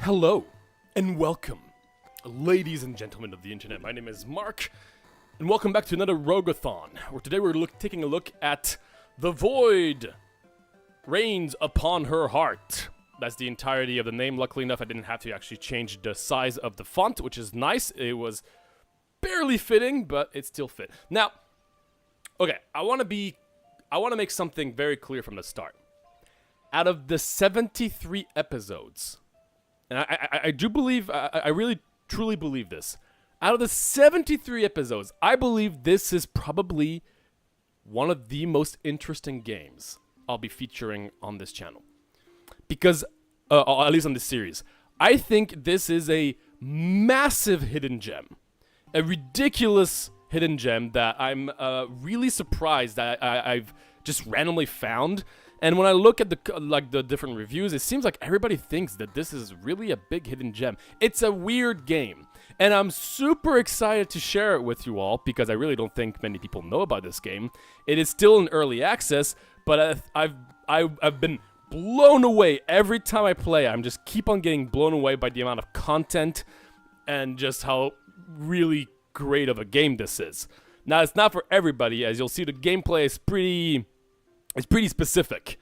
Hello, and welcome, ladies and gentlemen of the internet. My name is Mark, and welcome back to another Rogue-a-thon, where today we're taking a look at The Void Reigns Upon Her Heart. That's the entirety of the name. Luckily enough, I didn't have to actually change the size of the font, which is nice. It was barely fitting, but it still fit. Now, okay, I want to make something very clear from the start. Out of the 73 episodes, and I do believe, I really truly believe this. Out of the 73 episodes, I believe this is probably one of the most interesting games I'll be featuring on this channel. Because, at least on this series, I think this is a massive hidden gem. A ridiculous hidden gem that I'm really surprised that I've just randomly found. And when I look at the different reviews, it seems like everybody thinks that this is really a big hidden gem. It's a weird game, and I'm super excited to share it with you all because I really don't think many people know about this game. It is still in early access, but I've been blown away every time I play. I'm just keep on getting blown away by the amount of content and just how really great of a game this is. Now, it's not for everybody. As you'll see, the gameplay is pretty specific,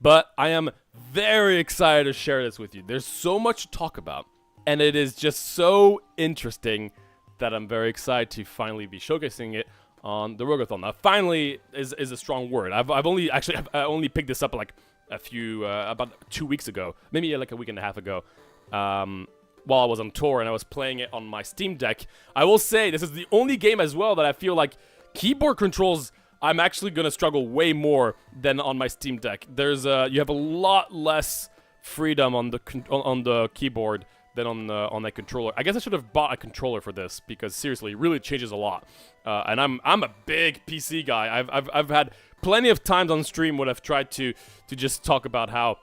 but I am very excited to share this with you. There's so much to talk about, and it is just so interesting that I'm very excited to finally be showcasing it on the Rogue-a-thon. Now, finally is a strong word. I only picked this up like about 2 weeks ago, maybe like a week and a half ago, while I was on tour and I was playing it on my Steam Deck. I will say this is the only game as well that I feel like keyboard controls I'm actually gonna struggle way more than on my Steam Deck. There's you have a lot less freedom on the keyboard than on that controller. I guess I should have bought a controller for this because seriously, it really changes a lot. And I'm a big PC guy. I've had plenty of times on stream when I've tried to just talk about how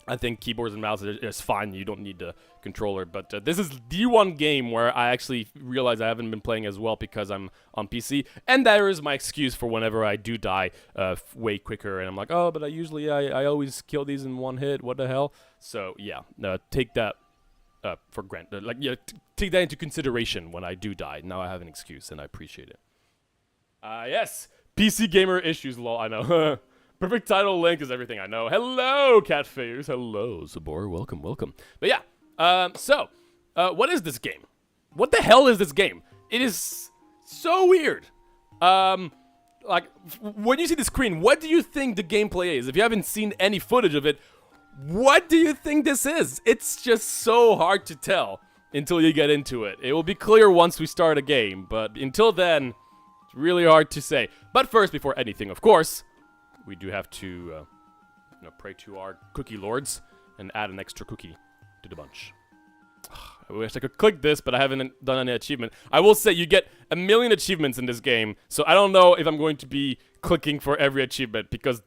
I think keyboards and mouse is fine. You don't need the controller. But this is the one game where I actually realize I haven't been playing as well because I'm on PC. And that is my excuse for whenever I do die way quicker. And I'm like, oh, but I always kill these in one hit. What the hell? So, yeah, take that for granted. Take that into consideration when I do die. Now I have an excuse, and I appreciate it. Yes, PC gamer issues, lol, I know. Perfect title link is everything I know. Hello, Catfingers. Hello, Sabor. Welcome. But yeah, what is this game? What the hell is this game? It is so weird. When you see the screen, what do you think the gameplay is? If you haven't seen any footage of it, what do you think this is? It's just so hard to tell until you get into it. It will be clear once we start a game, but until then, it's really hard to say. But first, before anything, of course, we do have to pray to our cookie lords and add an extra cookie to the bunch. I wish I could click this, but I haven't done any achievement. I will say you get 1 million achievements in this game, so I don't know if I'm going to be clicking for every achievement because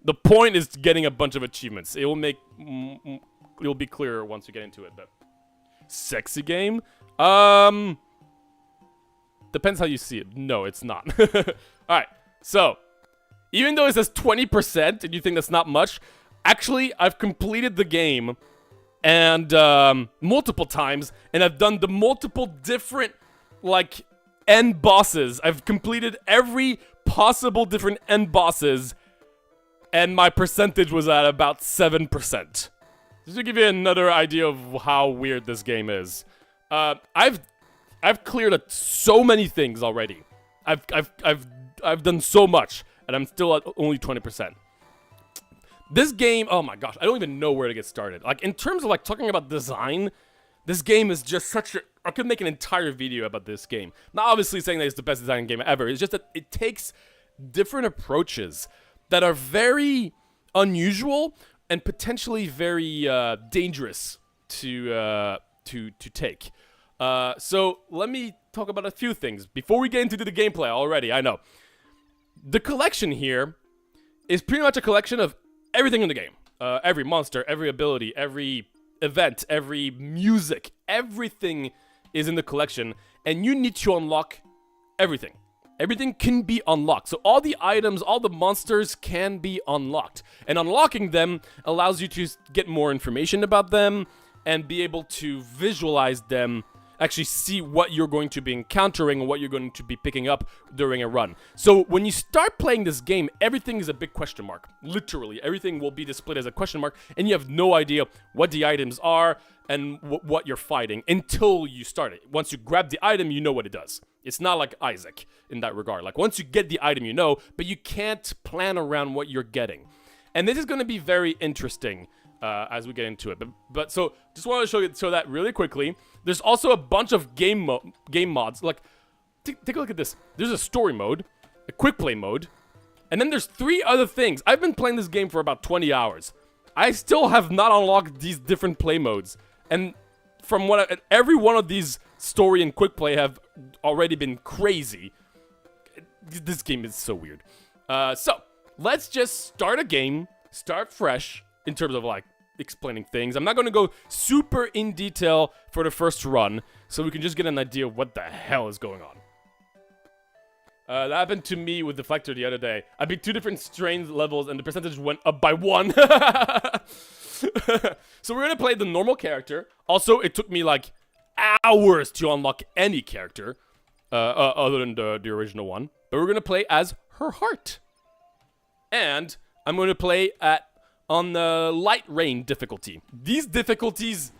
the point is getting a bunch of achievements. It will be clearer once we get into it. But sexy game? Depends how you see it. No, it's not. All right, so even though it says 20% and you think that's not much, actually, I've completed the game and multiple times, and I've done the multiple different, end bosses. I've completed every possible different end bosses, and my percentage was at about 7%. Just to give you another idea of how weird this game is. I've cleared so many things already. I've done so much, and I'm still at only 20%. This game, oh my gosh, I don't even know where to get started. In terms of talking about design, this game is just I could make an entire video about this game. Not obviously saying that it's the best design game ever. It's just that it takes different approaches that are very unusual and potentially very dangerous to take. So let me talk about a few things before we get into the gameplay already. I know. The collection here is pretty much a collection of everything in the game. Every monster, every ability, every event, every music, everything is in the collection, and you need to unlock everything. Everything can be unlocked. So all the items, all the monsters can be unlocked. And unlocking them allows you to get more information about them and be able to visualize them, actually see what you're going to be encountering and what you're going to be picking up during a run. So when you start playing this game, everything is a big question mark. Literally, everything will be displayed as a question mark, and you have no idea what the items are and what you're fighting until you start it. Once you grab the item, you know what it does. It's not like Isaac in that regard. Like, once you get the item, you know, but you can't plan around what you're getting. And this is going to be very interesting as we get into it. But so, just wanted to show that really quickly. There's also a bunch of game mods. Like, take a look at this. There's a story mode, a quick play mode, and then there's 3 other things. I've been playing this game for about 20 hours. I still have not unlocked these different play modes. And from what every one of these story and quick play have already been crazy. This game is so weird. So let's just start a game, start fresh in terms of like explaining things. I'm not going to go super in detail for the first run, so we can just get an idea of what the hell is going on. That happened to me with Deflector the other day. I beat 2 different strain levels and the percentage went up by 1. So we're going to play the normal character. Also, it took me like hours to unlock any character other than the original one. But we're going to play as her heart. And I'm going to play on the light rain difficulty. These difficulties,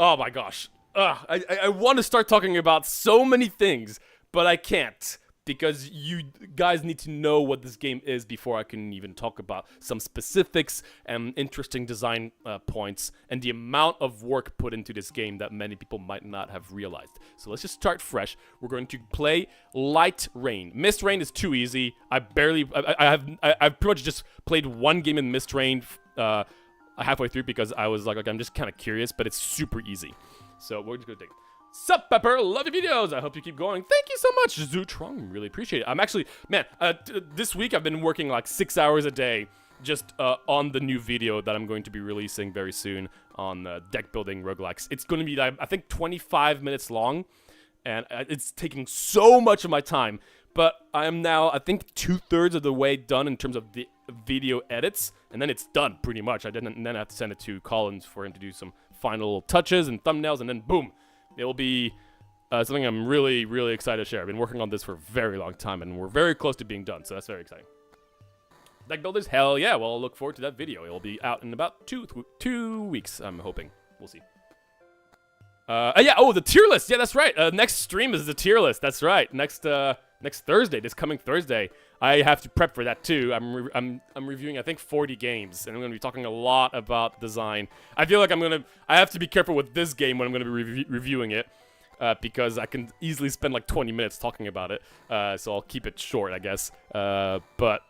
oh my gosh. I want to start talking about so many things, but I can't. Because you guys need to know what this game is before I can even talk about some specifics and interesting design points and the amount of work put into this game that many people might not have realized. So let's just start fresh. We're going to play Light Rain. Mist Rain is too easy. I've pretty much just played 1 game in Mist Rain halfway through because I was like I'm just kind of curious, but it's super easy. So we're just going to take it. Sup, Pepper? Love your videos. I hope you keep going. Thank you so much, Zutrong. Really appreciate it. I'm actually, man, this week I've been working like 6 hours a day just on the new video that I'm going to be releasing very soon on deck building roguelikes. It's going to be, I think, 25 minutes long, and it's taking so much of my time. But I am now, I think, 2/3 of the way done in terms of the video edits, and then it's done pretty much. And then I have to send it to Collins for him to do some final touches and thumbnails, and then boom. It will be something I'm really, really excited to share. I've been working on this for a very long time, and we're very close to being done, so that's very exciting. Deck builders, hell yeah. Well, I'll look forward to that video. It'll be out in about 2 weeks, I'm hoping. We'll see. Yeah, oh, the tier list. Yeah, that's right. Next stream is the tier list. That's right. Next Thursday, this coming Thursday, I have to prep for that too. I'm reviewing, I think, 40 games, and I'm going to be talking a lot about design. I feel like I have to be careful with this game when I'm going to be reviewing it, because I can easily spend like 20 minutes talking about it. So I'll keep it short, I guess. But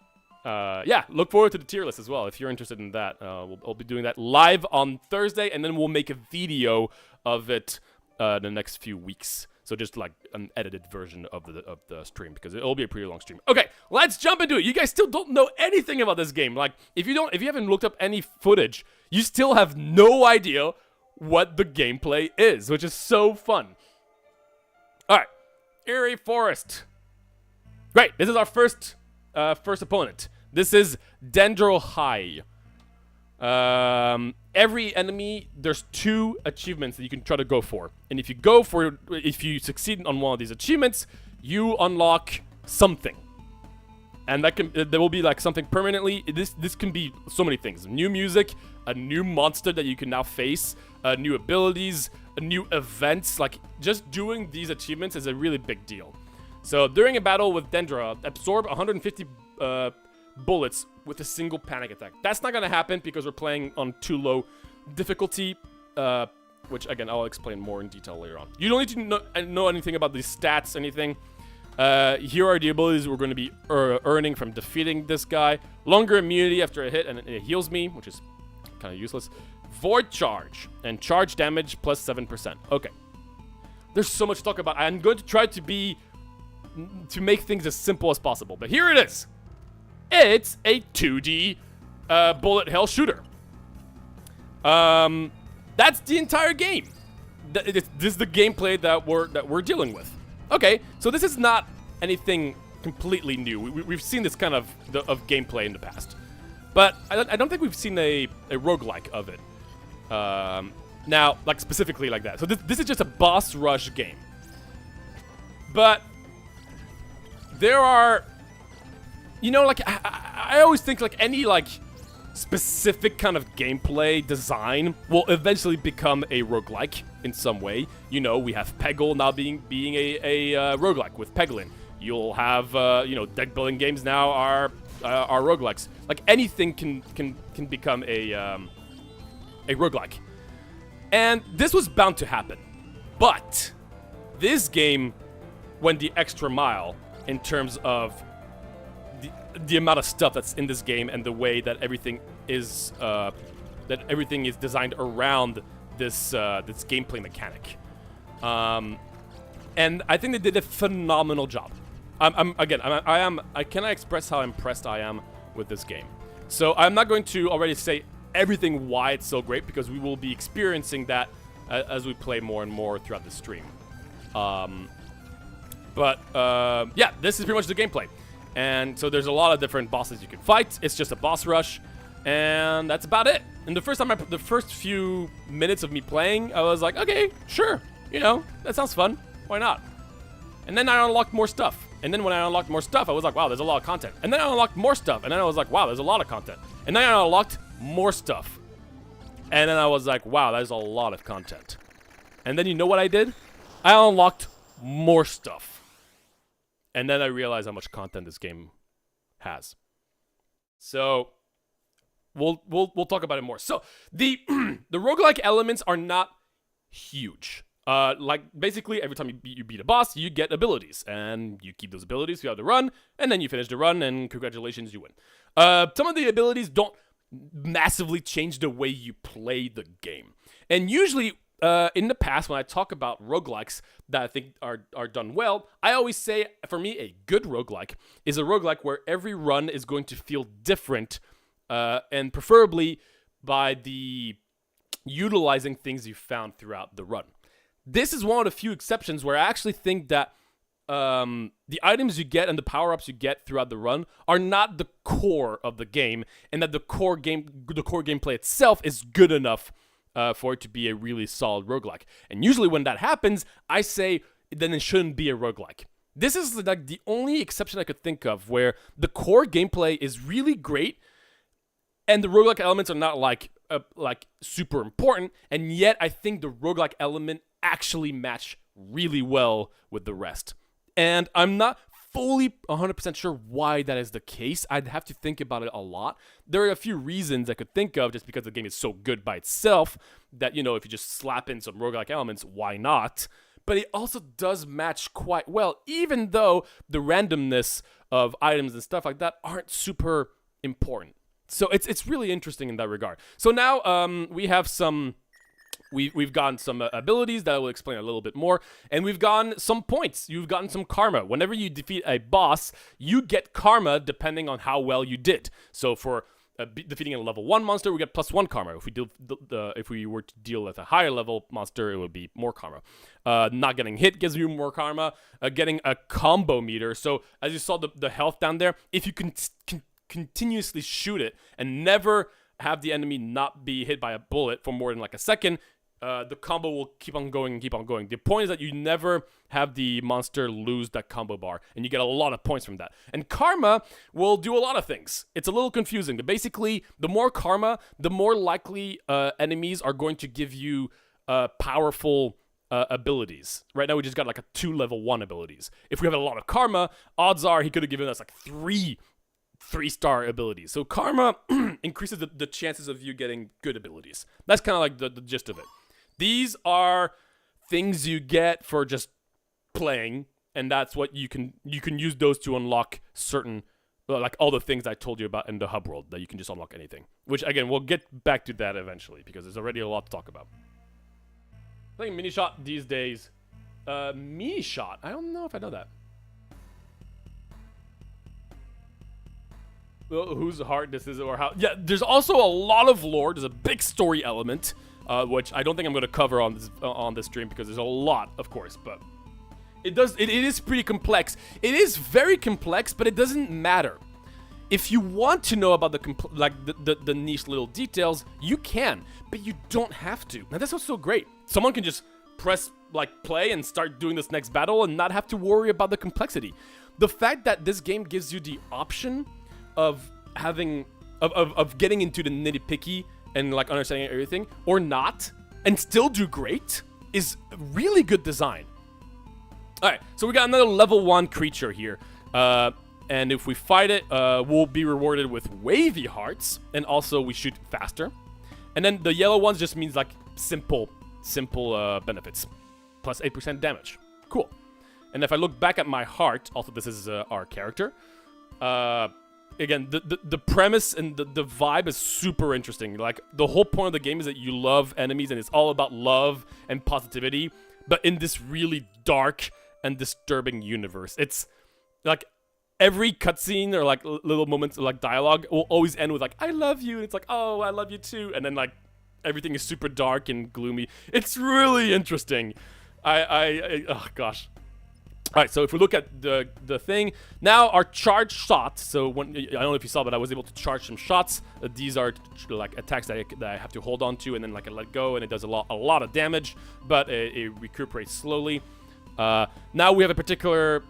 yeah, look forward to the tier list as well if you're interested in that. I'll be doing that live on Thursday, and then we'll make a video of it the next few weeks. So just like an edited version of the stream, because it'll be a pretty long stream. Okay, let's jump into it. You guys still don't know anything about this game. Like, if you haven't looked up any footage, you still have no idea what the gameplay is, which is so fun. All right, Eerie Forest. Great. This is our first opponent. This is Dendro High. Every enemy, there's 2 achievements that you can try to go for, and if you succeed on one of these achievements, you unlock something, and there will be like something permanently. This can be so many things: new music, a new monster that you can now face, new abilities, new events. Like, just doing these achievements is a really big deal. So during a battle with Dendra, absorb 150 bullets with a single panic attack. That's not gonna happen because we're playing on too low difficulty, which again I'll explain more in detail later on. You don't need to know anything about these stats, anything. Here are the abilities we're going to be earning from defeating this guy. Longer immunity after a hit, and it heals me, which is kind of useless. Void charge and charge damage plus 7%. Okay, there's so much to talk about. I'm going to try to make things as simple as possible, but here it is. It's a 2D bullet hell shooter. That's the entire game. This is the gameplay that we're dealing with. Okay, so this is not anything completely new. We've seen this kind of gameplay in the past, but I don't think we've seen a roguelike of it. Now, like specifically like that. So this is just a boss rush game. But there are, you know, like I always think like any like specific kind of gameplay design will eventually become a roguelike in some way. You know, we have Peggle now being a roguelike with Peglin. You'll have you know, deck building games now are roguelikes. Like anything can become a roguelike. And this was bound to happen. But this game went the extra mile in terms of the amount of stuff that's in this game and the way that everything is designed around this this gameplay mechanic. And I think they did a phenomenal job. I cannot express how impressed I am with this game. So I'm not going to already say everything why it's so great, because we will be experiencing that as we play more and more throughout the stream. Yeah, this is pretty much the gameplay. And so there's a lot of different bosses you can fight. It's just a boss rush, and that's about it. And the first few minutes of me playing, I was like, okay, sure, you know, that sounds fun. Why not? And then I unlocked more stuff. And then when I unlocked more stuff, I was like, wow, there's a lot of content. And then I unlocked more stuff. And then I was like, wow, there's a lot of content. And then I unlocked more stuff. And then I was like, wow, there's a lot of content. And then you know what I did? I unlocked more stuff. And then I realized how much content this game has. So we'll talk about it more. So the roguelike elements are not huge. Like basically every time you beat a boss, you get abilities, and you keep those abilities throughout the run, and then you finish the run, and congratulations, you win. Some of the abilities don't massively change the way you play the game, and usually in the past, when I talk about roguelikes that I think are done well, I always say, for me, a good roguelike is a roguelike where every run is going to feel different, and preferably by the utilizing things you found throughout the run. This is one of the few exceptions where I actually think that the items you get and the power-ups you get throughout the run are not the core of the game, and that the core gameplay itself is good enough for it to be a really solid roguelike. And usually when that happens, I say then it shouldn't be a roguelike. This is like the only exception I could think of where the core gameplay is really great and the roguelike elements are not like super important, and yet I think the roguelike element actually match really well with the rest. And I'm not fully 100% sure why that is the case. I'd have to think about it a lot. There are a few reasons I could think of, just because the game is so good by itself that, you know, if you just slap in some roguelike elements, why not? But it also does match quite well, even though the randomness of items and stuff like that aren't super important. So it's really interesting in that regard. So now we have some... We've gotten some abilities that I will explain a little bit more, and we've gotten some points. You've gotten some karma. Whenever you defeat a boss, you get karma depending on how well you did. So for defeating a level 1 monster, we get +1 karma. If we were to deal with a higher level monster, it would be more karma. Not getting hit gives you more karma. Getting a combo meter. So as you saw the health down there, if you can continuously shoot it and never have the enemy not be hit by a bullet for more than like a second, the combo will keep on going and keep on going. The point is that you never have the monster lose that combo bar, and you get a lot of points from that. And karma will do a lot of things. It's a little confusing, but basically, the more karma, the more likely enemies are going to give you powerful abilities. Right now, we just got like 2 level 1 abilities. If we have a lot of karma, odds are he could have given us like 3-star abilities. So karma increases the chances of you getting good abilities. That's kind of like the gist of it. These are things you get for just playing, and that's what you can use those to unlock certain, like all the things I told you about in the hub world, that you can just unlock anything. Which again, we'll get back to that eventually because there's already a lot to talk about. Playing mini shot these days. Mini shot? I don't know if I know that. Whose heart this is or how. Yeah, there's also a lot of lore. There's a big story element, which I don't think I'm going to cover on this stream because there's a lot, of course, but it is pretty complex. It is very complex, but it doesn't matter. if you want to know about the niche little details, you can, but you don't have to. Now that's what's so great. Someone can just press play and start doing this next battle and not have to worry about the complexity. The fact that this game gives you the option of having of getting into the nitty-picky and understanding everything or not and still do great is really good design. All right, so we got another level 1 creature here. And if we fight it, we'll be rewarded with wavy hearts, and also we shoot faster. And then the yellow ones just means simple benefits, plus 8% damage. Cool. And if I look back at my heart, also this is our character. Again, the premise and the vibe is super interesting. The whole point of the game is that you love enemies, and it's all about love and positivity, but in this really dark and disturbing universe. It's every cutscene or little moments of dialogue will always end with I love you, and it's oh, I love you too, and then everything is super dark and gloomy. It's really interesting. Oh gosh. All right, so if we look at the thing now, our charge shots. So when I don't know if you saw, but I was able to charge some shots. These are attacks that I have to hold on to, and then I let go, and it does a lot of damage, but it recuperates slowly. Now we have a particular,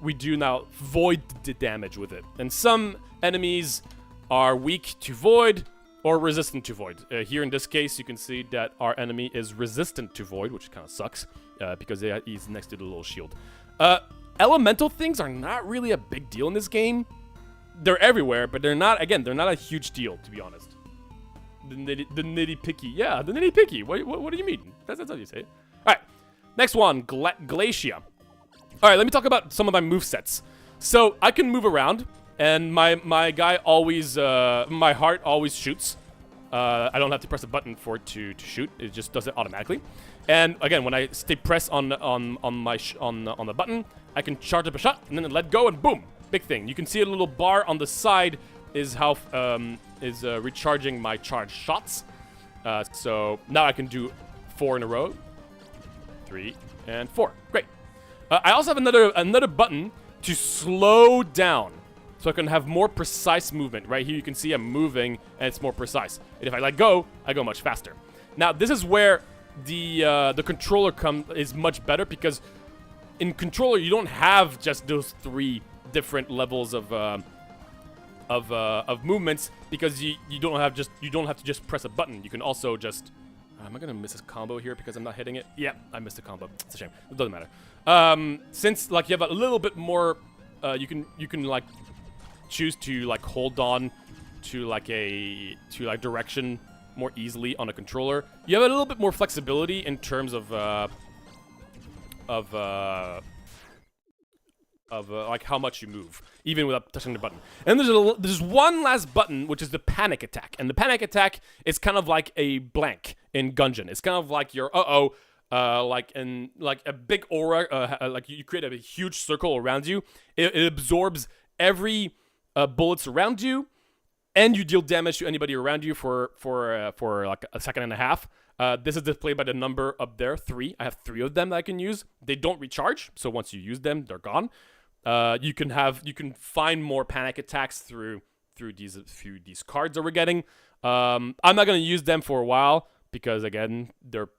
we do now void damage with it. And some enemies are weak to void or resistant to void. Here in this case, you can see that our enemy is resistant to void, which kind of sucks, because he's next to the little shield. Elemental things are not really a big deal in this game. They're everywhere, but they're not a huge deal, to be honest. The nitty-picky. Yeah, the nitty-picky. What do you mean? That's how you say it. All right. Next one, Glacia. All right, let me talk about some of my movesets. So I can move around, and my guy always, my heart always shoots. I don't have to press a button for it to shoot. It just does it automatically. And again, when I stay pressed on the button, I can charge up a shot and then let go, and boom, big thing. You can see a little bar on the side is how recharging my charged shots. So now I can do 4 in a row. 3 and 4. Great. I also have another button to slow down, so I can have more precise movement. Right here, you can see I'm moving, and it's more precise. And if I let go, I go much faster. Now, this is where the controller is much better, because in controller you don't have just those 3 different levels of movements, because you don't have to just press a button. You can also just. Am I gonna miss a combo here because I'm not hitting it? Yeah, I missed a combo. It's a shame. It doesn't matter. Since you have a little bit more, you can choose to hold on to direction more easily on a controller. You have a little bit more flexibility in terms of how much you move, even without touching the button. And there's one last button, which is the panic attack. And the panic attack is kind of like a blank in Gungeon. It's kind of like your a big aura, you create a huge circle around you. It absorbs every bullets around you, and you deal damage to anybody around you for a second and a half. This is displayed by the number up there, 3. I have 3 of them that I can use. They don't recharge, so once you use them, they're gone. You can find more panic attacks through these cards that we're getting. I'm not gonna use them for a while because again, they're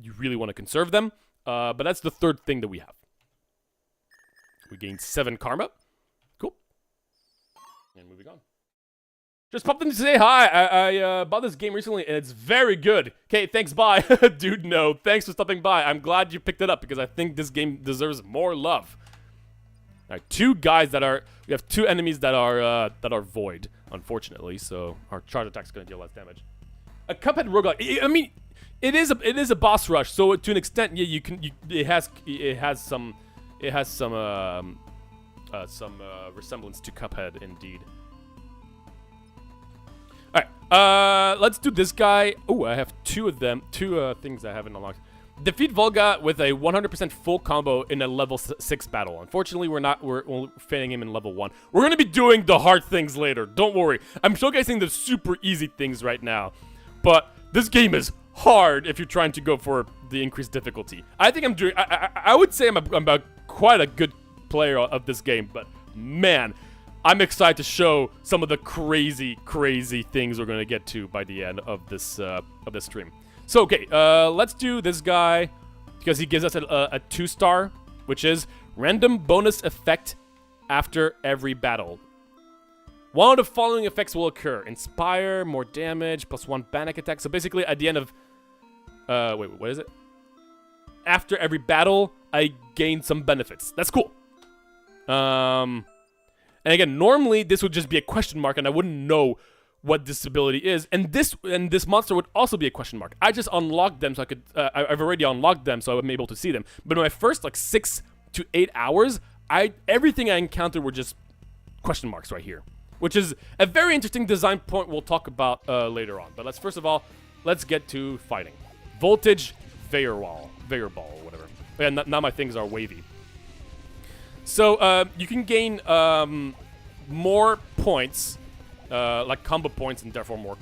you really want to conserve them. But that's the 3rd thing that we have. We gained 7 karma. Cool. And moving on. Just popped in to say hi. I bought this game recently, and it's very good. Okay, thanks, bye. Dude, no. Thanks for stopping by. I'm glad you picked it up, because I think this game deserves more love. All right, 2 guys that are... We have 2 enemies that are void, unfortunately, so our charge attack's going to deal less damage. A Cuphead roguelike. I mean, it is a boss rush, so to an extent, yeah, it has some resemblance to Cuphead, indeed. Alright, let's do this guy. Oh, I have 2 of them. 2 things I haven't unlocked. Defeat Volga with a 100% full combo in a level 6 battle. Unfortunately, we're only failing him in level 1. We're going to be doing the hard things later. Don't worry. I'm showcasing the super easy things right now. But this game is hard if you're trying to go for the increased difficulty. I think I'm doing... I would say I'm quite a good player of this game, but man... I'm excited to show some of the crazy things we're gonna get to by the end of this stream. So okay, let's do this guy because he gives us a 2-star, which is random bonus effect after every battle. One of the following effects will occur: inspire, more damage, +1 panic attack. So basically, at the end of wait, what is it? After every battle, I gain some benefits. That's cool. And again, normally this would just be a question mark, and I wouldn't know what this ability is. And this monster would also be a question mark. I just unlocked them, so I could. I've already unlocked them, so I'm able to see them. But in my first like 6 to 8 hours, everything I encountered were just question marks right here, which is a very interesting design point we'll talk about later on. But first of all, let's get to fighting. Voltage, Veerball, or whatever. And now my things are wavy. So you can gain more points, like combo points, and therefore more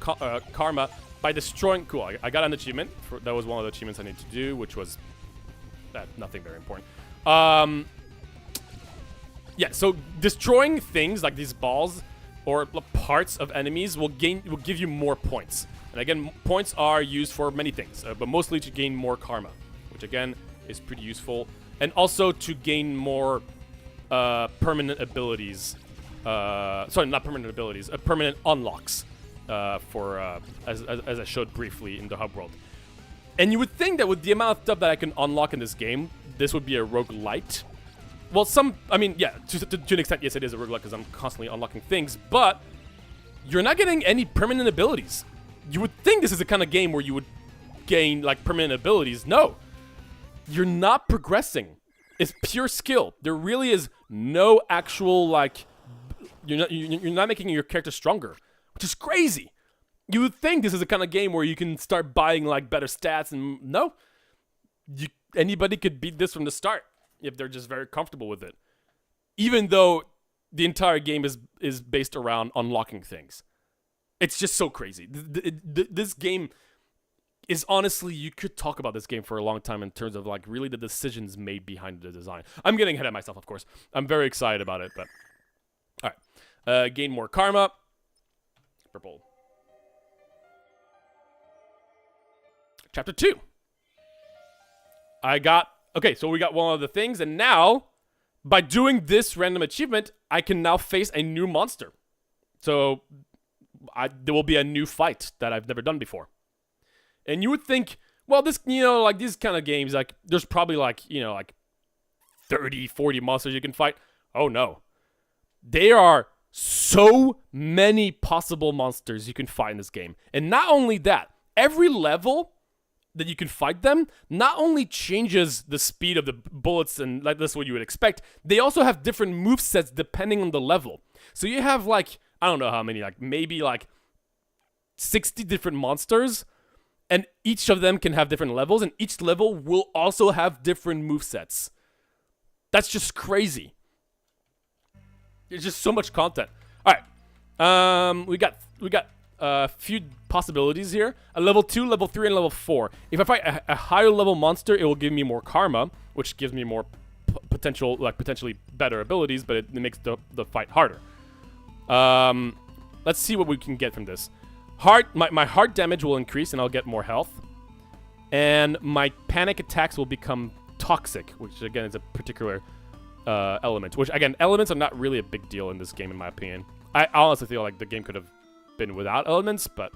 karma by destroying. Cool. I got an achievement. That was one of the achievements I need to do, which was nothing very important. Yeah. So destroying things like these balls or parts of enemies will give you more points. And again, points are used for many things, but mostly to gain more karma, which again is pretty useful, and also to gain more permanent abilities. Sorry, not permanent abilities, permanent unlocks for as I showed briefly in the hub world. And you would think that with the amount of stuff that I can unlock in this game, this would be a roguelite. Well, I mean, yeah, to an extent, yes, it is a roguelike because I'm constantly unlocking things, but you're not getting any permanent abilities. You would think this is the kind of game where you would gain like permanent abilities. No, you're not progressing. It's pure skill. There really is no actual like. You're not making your character stronger, which is crazy. You would think this is the kind of game where you can start buying like better stats, and no, anybody could beat this from the start if they're just very comfortable with it. Even though the entire game is based around unlocking things. It's just so crazy. This game is honestly, you could talk about this game for a long time in terms of like really the decisions made behind the design. I'm getting ahead of myself, of course. I'm very excited about it, but all right. Gain more karma. Purple. Chapter 2. Okay, so we got one of the things, and now by doing this random achievement, I can now face a new monster. So there will be a new fight that I've never done before. And you would think, well, this, like these kind of games, like there's probably like, like 30, 40 monsters you can fight. Oh no. There are so many possible monsters you can fight in this game. And not only that, every level that you can fight them not only changes the speed of the bullets, and like that's what you would expect, they also have different movesets depending on the level. So you have like, I don't know how many, like maybe like 60 different monsters, and each of them can have different levels, and each level will also have different movesets. That's just crazy. There's just so much content. All right, we got a few possibilities here. A level 2, level 3, and level 4. If I fight a higher level monster, it will give me more karma, which gives me more potentially better abilities, but it makes the fight harder. Let's see what we can get from this. My heart damage will increase, and I'll get more health. And my panic attacks will become toxic, which again is a particular element. Which again, elements are not really a big deal in this game, in my opinion. I honestly feel like the game could have been without elements, but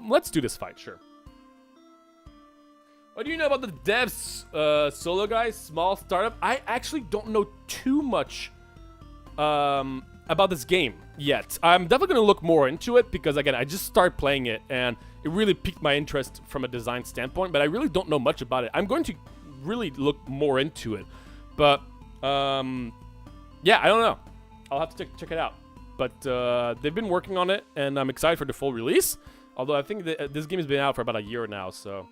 let's do this fight, sure. What do you know about the devs, solo guys, small startup? I actually don't know too much about this game yet. I'm definitely going to look more into it because, again, I just started playing it and it really piqued my interest from a design standpoint, but I really don't know much about it. I'm going to really look more into it, but yeah, I don't know. I'll have to check it out. But they've been working on it, and I'm excited for the full release. Although I think that this game has been out for about a year now, so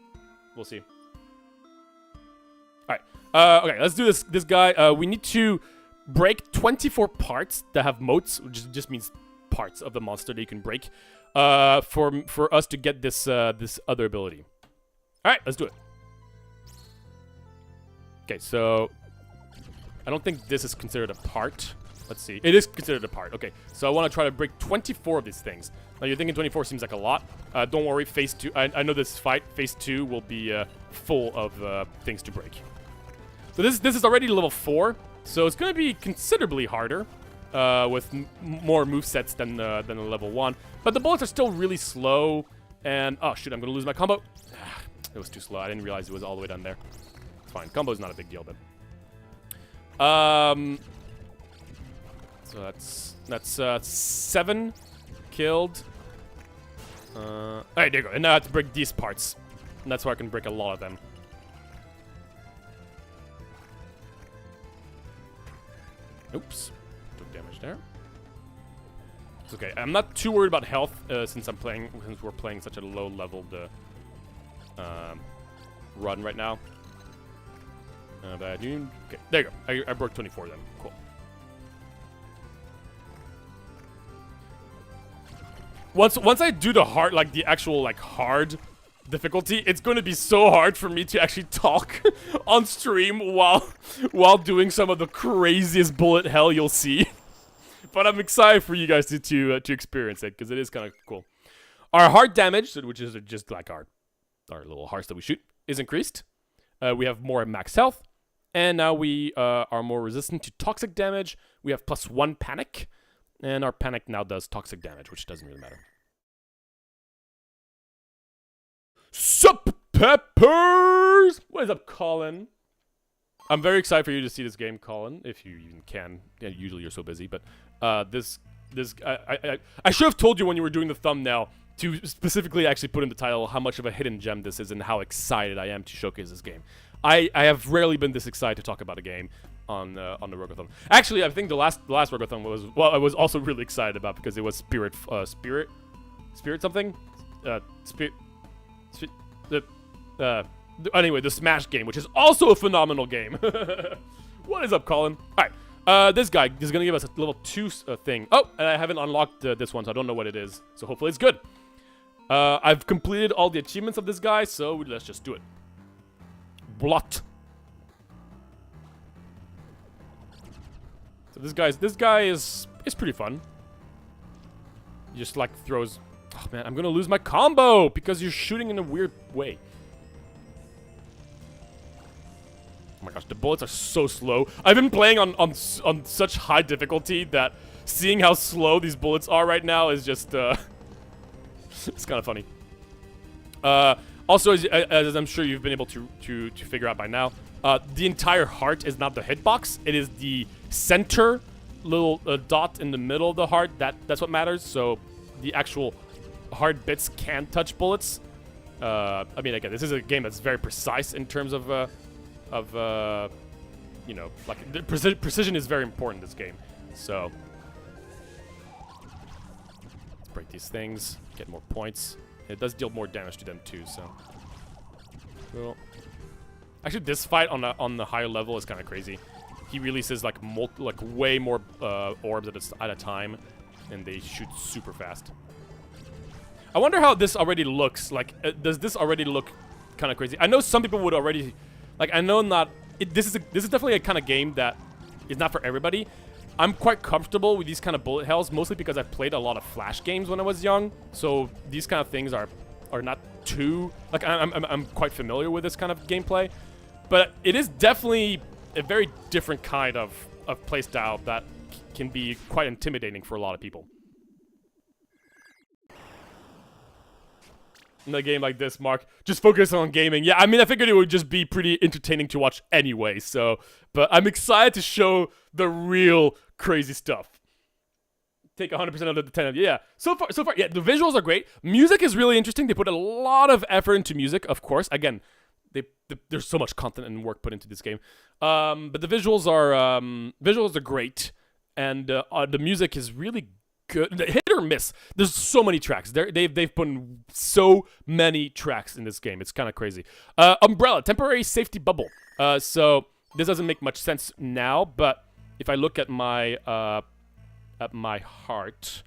we'll see. All right. Okay, let's do this guy. We need to break 24 parts that have motes, which just means parts of the monster that you can break, for us to get this this other ability. All right, let's do it. Okay, so I don't think this is considered a part. Let's see. It is considered a part. Okay, so I want to try to break 24 of these things. Now, you're thinking 24 seems like a lot. Don't worry, phase 2. I know this fight, phase 2, will be full of things to break. So this is already level 4, so it's going to be considerably harder with more movesets than a level 1. But the bullets are still really slow, and... Oh, shoot, I'm going to lose my combo. It was too slow. I didn't realize it was all the way down there. It's fine. Combo is not a big deal, but... So that's 7 killed. Alright, there you go. And now I have to break these parts. And that's where I can break a lot of them. Oops. Took damage there. It's okay. I'm not too worried about health since we're playing such a low-leveled run right now. But I do... Okay, there you go. I broke 24 of them. Cool. Once I do the hard, like the actual like hard difficulty, it's going to be so hard for me to actually talk on stream while doing some of the craziest bullet hell you'll see. But I'm excited for you guys to experience it because it is kind of cool. Our heart damage, which is just like our little hearts that we shoot, is increased. We have more max health, and now we are more resistant to toxic damage. We have +1 panic. And our panic now does toxic damage, which doesn't really matter. Sup, peppers? What is up, Colin? I'm very excited for you to see this game, Colin, if you even can. Yeah, usually you're so busy, but I should have told you when you were doing the thumbnail to specifically actually put in the title how much of a hidden gem this is and how excited I am to showcase this game. I have rarely been this excited to talk about a game on the Rogue-a-thon. Actually, I think the last Rogue-a-thon was, well, I was also really excited about because it was Spirit something? Anyway, the Smash game, which is also a phenomenal game. What is up, Colin? Alright, this guy is going to give us a level 2 thing. Oh, and I haven't unlocked this one, so I don't know what it is. So hopefully it's good. I've completed all the achievements of this guy, so let's just do it. Blot. So this guy is pretty fun. He just like throws... Oh man, I'm gonna lose my combo because you're shooting in a weird way. Oh my gosh, the bullets are so slow. I've been playing on such high difficulty that seeing how slow these bullets are right now is just it's kind of funny. Also, as I'm sure you've been able to figure out by now, the entire heart is not the hitbox. It is the center little dot in the middle of the heart. That's what matters. So the actual hard bits can touch bullets. I mean, again, this is a game that's very precise in terms of you know, like the precision is very important in this game. So let's break these things, get more points. It does deal more damage to them too. So cool. Actually, this fight on the higher level is kind of crazy. He releases like way more orbs at a time, and they shoot super fast. I wonder how this already looks. Like, does this already look kind of crazy? I know some people would already, like, I know not. This is definitely a kind of game that is not for everybody. I'm quite comfortable with these kind of bullet hells, mostly because I played a lot of Flash games when I was young. So these kind of things are not too, like, I'm quite familiar with this kind of gameplay. But it is definitely a very different kind of playstyle that can be quite intimidating for a lot of people. In a game like this, Mark, just focus on gaming. Yeah, I mean, I figured it would just be pretty entertaining to watch anyway, so... But I'm excited to show the real crazy stuff. Take 100% out of the 10. Yeah, so far, yeah, the visuals are great. Music is really interesting. They put a lot of effort into music, of course. Again, there's so much content and work put into this game. But the visuals are great, and the music is really good. Hit or miss. There's so many tracks. They've put in so many tracks in this game. It's kind of crazy. Umbrella, temporary safety bubble. So this doesn't make much sense now, but if I look at my heart,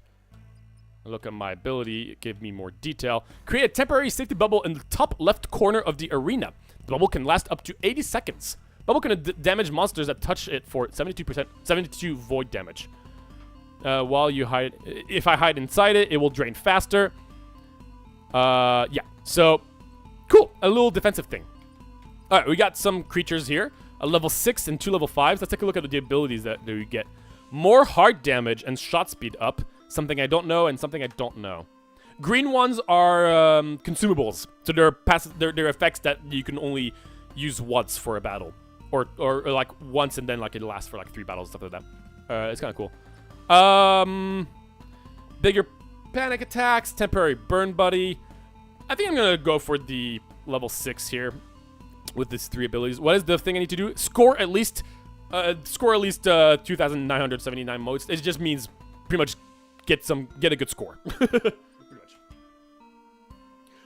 look at my ability, give me more detail. Create a temporary safety bubble in the top left corner of the arena. The bubble can last up to 80 seconds. Bubble can damage monsters that touch it for 72%, 72 void damage. While you hide, if I hide inside it, it will drain faster. Yeah, so cool, a little defensive thing. All right, we got some creatures here, a level 6 and 2 level 5s. Let's take a look at the abilities that we get. More heart damage and shot speed up, something I don't know and something I don't know. Green ones are consumables, so they're effects that you can only use once for a battle, or like once and then like it lasts for like 3 battles, stuff like that. It's kind of cool. Bigger panic attacks, temporary burn buddy. I think I'm gonna go for the level 6 here with these 3 abilities. What is the thing I need to do? Score at least 2,979 motes. It just means pretty much get a good score. Pretty much.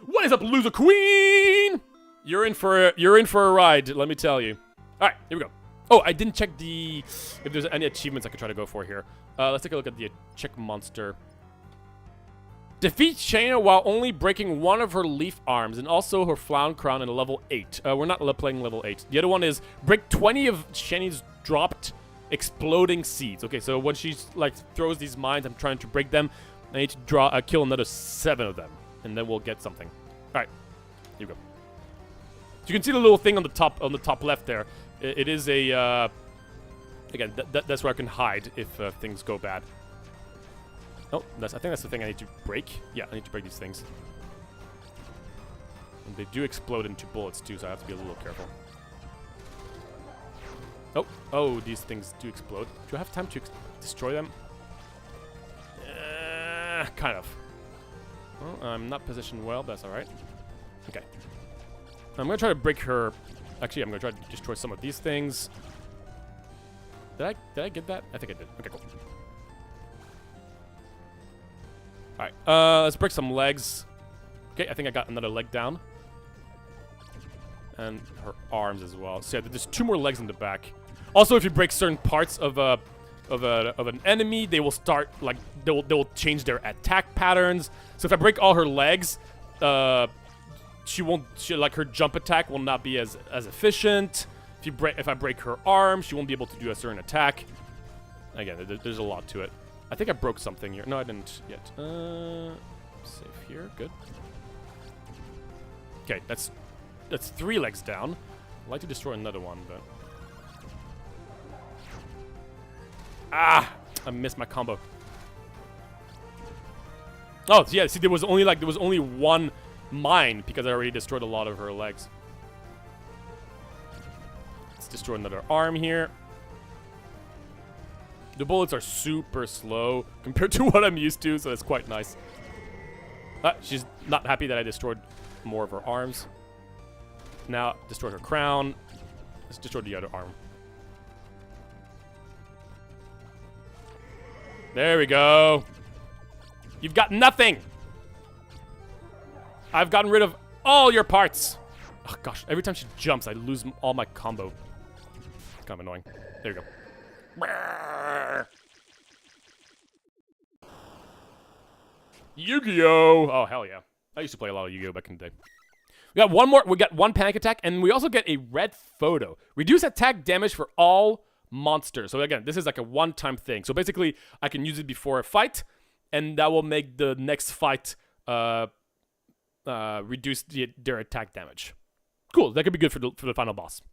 What is up, loser queen? You're in for a ride, let me tell you. All right, here we go. Oh, I didn't check if there's any achievements I could try to go for here. Let's take a look at the check monster. Defeat Shayna while only breaking one of her leaf arms and also her flown crown in a level 8. We're not playing level 8. The other one is break 20 of Shayna's dropped exploding seeds. Okay, so when she like throws these mines, I'm trying to break them. I need to kill another 7 of them, and then we'll get something. All right, here we go. So you can see the little thing on the top left there. It is a again that's where I can hide if things go bad. Oh, I think that's the thing I need to break. Yeah, I need to break these things. And they do explode into bullets too, so I have to be a little careful. Oh, these things do explode. Do I have time to destroy them? Kind of. Well, I'm not positioned well, but that's alright. Okay. I'm gonna try to break her. Actually, I'm gonna try to destroy some of these things. Did I get that? I think I did. Okay, cool. Alright, let's break some legs. Okay, I think I got another leg down. And her arms as well. So yeah, there's 2 more legs in the back. Also, if you break certain parts of an enemy, they will start like they will change their attack patterns. So if I break all her legs, like her jump attack will not be as efficient. If I break her arm, she won't be able to do a certain attack. Again, there's a lot to it. I think I broke something here. No, I didn't yet. Save here. Good. Okay, that's 3 legs down. I'd like to destroy another one, but I missed my combo. Oh, yeah. See, there was only 1 mine because I already destroyed a lot of her legs. Let's destroy another arm here. The bullets are super slow compared to what I'm used to, so it's quite nice. She's not happy that I destroyed more of her arms. Now, destroy her crown. Let's destroy the other arm. There we go. You've got nothing. I've gotten rid of all your parts. Oh, gosh. Every time she jumps, I lose all my combo. It's kind of annoying. There you go. Yu-Gi-Oh! Oh, hell yeah. I used to play a lot of Yu-Gi-Oh! Back in the day. We got one more. We got 1 panic attack, and we also get a red photo. Reduce attack damage for all monsters. So again, this is like a one-time thing. So basically, I can use it before a fight, and that will make the next fight reduce their attack damage. Cool. That could be good for the final boss.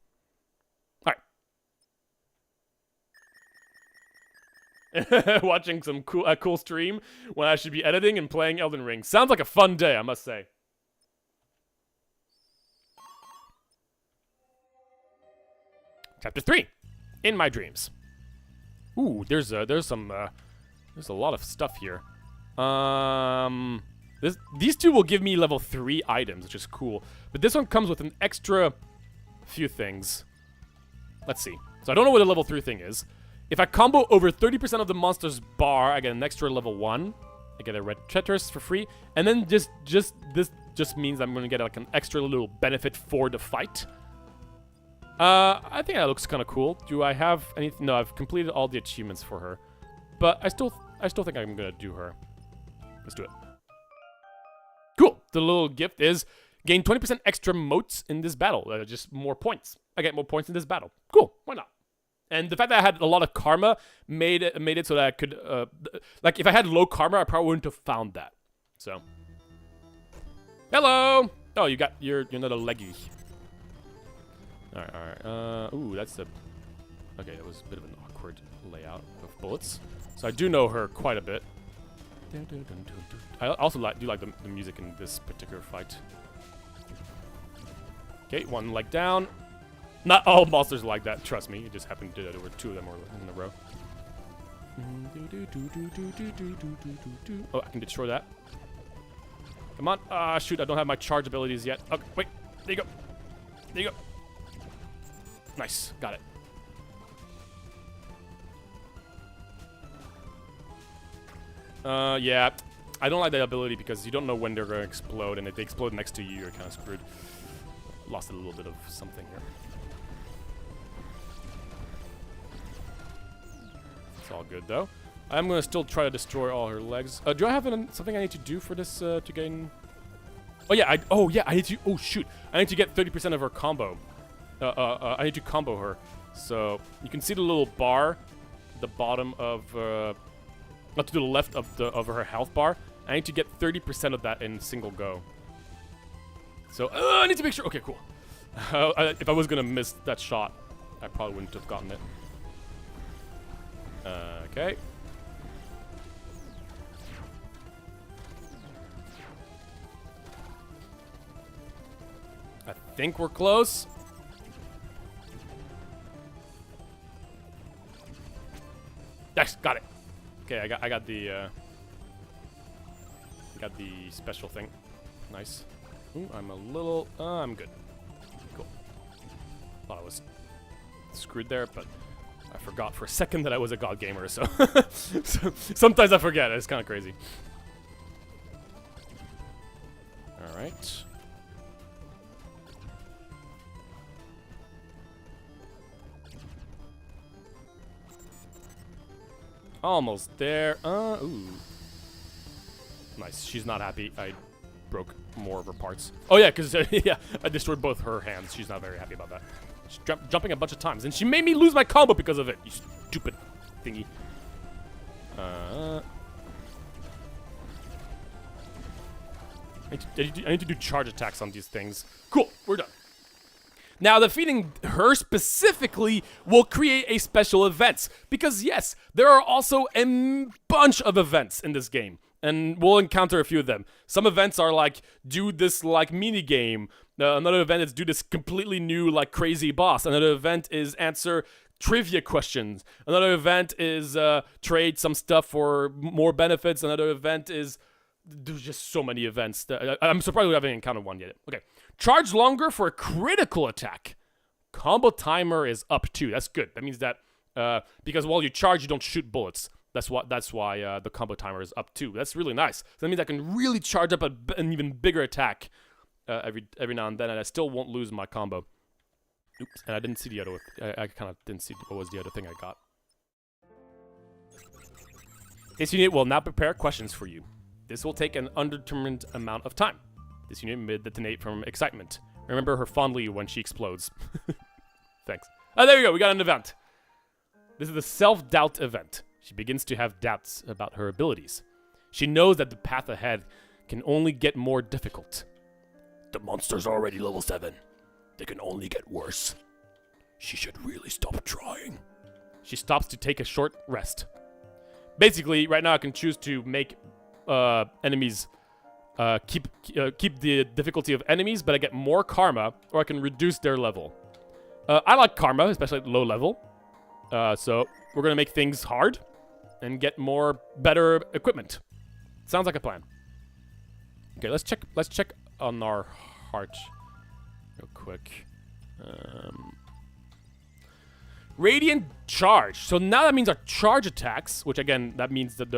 Watching some cool stream when I should be editing and playing Elden Ring. Sounds like a fun day, I must say. Chapter 3. In my dreams. Ooh, there's a lot of stuff here. These 2 will give me level 3 items, which is cool. But this one comes with an extra few things. Let's see. So I don't know what the level 3 thing is. If I combo over 30% of the monster's bar, I get an extra level 1. I get a red Tetris for free. And then this just means I'm going to get like an extra little benefit for the fight. I think that looks kind of cool. Do I have anything? No, I've completed all the achievements for her. But I still think I'm going to do her. Let's do it. Cool. The little gift is Gain 20% extra motes in this battle. Just more points. I get more points in this battle. Cool. Why not? And the fact that I had a lot of karma made it so that I could, like, if I had low karma, I probably wouldn't have found that. So, hello. Oh, you're not a leggy. All right. Ooh, that's a. Okay, that was a bit of an awkward layout of bullets. So I do know her quite a bit. I also do like the music in this particular fight. Okay, one leg down. Not all monsters are like that, trust me. It just happened to do that over 2 of them in a row. Oh, I can destroy that. Come on. Ah, shoot, I don't have my charge abilities yet. Okay, wait. There you go. There you go. Nice. Got it. Yeah. I don't like that ability because you don't know when they're going to explode, and if they explode next to you, you're kind of screwed. Lost a little bit of something here. It's all good, though. I'm going to still try to destroy all her legs. Do I have something I need to do for this to gain... Oh, yeah. I need to... Oh, shoot. I need to get 30% of her combo. I need to combo her. So, you can see the little bar at the bottom of... not to the left of her health bar. I need to get 30% of that in single go. So, I need to make sure... Okay, cool. If I was going to miss that shot, I probably wouldn't have gotten it. Okay. I think we're close. Yes, got it. Okay, I got the special thing. Nice. Ooh, I'm a little I'm good. Cool. Thought I was screwed there, but I forgot for a second that I was a god gamer, so, so sometimes I forget. It's kind of crazy. All right. Almost there. Ooh. Nice. She's not happy. I broke more of her parts. Oh yeah, because yeah, I destroyed both her hands. She's not very happy about that. She's jumping a bunch of times, and she made me lose my combo because of it. You stupid thingy. I need to do charge attacks on these things. Cool. We're done. Now, defeating her specifically will create a special events. Because, yes, there are also a bunch of events in this game. And we'll encounter a few of them. Some events are like, do this, like, mini-game. Another event is do this completely new, like, crazy boss. Another event is answer trivia questions. Another event is trade some stuff for more benefits. Another event is... There's just so many events. I'm surprised we haven't encountered one yet. Okay. Charge longer for a critical attack. Combo timer is up too. That's good. That means that because while you charge, you don't shoot bullets. That's why the combo timer is up too. That's really nice. So that means I can really charge up an even bigger attack every now and then, and I still won't lose my combo. Oops. And I didn't see the other. I kind of didn't see what was the other thing I got. This unit will now prepare questions for you. This will take an undetermined amount of time. This unit may detonate from excitement. Remember her fondly when she explodes. Thanks. Oh, there we go. We got an event. This is the self-doubt event. She begins to have doubts about her abilities. She knows that the path ahead can only get more difficult. The monster's already level 7. They can only get worse. She should really stop trying. She stops to take a short rest. Basically, right now I can choose to make enemies keep the difficulty of enemies, but I get more karma, or I can reduce their level. I like karma, especially at low level. So we're gonna make things hard and get better equipment. Sounds like a plan. Okay, let's check on our heart real quick. Radiant charge. So now that means our charge attacks, which again that means that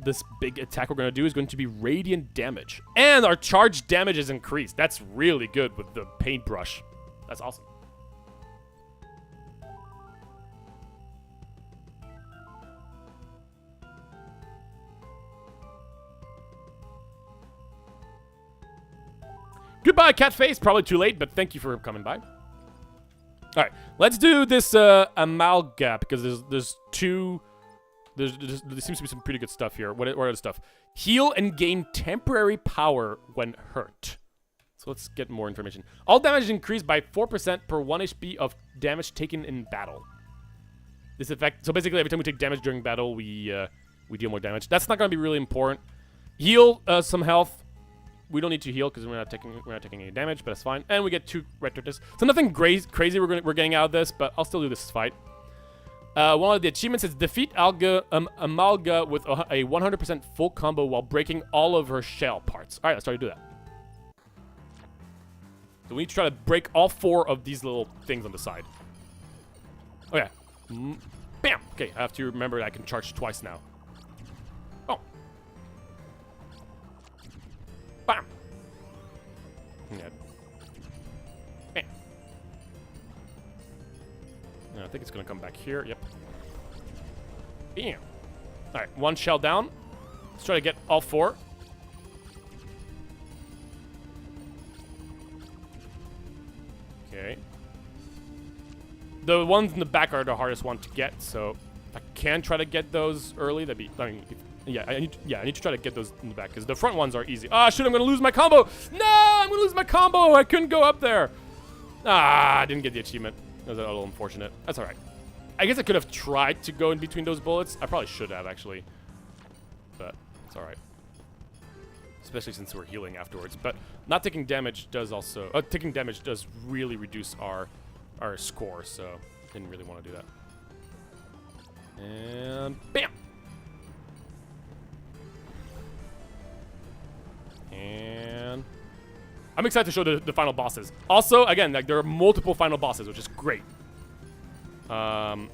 this big attack we're going to do is going to be radiant damage. And our charge damage is increased. That's really good with the paintbrush. That's awesome. Goodbye, Catface. Probably too late, but thank you for coming by. All right, let's do this amalgam because there's two. There seems to be some pretty good stuff here. What are the stuff? Heal and gain temporary power when hurt. So let's get more information. All damage increased by 4% per 1 HP of damage taken in battle. This effect. So basically, every time we take damage during battle, we deal more damage. That's not gonna be really important. Heal some health. We don't need to heal because we're not taking any damage, but that's fine. And we get 2 red tortoises. So nothing crazy we're getting out of this, but I'll still do this fight. One of the achievements is defeat Amalga with a 100% full combo while breaking all of her shell parts. All right, let's try to do that. So we need to try to break all 4 of these little things on the side. Oh yeah, bam. Okay, I have to remember that I can charge twice now. Oh. Bam! Yeah. Bam. Yeah, I think it's gonna come back here. Yep. Bam! Alright, 1 shell down. Let's try to get all 4. Okay. The ones in the back are the hardest one to get, so if I can try to get those early, that'd be... I mean, I need to try to get those in the back, because the front ones are easy. Ah, shoot, I'm going to lose my combo! No, I'm going to lose my combo! I couldn't go up there! Ah, I didn't get the achievement. That was a little unfortunate. That's alright. I guess I could have tried to go in between those bullets. I probably should have, actually. But it's alright. Especially since we're healing afterwards. But not taking damage does also... taking damage does really reduce our score, so didn't really want to do that. And bam! And I'm excited to show the final bosses. Also, again, like there are multiple final bosses, which is great. Oh,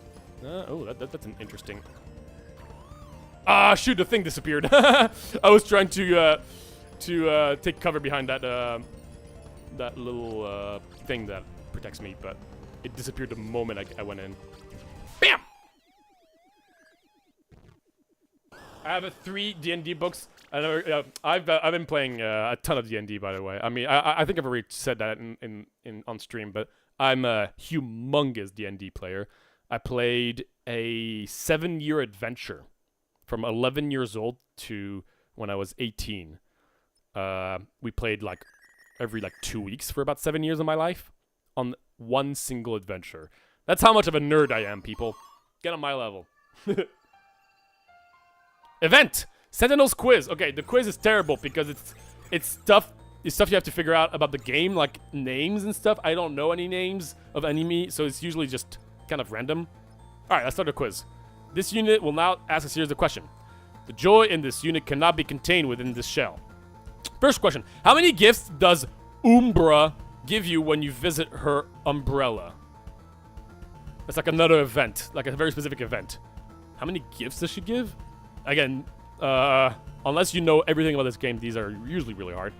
that's an interesting. Ah, shoot! The thing disappeared. I was trying to take cover behind that that little thing that protects me, but it disappeared the moment I went in. Bam! I have 3 D&D books. I've been playing a ton of D&D, by the way. I mean, I think I've already said that in on stream, but I'm a humongous D&D player. I played a 7-year adventure from 11 years old to when I was 18. We played like every 2 weeks for about 7 years of my life on one single adventure. That's how much of a nerd I am, people. Get on my level. Event! Sentinel's quiz. Okay, the quiz is terrible because it's stuff you have to figure out about the game, like names and stuff. I don't know any names of enemy, so it's usually just kind of random. Alright, let's start the quiz. This unit will now ask a series of questions. The joy in this unit cannot be contained within this shell. First question. How many gifts does Umbra give you when you visit her umbrella? That's like another event, like a very specific event. How many gifts does she give? Again, unless you know everything about this game, these are usually really hard.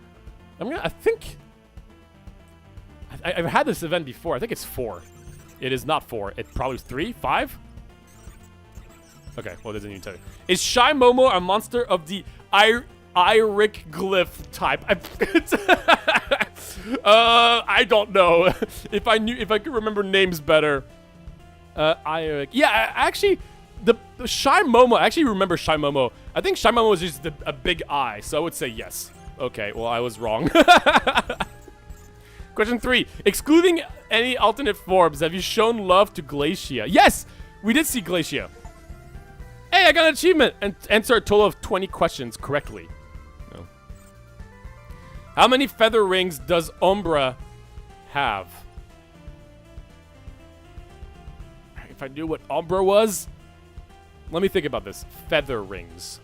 I think I've had this event before. I think it's 4. It is not 4. It probably is 3, 5. Okay, well, it doesn't even tell you. Is Shy Momo a monster of the Iric glyph type? I don't know. If I could remember names better. Iric. Yeah, actually. The Shy Momo, I actually remember Shy Momo. I think Shy Momo was just a big eye, so I would say yes. Okay, well, I was wrong. Question 3. Excluding any alternate forms, have you shown love to Glacia? Yes! We did see Glacia. Hey, I got an achievement! And answer a total of 20 questions correctly. No. How many feather rings does Umbra have? If I knew what Umbra was... Let me think about this. Feather rings.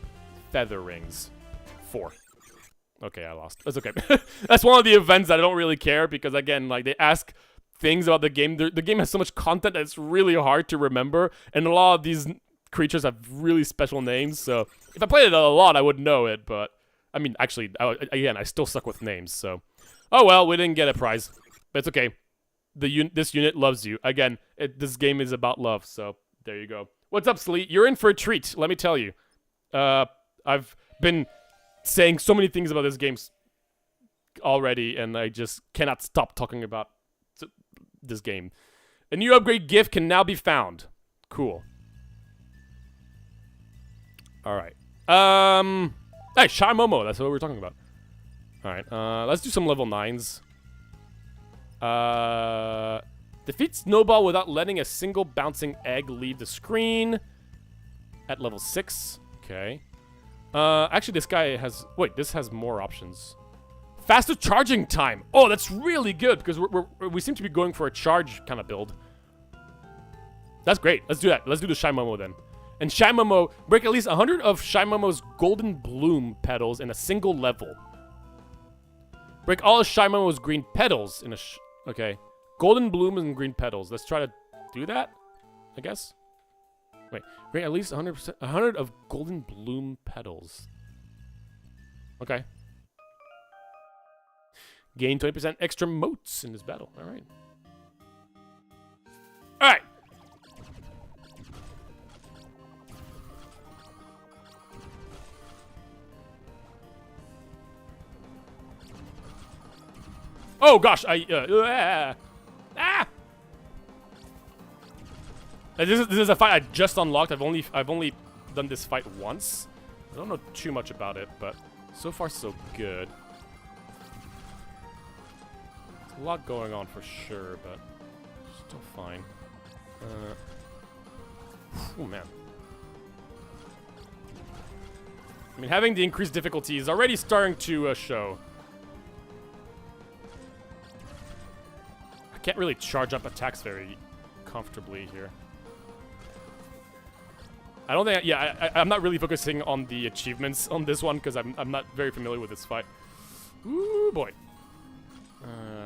Feather rings. 4. Okay, I lost. That's okay. That's one of the events that I don't really care because, again, like, they ask things about the game. The game has so much content that it's really hard to remember, and a lot of these creatures have really special names, so if I played it a lot, I would know it, but, I mean, actually, again, I still suck with names, so. Oh, well, we didn't get a prize, but it's okay. This unit loves you. Again, this game is about love, so there you go. What's up, Sleet? You're in for a treat, let me tell you. I've been saying so many things about this game already, and I just cannot stop talking about this game. A new upgrade gift can now be found. Cool. Alright. Hey, Shy Momo, that's what we're talking about. Alright, let's do some level 9s. Defeat Snowball without letting a single bouncing egg leave the screen. At level 6. Okay. Actually, this guy has... Wait, this has more options. Faster charging time. Oh, that's really good, because we seem to be going for a charge kind of build. That's great. Let's do that. Let's do the Shy Momo then. And Shy Momo, break at least 100 of Shy Momo's Golden Bloom petals in a single level. Break all of Shy Momo's green petals in a... Okay. Golden Bloom and green petals. Let's try to do that, I guess. Wait. Break at least 100 of Golden Bloom petals. Okay. Gain 20% extra motes in this battle. Alright. Alright. Oh gosh, This is a fight I just unlocked. I've only done this fight once. I don't know too much about it, but so far so good. There's a lot going on for sure, but still fine. Oh man. I mean, having the increased difficulty is already starting to show. I can't really charge up attacks very comfortably here. I don't think... I'm not really focusing on the achievements on this one because I'm not very familiar with this fight. Ooh, boy.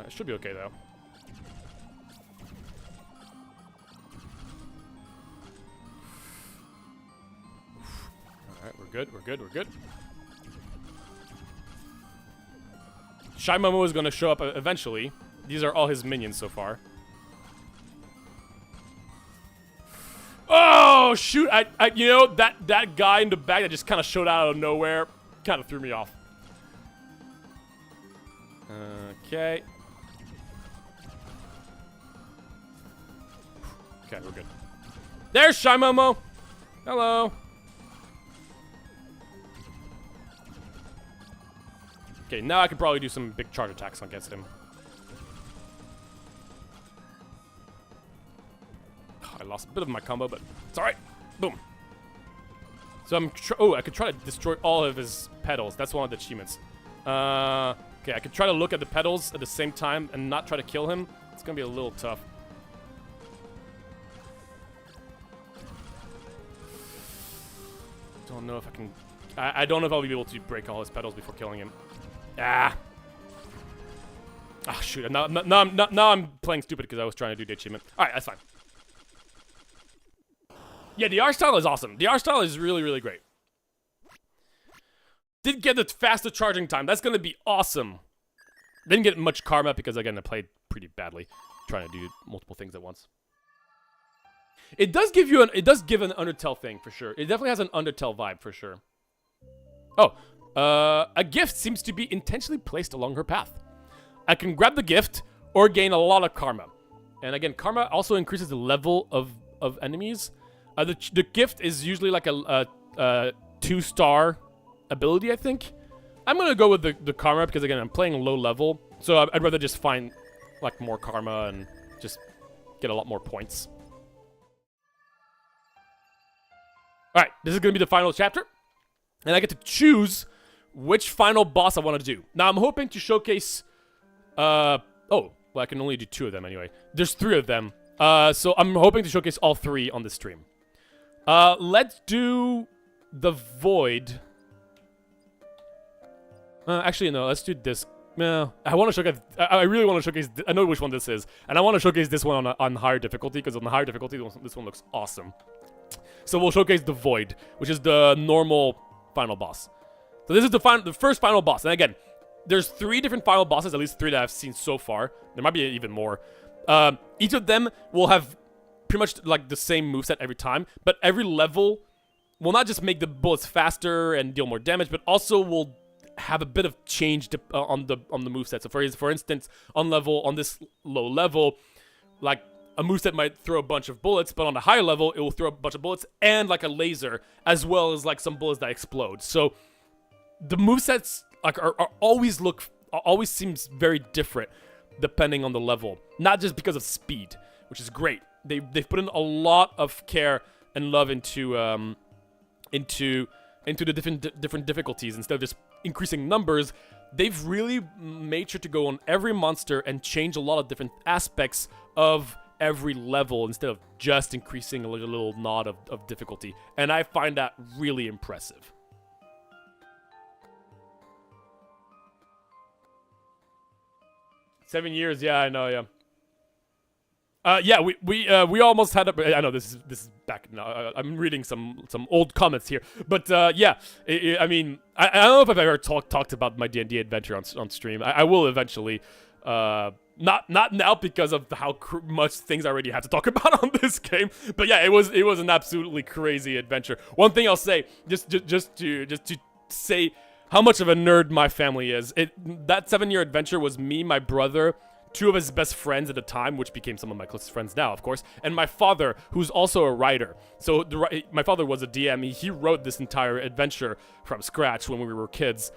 It should be okay, though. Alright, we're good, we're good, we're good. Shy Momo is going to show up eventually. These are all his minions so far. Oh, shoot! You know, that guy in the back that just kind of showed out of nowhere kind of threw me off. Okay. Okay, we're good. There's Shy Momo! Hello! Okay, now I can probably do some big charge attacks against him. I lost a bit of my combo, but it's alright. Boom. So I could try to destroy all of his petals. That's one of the achievements. Okay, I could try to look at the petals at the same time and not try to kill him. It's gonna be a little tough. Don't know if I can... I don't know if I'll be able to break all his petals before killing him. Ah! Ah, shoot. Now I'm playing stupid because I was trying to do the achievement. Alright, that's fine. Yeah, the art style is awesome. The art style is really, really great. Did get the faster charging time. That's gonna be awesome. Didn't get much karma because, again, I played pretty badly. Trying to do multiple things at once. It does give you it does give an Undertale thing, for sure. It definitely has an Undertale vibe, for sure. Oh. A gift seems to be intentionally placed along her path. I can grab the gift or gain a lot of karma. And again, karma also increases the level of enemies. The gift is usually like a 2-star ability, I think. I'm gonna go with the karma because, again, I'm playing low level. So I'd rather just find like more karma and just get a lot more points. Alright, this is gonna be the final chapter. And I get to choose which final boss I want to do. Now, I'm hoping to showcase... oh, well, I can only do 2 of them anyway. There's 3 of them. So I'm hoping to showcase all 3 on this stream. Let's do the Void. Actually, no, let's do this. No, I want to showcase... I really want to showcase... I know which one this is. And I want to showcase this one on higher difficulty, because on the higher difficulty, this one looks awesome. So we'll showcase the Void, which is the normal final boss. So this is the first final boss. And again, there's 3 different final bosses, at least 3 that I've seen so far. There might be even more. Each of them will have pretty much like the same moveset every time, but every level will not just make the bullets faster and deal more damage, but also will have a bit of change on the moveset. So for instance, on this low level, like a moveset might throw a bunch of bullets, but on a higher level, it will throw a bunch of bullets and like a laser, as well as like some bullets that explode. So the movesets like are always seems very different depending on the level. Not just because of speed, which is great. They've put in a lot of care and love into the different difficulties. Instead of just increasing numbers, they've really made sure to go on every monster and change a lot of different aspects of every level instead of just increasing a little nod of difficulty. And I find that really impressive. $7 years, yeah, I know, yeah. Yeah, we almost had a. I know this is back now. I'm reading some old comments here, but yeah. I mean, I don't know if I've ever talked about my D&D adventure on stream. I will eventually. Not now because of how much things I already have to talk about on this game. But yeah, it was an absolutely crazy adventure. One thing I'll say, just to say how much of a nerd my family is. That 7-year adventure was me, my brother, 2 of his best friends at the time, which became some of my closest friends now, of course, and my father, who's also a writer. So my father was a DM. He wrote this entire adventure from scratch when we were kids,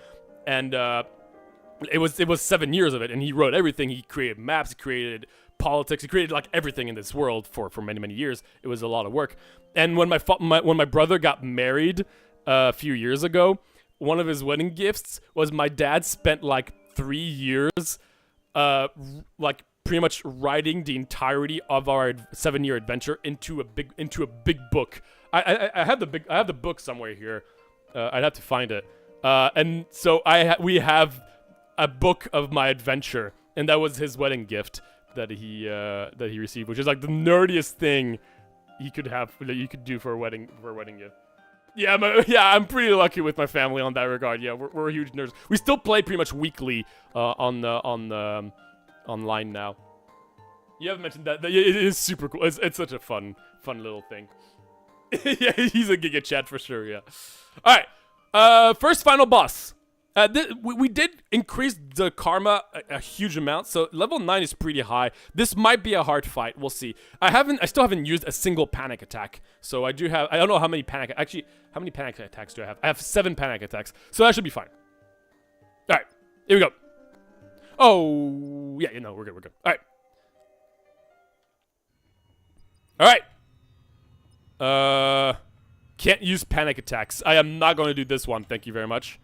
and it was 7 years of it, and he wrote everything. He created maps, he created politics, he created like everything in this world for many years. It was a lot of work. And when my brother got married a few years ago, one of his wedding gifts was my dad spent like 3 years like pretty much writing the entirety of our 7-year adventure into a big book. I have the book somewhere here. I'd have to find it. And so we have a book of my adventure, and that was his wedding gift that he received, which is like the nerdiest thing you could do for a wedding gift. Yeah, I'm pretty lucky with my family on that regard. Yeah, we're huge nerds. We still play pretty much weekly online now. You haven't mentioned that. It is super cool. It's such a fun little thing. Yeah, he's a Giga Chat for sure. Yeah. All right. First final boss. We did increase the karma a huge amount, so level 9 is pretty high. This might be a hard fight. We'll see. I still haven't used a single panic attack, so I don't know how many panic attacks do I have? I have 7 panic attacks, so that should be fine. All right, here we go. Oh yeah, we're good. All right. Can't use panic attacks. I am not going to do this one. Thank you very much.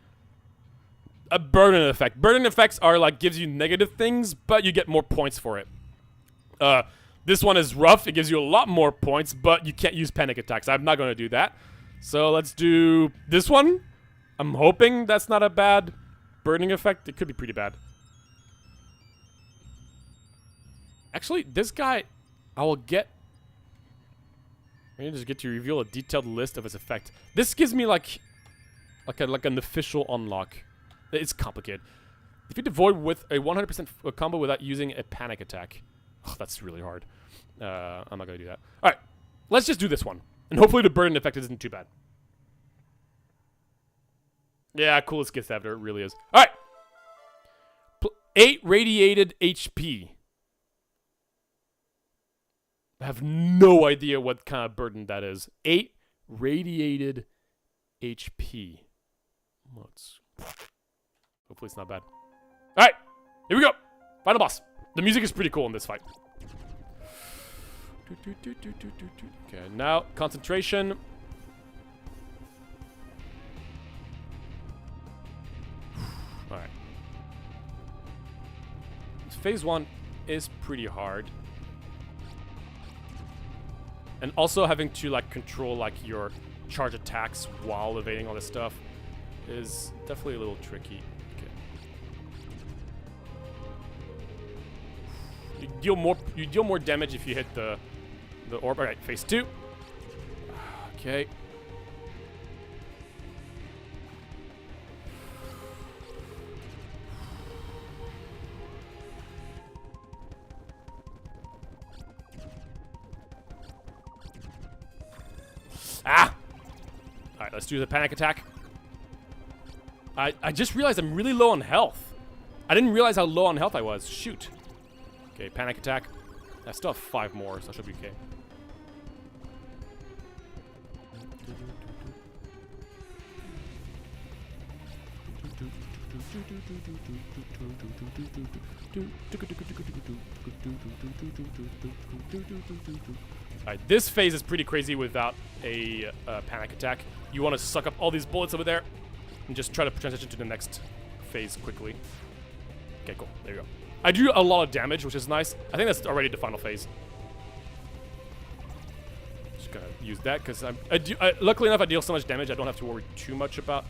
A burden effect. Burden effects are like gives you negative things, but you get more points for it. This one is rough. It gives you a lot more points, but you can't use panic attacks. I'm not going to do that. So let's do this one. I'm hoping that's not a bad burning effect. It could be pretty bad. Actually, this guy, I will get. I just get to reveal a detailed list of his effect. This gives me like an official unlock. It's complicated. Defeat the void with a 100% combo without using a panic attack. Oh, that's really hard. I'm not gonna do that. All right, let's just do this one, and hopefully the burden effect isn't too bad. Yeah, coolest gift ever. It really is. All right, 8 radiated HP. I have no idea what kind of burden that is. 8 radiated HP. Hopefully it's not bad. Alright, here we go. Final boss. The music is pretty cool in this fight. Okay, now concentration. Alright. Phase 1 is pretty hard. And also having to like control like your charge attacks while evading all this stuff is definitely a little tricky. Okay. You deal more damage if you hit the orb. Alright, phase 2. Okay. Ah! Alright, let's do the panic attack. I just realized I'm really low on health. I didn't realize how low on health I was. Shoot. Okay, panic attack. I still have 5 more, so I should be okay. Alright, this phase is pretty crazy without a panic attack. You want to suck up all these bullets over there and just try to transition to the next phase quickly. Okay, cool. There you go. I do a lot of damage, which is nice. I think that's already the final phase. Just gonna use that because luckily enough, I deal so much damage. I don't have to worry too much about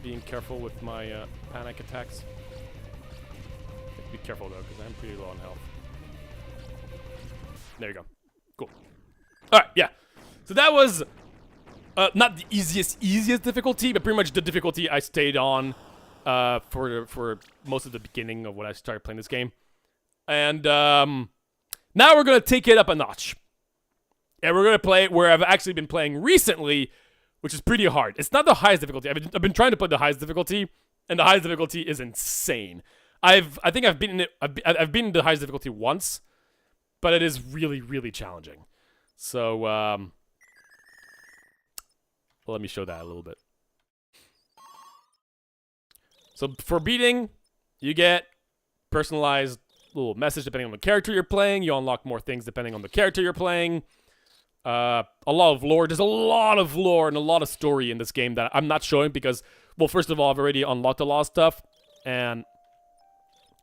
being careful with my panic attacks. Be careful though, because I'm pretty low on health. There you go. Cool. All right, yeah. So that was not the easiest difficulty, but pretty much the difficulty I stayed on for most of the beginning of when I started playing this game. And now we're gonna take it up a notch. And we're gonna play where I've actually been playing recently, which is pretty hard. It's not the highest difficulty. I've been trying to play the highest difficulty, and the highest difficulty is insane. I think I've beaten it. I've beaten the highest difficulty once, but it is really, really challenging. So let me show that a little bit. So for beating, you get personalized little message depending on the character you're playing. You unlock more things depending on the character you're playing. A lot of lore. There's a lot of lore and a lot of story in this game that I'm not showing because, well, first of all, I've already unlocked a lot of stuff, and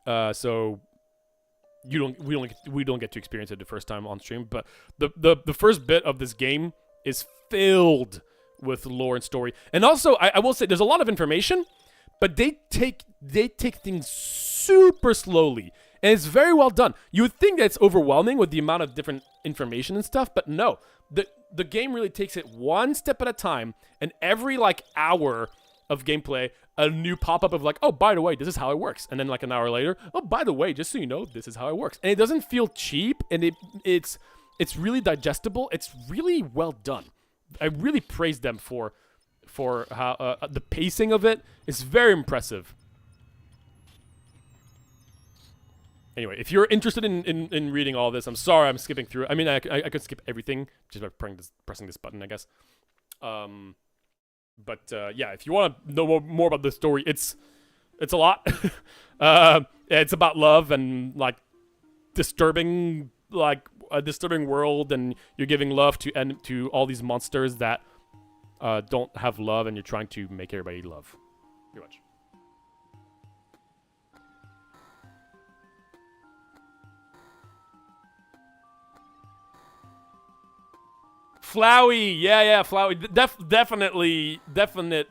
so we don't get to experience it the first time on stream. But the first bit of this game is filled with lore and story, and also I will say there's a lot of information, but they take things super slowly. And it's very well done. You would think that it's overwhelming with the amount of different information and stuff, but no. The game really takes it one step at a time, and every, like, hour of gameplay, a new pop-up of, like, oh, by the way, this is how it works. And then, like, an hour later, oh, by the way, just so you know, this is how it works. And it doesn't feel cheap, and it's really digestible. It's really well done. I really praise them for how the pacing of it is very impressive. Anyway, if you're interested in reading all this, I'm sorry I'm skipping through. I mean, I could skip everything just by pressing this button, I guess. But yeah, if you want to know more about the story, it's a lot. It's about love and like disturbing, like a disturbing world, and you're giving love to all these monsters that don't have love, and you're trying to make everybody love, pretty much. Flowey, yeah, Flowey. Definite,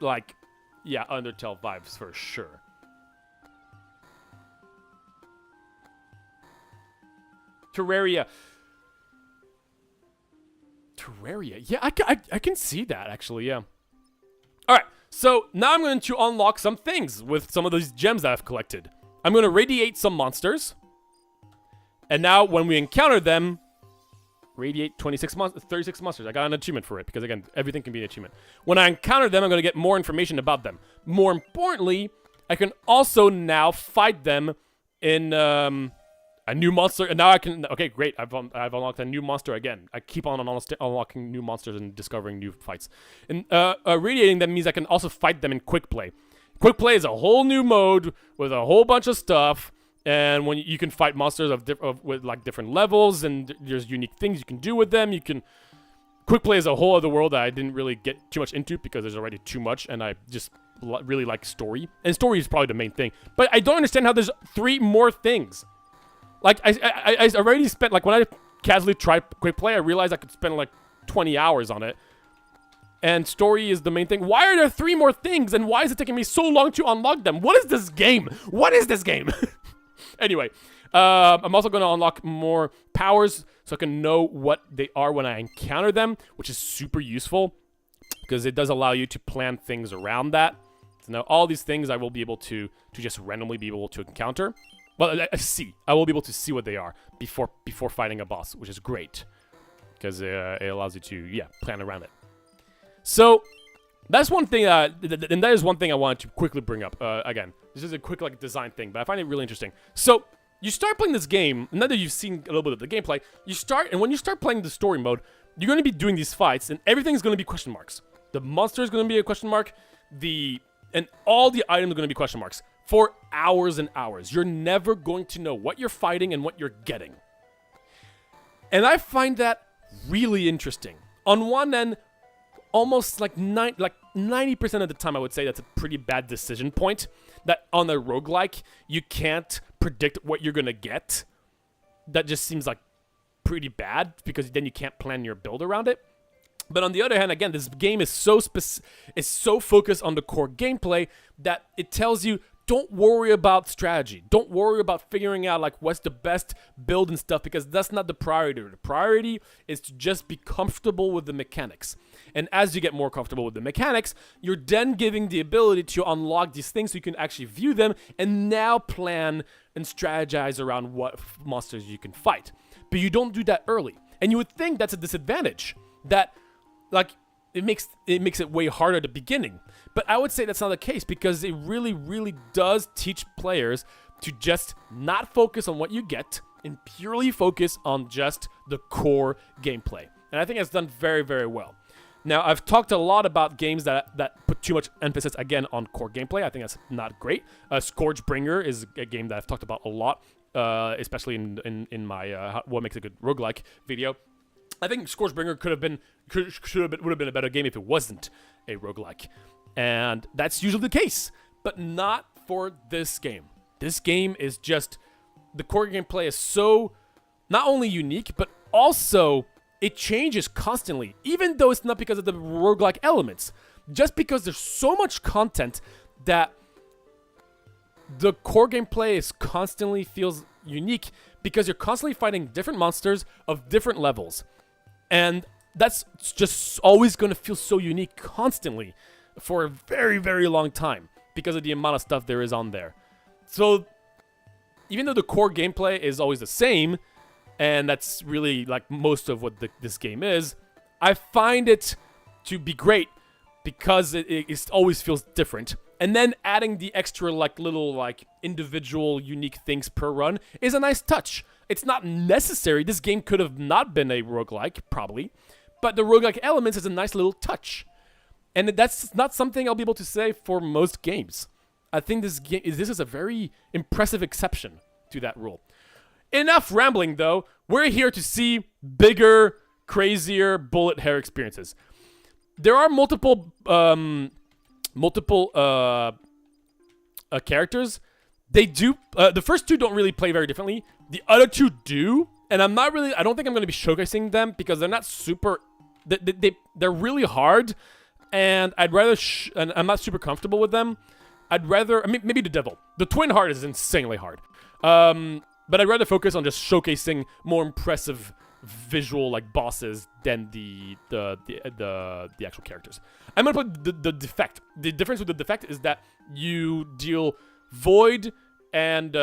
like, yeah, Undertale vibes for sure. Terraria, yeah, I can see that, actually, yeah. Alright, so now I'm going to unlock some things with some of these gems that I've collected. I'm going to radiate some monsters. And now, when we encounter them, radiate 36 monsters. I got an achievement for it because, again, everything can be an achievement. When I encounter them, I'm going to get more information about them. More importantly, I can also now fight them in a new monster. And now I can... Okay, great. I've unlocked a new monster again. I keep on unlocking new monsters and discovering new fights. And radiating them means I can also fight them in quick play. Quick play is a whole new mode with a whole bunch of stuff. And when you can fight monsters with like different levels, and there's unique things you can do with them. Quick play is a whole other world that I didn't really get too much into because there's already too much, and I just really like story. And story is probably the main thing. But I don't understand how there's 3 more things. Like I already spent, like, when I casually tried quick play, I realized I could spend like 20 hours on it. And story is the main thing. Why are there 3 more things, and why is it taking me so long to unlock them? What is this game? What is this game? Anyway, I'm also going to unlock more powers so I can know what they are when I encounter them, which is super useful because it does allow you to plan things around that. So now all these things I will be able to just randomly be able to encounter. Well, I will be able to see what they are before fighting a boss, which is great because it allows you to, yeah, plan around it. So That's one thing, and that is one thing I wanted to quickly bring up. Again, this is a quick like design thing, but I find it really interesting. So you start playing this game, now that you've seen a little bit of the gameplay, and when you start playing the story mode, you're going to be doing these fights, and everything's going to be question marks. The monster is going to be a question mark, and all the items are going to be question marks for hours and hours. You're never going to know what you're fighting and what you're getting. And I find that really interesting. On one end, almost like 90% of the time, I would say that's a pretty bad decision point. That on a roguelike, you can't predict what you're going to get. That just seems like pretty bad because then you can't plan your build around it. But on the other hand, again, this game is so focused on the core gameplay that it tells you, don't worry about strategy. Don't worry about figuring out like what's the best build and stuff, because that's not the priority. The priority is to just be comfortable with the mechanics. And as you get more comfortable with the mechanics, you're then giving the ability to unlock these things so you can actually view them and now plan and strategize around what monsters you can fight. But you don't do that early. And you would think that's a disadvantage. That like it makes it way harder at the beginning. But I would say that's not the case, because it really, really does teach players to just not focus on what you get and purely focus on just the core gameplay. And I think it's done very, very well. Now, I've talked a lot about games that put too much emphasis, again, on core gameplay. I think that's not great. Scourgebringer is a game that I've talked about a lot, especially in my What Makes a Good Roguelike video. I think Scourgebringer would have been a better game if it wasn't a roguelike. And that's usually the case, but not for this game. This game is just, the core gameplay is so not only unique, but also it changes constantly, even though it's not because of the roguelike elements. Just because there's so much content that the core gameplay is constantly feels unique, because you're constantly fighting different monsters of different levels. And that's just always going to feel so unique constantly for a very, very long time because of the amount of stuff there is on there. So even though the core gameplay is always the same, and that's really like most of what this game is, I find it to be great because it always feels different. And then adding the extra like little like individual unique things per run is a nice touch. It's not necessary. This game could have not been a roguelike, probably. But the roguelike elements is a nice little touch. And that's not something I'll be able to say for most games. I think this is a very impressive exception to that rule. Enough rambling, though. We're here to see bigger, crazier bullet hair experiences. There are multiple characters. They do. The first two don't really play very differently. The other two do, and I don't think I'm going to be showcasing them because they're not super. They're really hard, and I'd rather. And I'm not super comfortable with them. I'd rather. I mean, maybe the devil. The twin heart is insanely hard. But I'd rather focus on just showcasing more impressive visual like bosses than the actual characters. I'm gonna put the defect. The difference with the defect is that you deal void and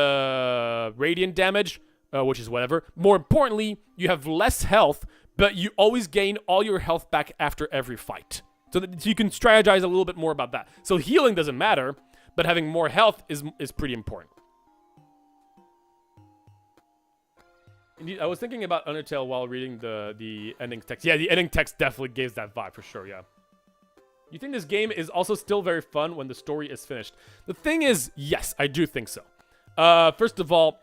radiant damage, which is whatever. More importantly, you have less health, but you always gain all your health back after every fight. So you can strategize a little bit more about that. So healing doesn't matter, but having more health is pretty important. Indeed, I was thinking about Undertale while reading the ending text. Yeah, the ending text definitely gives that vibe for sure, yeah. You think this game is also still very fun when the story is finished? The thing is, yes, I do think so. First of all,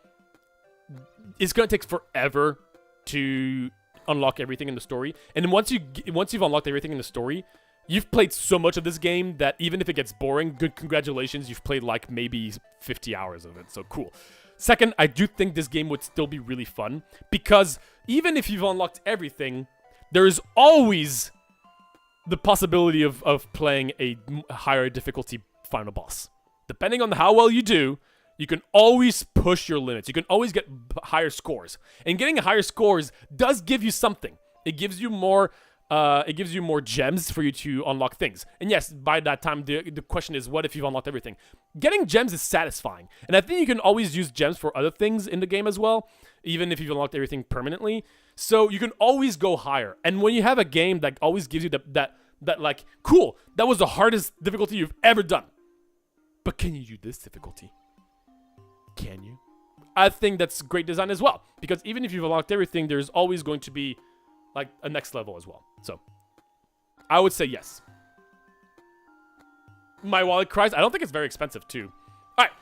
it's going to take forever to unlock everything in the story. And once you've unlocked everything in the story, you've played so much of this game that even if it gets boring, good congratulations, you've played like maybe 50 hours of it, so cool. Second, I do think this game would still be really fun, because even if you've unlocked everything, there is always the possibility of playing a higher difficulty final boss. Depending on how well you do, you can always push your limits. You can always get higher scores. And getting higher scores does give you something. It gives you more gems for you to unlock things. And yes, by that time, the question is, what if you've unlocked everything? Getting gems is satisfying. And I think you can always use gems for other things in the game as well, even if you've unlocked everything permanently. So you can always go higher. And when you have a game that always gives you that like, cool, that was the hardest difficulty you've ever done. But can you do this difficulty? Can you? I think that's great design as well. Because even if you've unlocked everything, there's always going to be like a next level as well. So I would say yes. My wallet cries. I don't think it's very expensive too. Alright.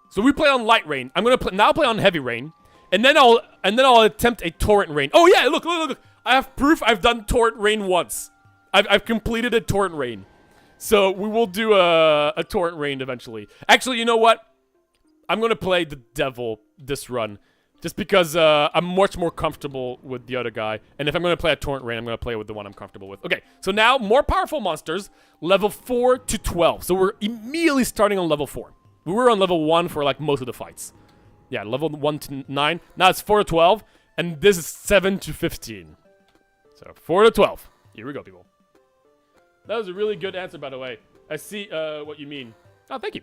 So we play on light rain. I'm gonna now play on heavy rain. And then I'll attempt a torrent rain. Oh yeah, look. I have proof I've done torrent rain once. I've completed a torrent rain. So we will do a torrent rain eventually. Actually, you know what? I'm gonna play the devil this run. Just because I'm much more comfortable with the other guy. And if I'm gonna play a torrent rain, I'm gonna play with the one I'm comfortable with. Okay, so now more powerful monsters, level 4 to 12. So we're immediately starting on level 4. We were on level 1 for like most of the fights. Yeah, level 1 to 9. Now it's 4 to 12, and this is 7 to 15. So 4 to 12. Here we go, people. That was a really good answer, by the way. I see what you mean. Oh, thank you.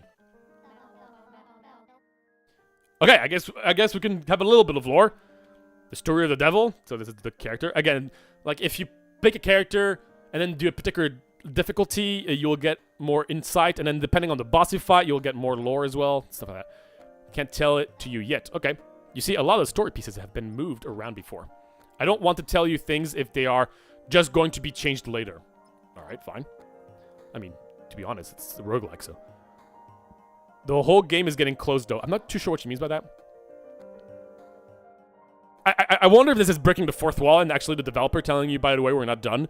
Okay, I guess we can have a little bit of lore. The story of the devil. So this is the character. Again, like if you pick a character and then do a particular difficulty, you'll get more insight. And then depending on the boss you fight, you'll get more lore as well. Stuff like that. Can't tell it to you yet. Okay. You see, a lot of the story pieces have been moved around before. I don't want to tell you things if they are just going to be changed later. Alright, fine. I mean, to be honest, it's a roguelike, so... The whole game is getting closed, though. I'm not too sure what she means by that. I wonder if this is breaking the fourth wall and actually the developer telling you, by the way, we're not done.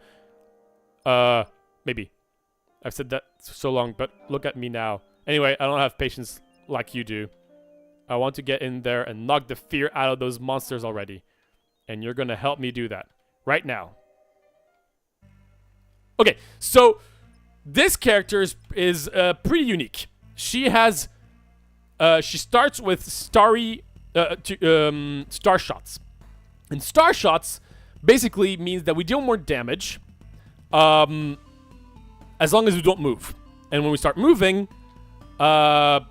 Maybe. I've said that so long, but look at me now. Anyway, I don't have patience like you do. I want to get in there and knock the fear out of those monsters already. And you're gonna help me do that. Right now. Okay, so... This character is pretty unique. She has, she starts with star shots. And star shots basically means that we deal more damage as long as we don't move. And when we start moving, that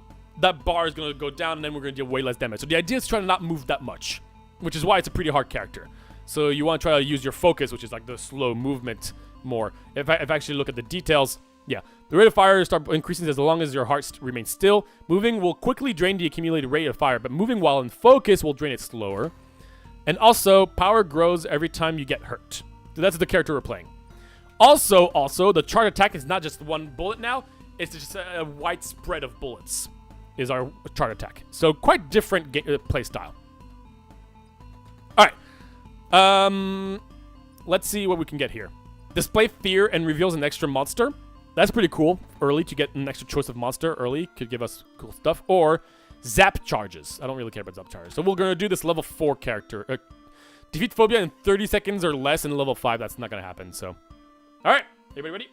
bar is going to go down and then we're going to deal way less damage. So the idea is to try to not move that much, which is why it's a pretty hard character. So you want to try to use your focus, which is like the slow movement more. If I actually look at the details... Yeah, the rate of fire starts increasing as long as your heart remains still. Moving will quickly drain the accumulated rate of fire, but moving while in focus will drain it slower. And also, power grows every time you get hurt. So that's the character we're playing. Also, the charge attack is not just one bullet now. It's just a wide spread of bullets is our charge attack. So quite different play style. All right. Let's see what we can get here. Display fear and reveals an extra monster. That's pretty cool. Early to get an extra choice of monster early could give us cool stuff. Or zap charges. I don't really care about zap charges. So we're going to do this level 4 character. Defeat phobia in 30 seconds or less in level 5. That's not going to happen. So, all right. Everybody ready?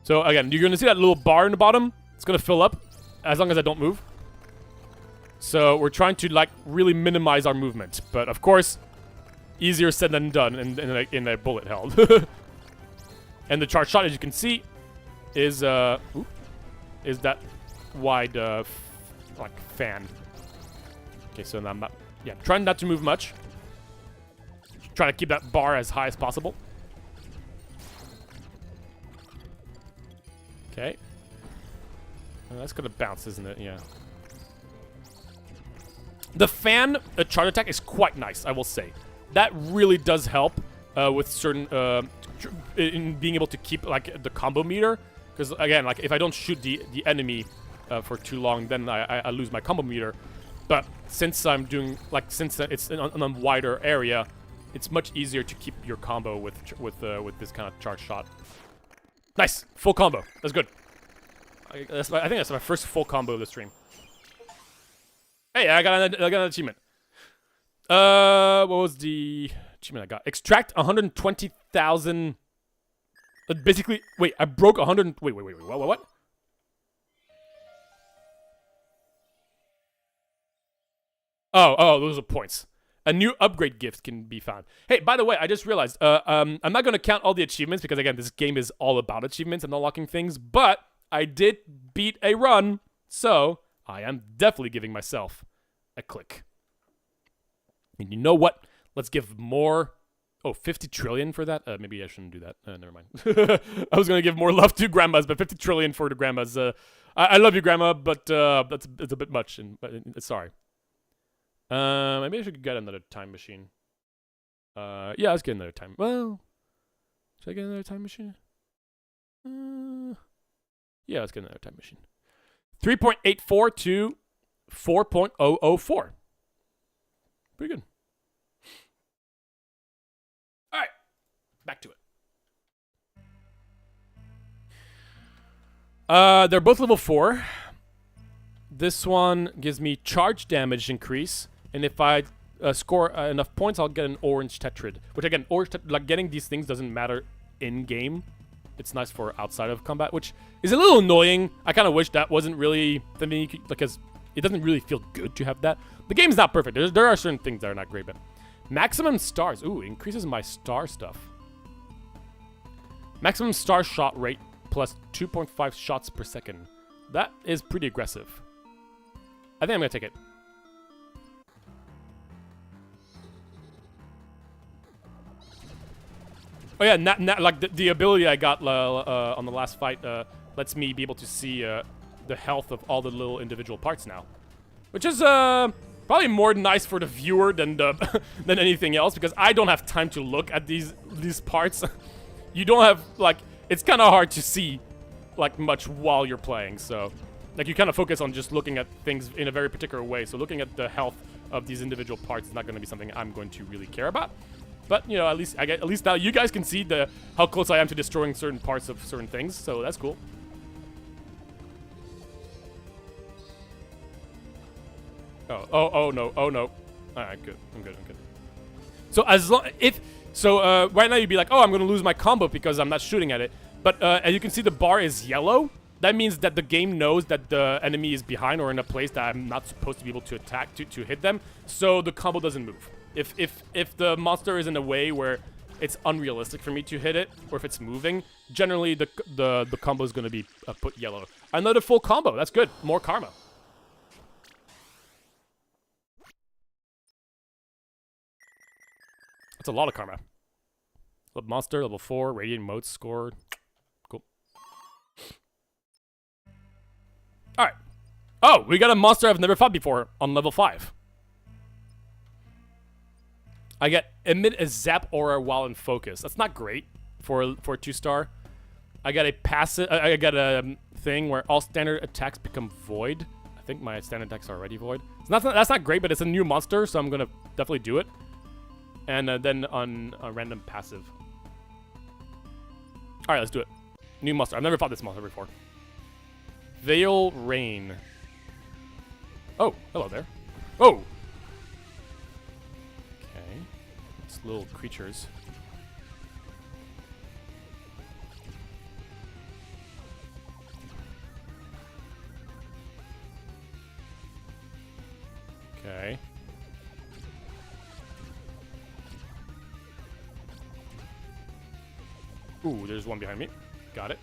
So again, you're going to see that little bar in the bottom. It's going to fill up as long as I don't move. So we're trying to like really minimize our movement. But of course... Easier said than done in a bullet held. And the charge shot, as you can see, is that wide like fan. Okay, so now I'm not trying not to move much. Trying to keep that bar as high as possible. Okay. That's gonna bounce, isn't it? Yeah. The fan charge attack is quite nice, I will say. That really does help with certain in being able to keep like the combo meter, because again, like if I don't shoot the enemy for too long, then I lose my combo meter. But since I'm doing like since it's in a wider area, it's much easier to keep your combo with this kind of charge shot. Nice, full combo. That's good. I think that's my first full combo of the stream. Hey, I got an achievement. What was the achievement I got? Extract 120,000. Basically, wait, I broke 100. Wait, what? Oh, those are points. A new upgrade gift can be found. Hey, by the way, I just realized, I'm not gonna count all the achievements because again, this game is all about achievements and unlocking things. But I did beat a run, so I am definitely giving myself a click. And you know what? Let's give more. Oh, 50 trillion for that? Maybe I shouldn't do that. Never mind. I was going to give more love to grandmas, but 50 trillion for the grandmas. I love you, grandma, but it's a bit much. Sorry. Maybe I should get another time machine. Yeah, let's get another time. Well, should I get another time machine? Yeah, let's get another time machine. 3.84 to 4.004. Pretty good. All right, back to it. They're both level 4. This one gives me charge damage increase, and if I score enough points, I'll get an orange tetrid. Which again, like getting these things doesn't matter in game. It's nice for outside of combat, which is a little annoying. I kind of wish that wasn't really something because it doesn't really feel good to have that. The game's not perfect. There are certain things that are not great, but maximum stars. Ooh, increases my star stuff. Maximum star shot rate plus 2.5 shots per second. That is pretty aggressive. I think I'm gonna take it. Oh yeah, like the ability I got on the last fight lets me be able to see the health of all the little individual parts now, which is probably more nice for the viewer than than anything else, because I don't have time to look at these parts. You don't have, like, it's kind of hard to see like much while you're playing, so like you kind of focus on just looking at things in a very particular way. So looking at the health of these individual parts is not going to be something I'm going to really care about. But, you know, at least now you guys can see how close I am to destroying certain parts of certain things, so that's cool. Oh no. Alright, good. I'm good. So right now you'd be like, oh, I'm gonna lose my combo because I'm not shooting at it. But as you can see, the bar is yellow. That means that the game knows that the enemy is behind or in a place that I'm not supposed to be able to attack to hit them, so the combo doesn't move. If the monster is in a way where it's unrealistic for me to hit it, or if it's moving, generally the combo is going to be put yellow. Another full combo. That's good. More karma. That's a lot of karma. Monster, level 4, radiant mode score. Cool. Alright. Oh, we got a monster I've never fought before on level 5. I get emit a zap aura while in focus. That's not great for a 2-star. I got a passive. I got a thing where all standard attacks become void. I think my standard attacks are already void. So that's not great, but it's a new monster, so I'm gonna definitely do it. And then on a random passive. All right, let's do it. New monster. I've never fought this monster before. Veil Rain. Oh, hello there. Oh. Little creatures. Okay. Ooh, there's one behind me. Got it.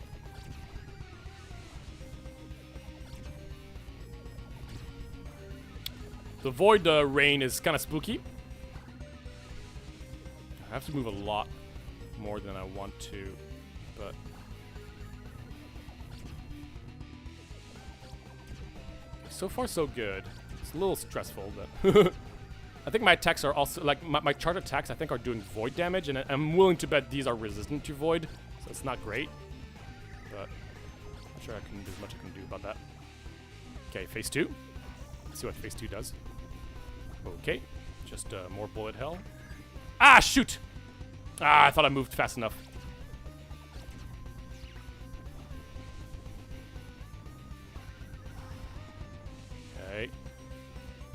The Void Rain is kind of spooky. I have to move a lot more than I want to, but so far so good. It's a little stressful, but I think my attacks are also, like, my charge attacks I think are doing void damage, and I'm willing to bet these are resistant to void, so it's not great, but I'm sure I can do as much as I can do about that. Okay, phase 2. Let's see what phase 2 does. Okay, just more bullet hell. Ah, shoot! Ah, I thought I moved fast enough. Okay.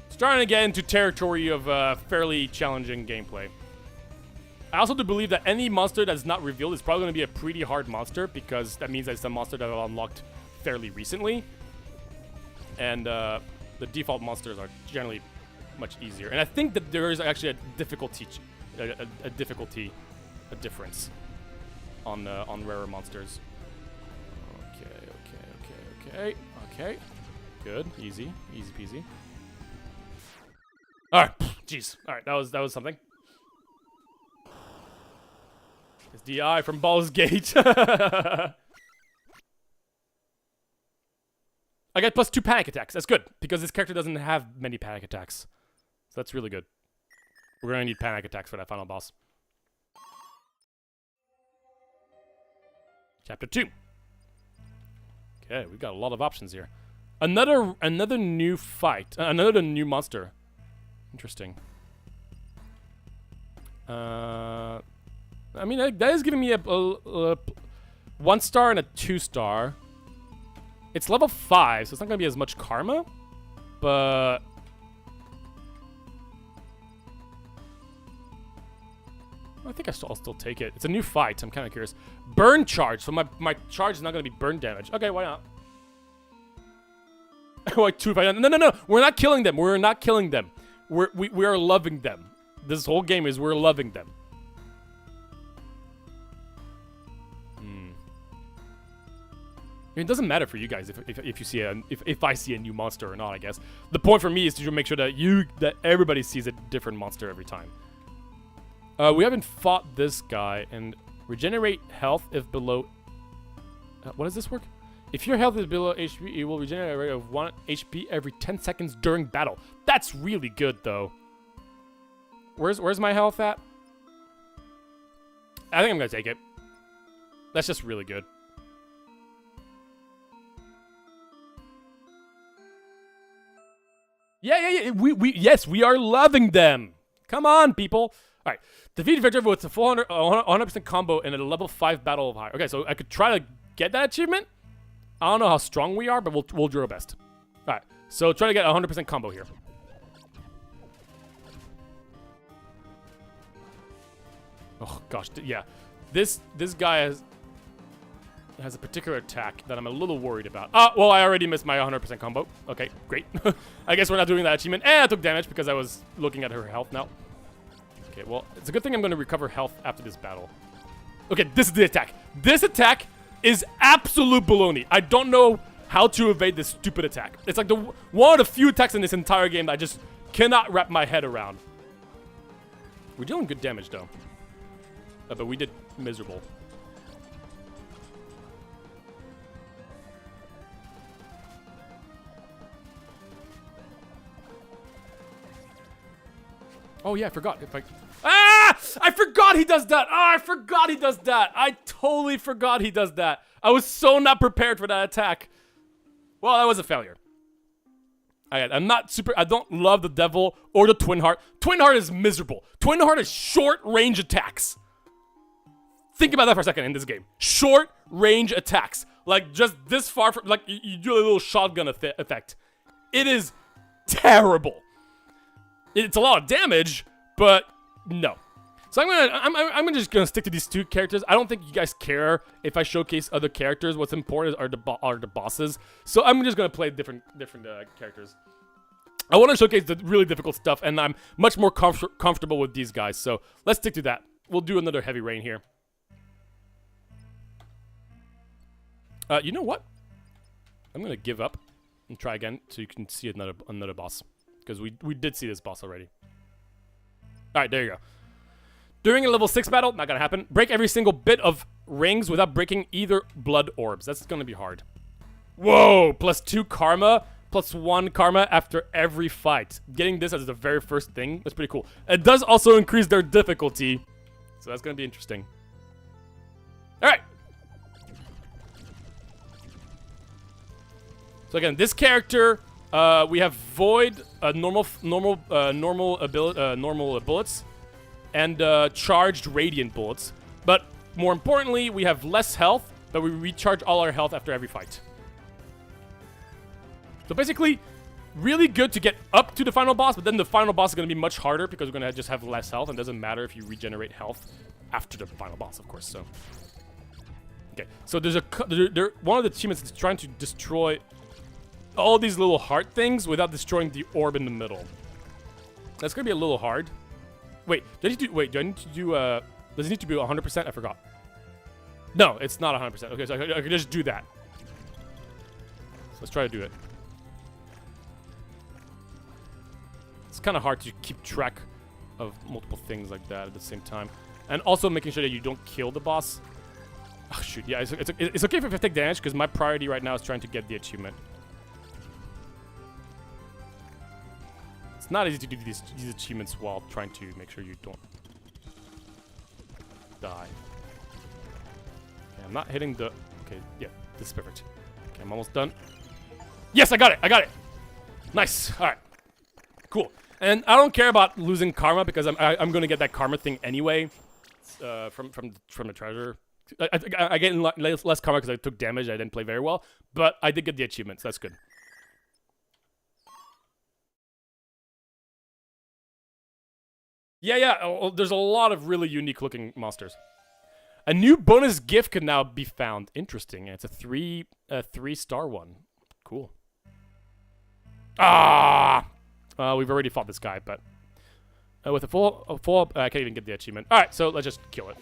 Starting to get into territory of fairly challenging gameplay. I also do believe that any monster that's not revealed is probably going to be a pretty hard monster, because that means that it's a monster that I've unlocked fairly recently. And the default monsters are generally much easier. And I think that there is actually a difficulty difference on rarer monsters. Okay. Good, easy peasy. All right, jeez. All right, that was something. It's DI from Baldur's Gate. I get +2 panic attacks. That's good, because this character doesn't have many panic attacks. So that's really good. We're gonna need panic attacks for that final boss. Chapter 2. Okay, we've got a lot of options here. Another new fight. Another new monster. Interesting. I mean, that is giving me a 1 star and a 2 star. It's level 5, so it's not gonna be as much karma, but I think I'll still take it. It's a new fight. I'm kind of curious. Burn charge. So my charge is not gonna be burn damage. Okay, why not? Why 2 if I don't? No. We're not killing them. We're not killing them. We are loving them. This whole game is we're loving them. It doesn't matter for you guys if you see if I see a new monster or not. I guess the point for me is to make sure that everybody sees a different monster every time. We haven't fought this guy, and regenerate health if below. What does this work? If your health is below HP, it will regenerate a rate of 1 HP every 10 seconds during battle. That's really good, though. Where's my health at? I think I'm gonna take it. That's just really good. Yeah. Yes, we are loving them. Come on, people. All right. Defeat Victor with a 100% combo in a level 5 battle of high. Okay, so I could try to get that achievement. I don't know how strong we are, but we'll do our best. All right. So try to get a 100% combo here. Oh gosh, yeah. This guy has a particular attack that I'm a little worried about. Well, I already missed my 100% combo. Okay, great. I guess we're not doing that achievement. And I took damage because I was looking at her health now. Okay, well, it's a good thing I'm going to recover health after this battle. Okay, this is the attack. This attack is absolute baloney. I don't know how to evade this stupid attack. It's like one of the few attacks in this entire game that I just cannot wrap my head around. We're dealing good damage, though. But we did miserable. Oh yeah, I forgot. I forgot he does that. I forgot he does that. I totally forgot he does that. I was so not prepared for that attack. Well, that was a failure. I'm not super. I don't love the devil or the twin heart. Twin heart is miserable. Twin heart is short range attacks. Think about that for a second in this game. Short range attacks, like just this far from, like you do a little shotgun effect. It is terrible. It's a lot of damage, but no. So I'm just gonna stick to these 2 characters. I don't think you guys care if I showcase other characters. What's important are the bosses. So I'm just gonna play different characters. I want to showcase the really difficult stuff, and I'm much more comfortable with these guys. So let's stick to that. We'll do another heavy rain here. You know what? I'm gonna give up and try again so you can see another boss. Because we did see this boss already. Alright, there you go. During a level 6 battle, not gonna happen. Break every single bit of rings without breaking either blood orbs. That's gonna be hard. Whoa! +2 karma, +1 karma after every fight. Getting this as the very first thing, that's pretty cool. It does also increase their difficulty. So that's gonna be interesting. Alright. So again, this character... we have Void, normal bullets, and charged Radiant bullets. But more importantly, we have less health, but we recharge all our health after every fight. So basically, really good to get up to the final boss, but then the final boss is going to be much harder because we're going to just have less health, and it doesn't matter if you regenerate health after the final boss, of course. So, okay, so there's one of the achievements is trying to destroy all these little heart things without destroying the orb in the middle. That's gonna be a little hard. Wait, do I need to do, does it need to be 100%? I forgot. No, it's not 100%. Okay, so I could just do that. So let's try to do it. It's kind of hard to keep track of multiple things like that at the same time. And also making sure that you don't kill the boss. Oh, shoot. Yeah, it's okay if I take damage, because my priority right now is trying to get the achievement. It's not easy to do these achievements while trying to make sure you don't die. Okay, I'm not hitting the... Okay, yeah, this is perfect. Okay, I'm almost done. Yes, I got it! I got it! Nice! Alright. Cool. And I don't care about losing karma, because I'm going to get that karma thing anyway. From the treasure. I get less karma because I took damage. I didn't play very well, but I did get the achievements. That's good. Yeah. Oh, there's a lot of really unique looking monsters. A new bonus gift can now be found. Interesting. It's a 3-star one. Cool. We've already fought this guy, but with a full I can't even get the achievement. All right, so let's just kill it.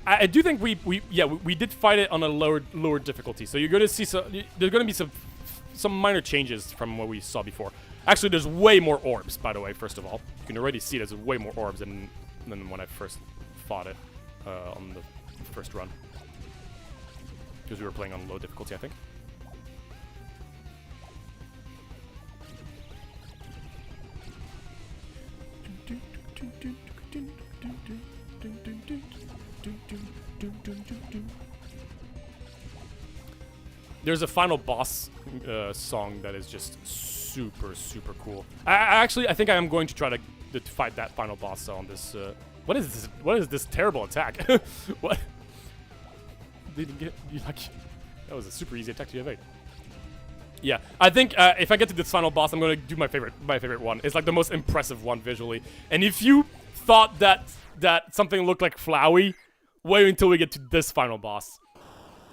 I do think we did fight it on a lower difficulty, so you're going to see there's going to be some minor changes from what we saw before. Actually, there's way more orbs, by the way. First of all, you can already see there's way more orbs than when I first fought it on the first run, because we were playing on low difficulty, I think. There's a final boss song that is just super cool. I think I am going to try to fight that final boss on this. What is this? What is this terrible attack? What? Didn't get you like? That was a super easy attack to evade. Yeah, I think if I get to this final boss, I'm gonna do my favorite one. It's like the most impressive one visually. And if you thought that something looked like Flowey, wait until we get to this final boss.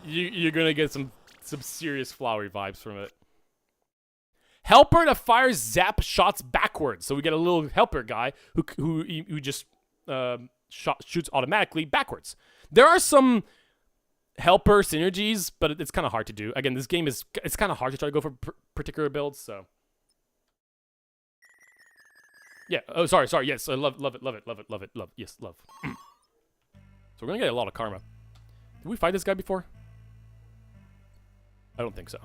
You're gonna get some serious Flowey vibes from it. Helper that fires zap shots backwards. So we get a little helper guy who just shoots automatically backwards. There are some helper synergies, but it's kind of hard to do. Again, this game it's kind of hard to try to go for particular builds. So yeah. Oh, sorry. Yes, I love it. Yes, love. So we're gonna get a lot of karma. Did we fight this guy before? I don't think so.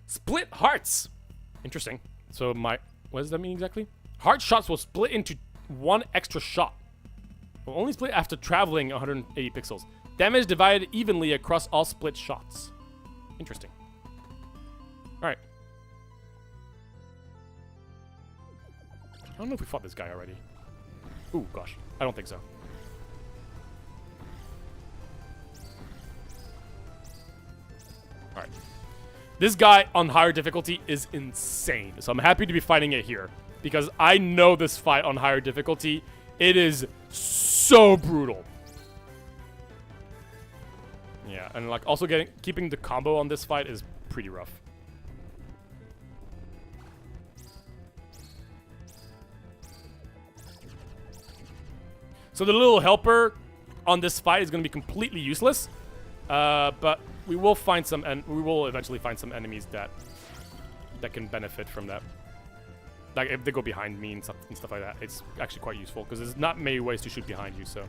Split hearts. Interesting. So what does that mean exactly? Heart shots will split into one extra shot. Will only split after traveling 180 pixels. Damage divided evenly across all split shots. Interesting. Alright. I don't know if we fought this guy already. Ooh, gosh. I don't think so. Alright. This guy on higher difficulty is insane. So I'm happy to be fighting it here, because I know this fight on higher difficulty, it is so brutal. Yeah, and like also keeping the combo on this fight is pretty rough. So the little helper on this fight is going to be completely useless, but we will find some, and we will eventually find some enemies that can benefit from that. Like if they go behind me and stuff like that, it's actually quite useful because there's not many ways to shoot behind you. So.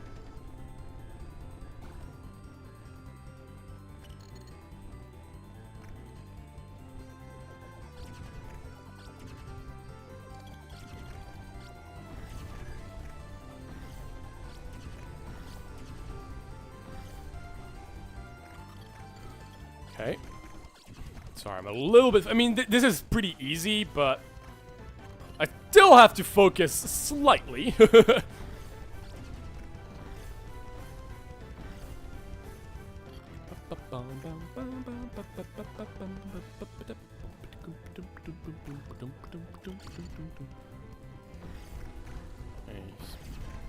Okay. Sorry, I'm a little bit... I mean, this is pretty easy, but... I still have to focus slightly. We're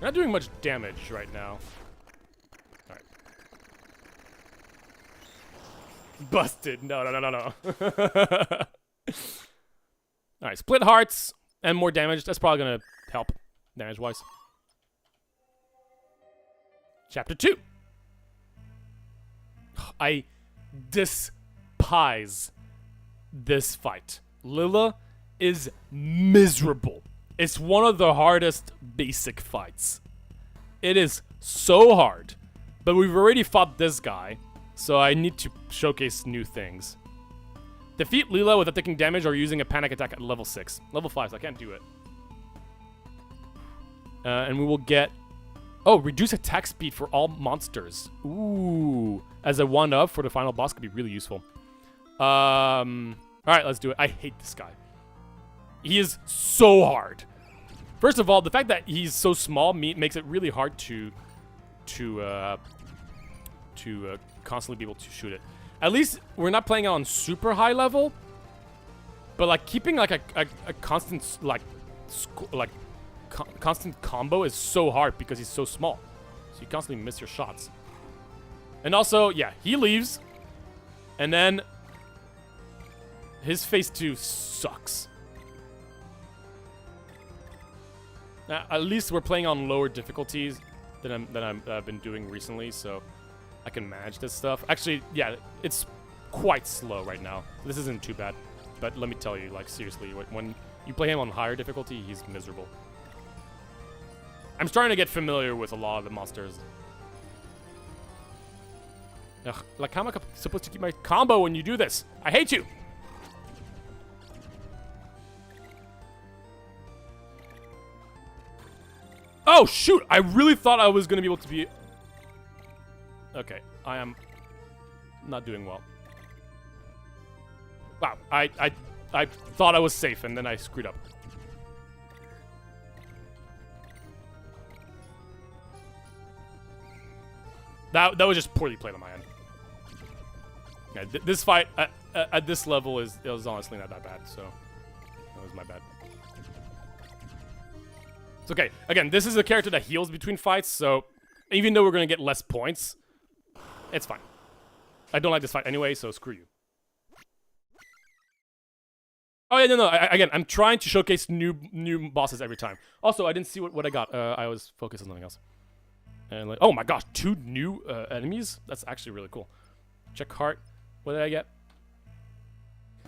not doing much damage right now. Busted. No. Alright, split hearts and more damage. That's probably gonna help damage-wise. Chapter 2. I despise this fight. Lila is miserable. It's one of the hardest basic fights. It is so hard. But we've already fought this guy, so I need to showcase new things. Defeat Leela without taking damage or using a panic attack at level 6. Level 5, so I can't do it. And we will get... Oh, reduce attack speed for all monsters. Ooh. As a 1-up for the final boss could be really useful. Alright, let's do it. I hate this guy. He is so hard. First of all, the fact that he's so small makes it really hard to constantly be able to shoot it. At least we're not playing on super high level, but like keeping like a constant constant combo is so hard because he's so small. So you constantly miss your shots. And also, yeah, he leaves, and then his phase 2 sucks. Now, at least we're playing on lower difficulties than I've been doing recently, so I can manage this stuff. Actually, yeah, it's quite slow right now. This isn't too bad, but let me tell you, like, seriously, when you play him on higher difficulty, he's miserable. I'm starting to get familiar with a lot of the monsters. Ugh, like, how am I supposed to keep my combo when you do this? I hate you! Oh, shoot! I really thought I was going to be able to be... Okay, I am not doing well. Wow, I thought I was safe, and then I screwed up. That was just poorly played on my end. Yeah, this fight at this level it was honestly not that bad, so that was my bad. It's okay. Again, this is a character that heals between fights, so even though we're going to get less points, it's fine. I don't like this fight anyway, so screw you. Oh, yeah, no. Again, I'm trying to showcase new bosses every time. Also, I didn't see what I got. I was focused on something else. And like, oh my gosh, 2 new enemies? That's actually really cool. Check heart. What did I get?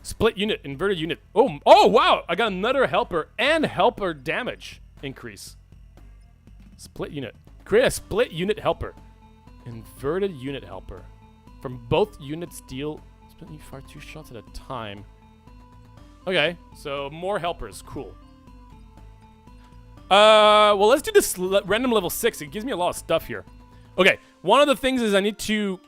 Split unit, inverted unit. Oh, wow! I got another helper and helper damage increase. Split unit. Create a split unit helper. Inverted unit helper. From both units deal... Split you fire 2 shots at a time. Okay, so more helpers. Cool. Well, let's do this random level 6. It gives me a lot of stuff here. Okay, one of the things is I need to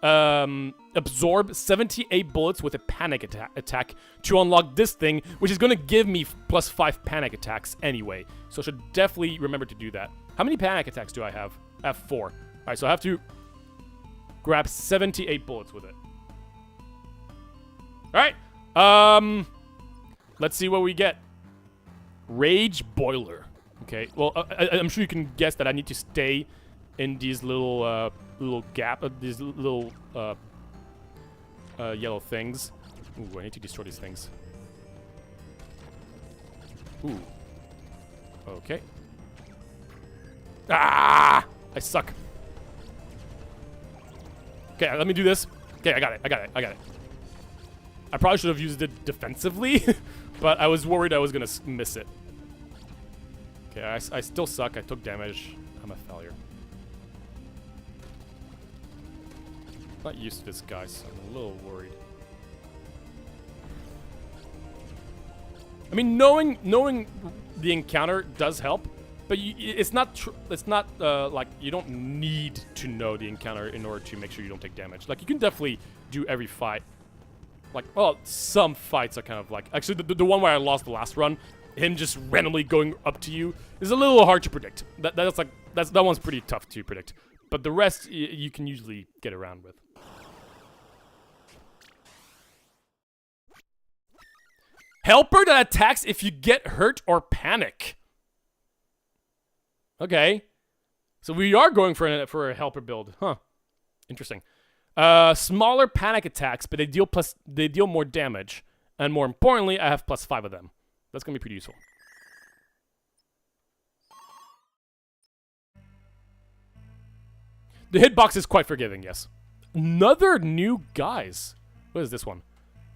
absorb 78 bullets with a panic attack to unlock this thing, which is going to give me +5 panic attacks anyway. So I should definitely remember to do that. How many panic attacks do I have? I have 4. All right, so I have to grab 78 bullets with it. All right. Let's see what we get. Rage Boiler. Okay, well, I'm sure you can guess that I need to stay in these little these little yellow things. Ooh, I need to destroy these things. Ooh. Okay. Ah! I suck. Okay, let me do this. Okay, I got it. I probably should have used it defensively, but I was worried I was gonna miss it. Okay, I still suck. I took damage. I'm a failure. Not used to this guy, so I'm a little worried. I mean, knowing the encounter does help, but it's not like you don't need to know the encounter in order to make sure you don't take damage. Like, you can definitely do every fight. Like, well, some fights are kind of like... Actually, the one where I lost the last run, him just randomly going up to you is a little hard to predict. That one's pretty tough to predict. But the rest, you can usually get around with. Helper that attacks if you get hurt or panic. Okay. So we are going for a helper build. Huh. Interesting. Smaller panic attacks, but they deal more damage. And more importantly, I have +5 of them. That's going to be pretty useful. The hitbox is quite forgiving, yes. Another new guys. What is this one?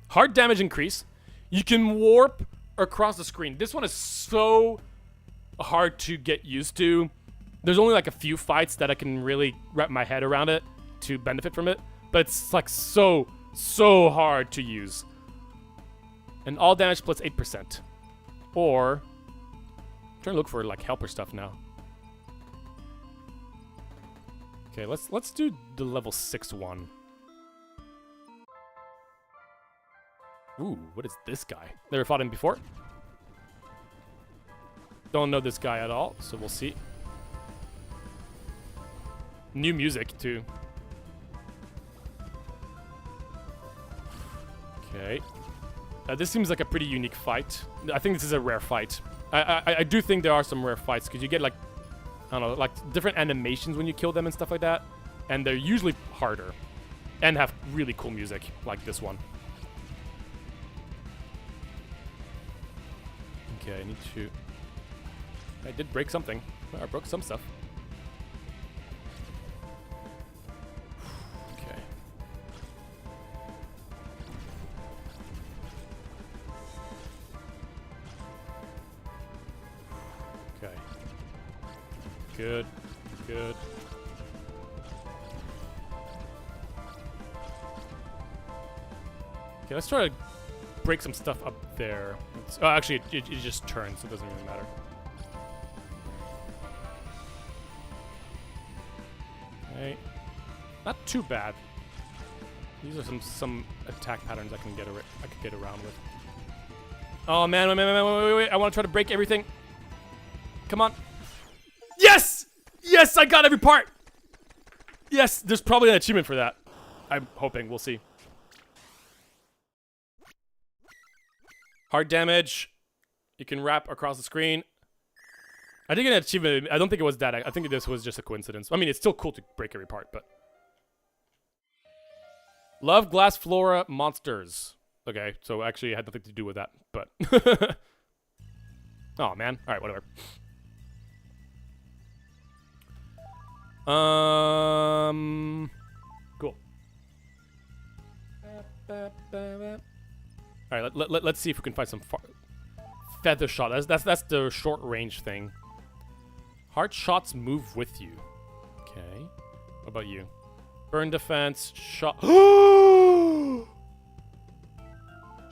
Hard damage increase. You can warp across the screen. This one is so hard to get used to. There's only like a few fights that I can really wrap my head around it to benefit from it, but it's like so hard to use. And all damage plus 8%. Or I'm trying to look for like helper stuff now. Okay, let's do the level 6 one. Ooh, what is this guy? Never fought him before. Don't know this guy at all, so we'll see. New music, too. Okay. This seems like a pretty unique fight. I think this is a rare fight. I do think there are some rare fights, because you get, like, I don't know, like, different animations when you kill them and stuff like that. And they're usually harder. And have really cool music, like this one. Okay, I need to... I did break something. I broke some stuff. Okay. Okay. Good. Good. Okay, let's try to break some stuff up there. Oh, actually, it just turns, so it doesn't really matter. Okay. Not too bad. These are some attack patterns I can get around with. Oh man, wait. I want to try to break everything. Come on. Yes! Yes, I got every part! Yes, there's probably an achievement for that. I'm hoping. We'll see. Hard damage. You can wrap across the screen. I think an achievement. I don't think it was that. I think this was just a coincidence. I mean, it's still cool to break every part, but... Love glass flora monsters. Okay, so actually it had nothing to do with that, but... Oh, man. Alright, whatever. Cool. Alright, let's see if we can find some feather shot. That's the short range thing. Hard shots move with you. Okay. What about you? Burn defense, shot.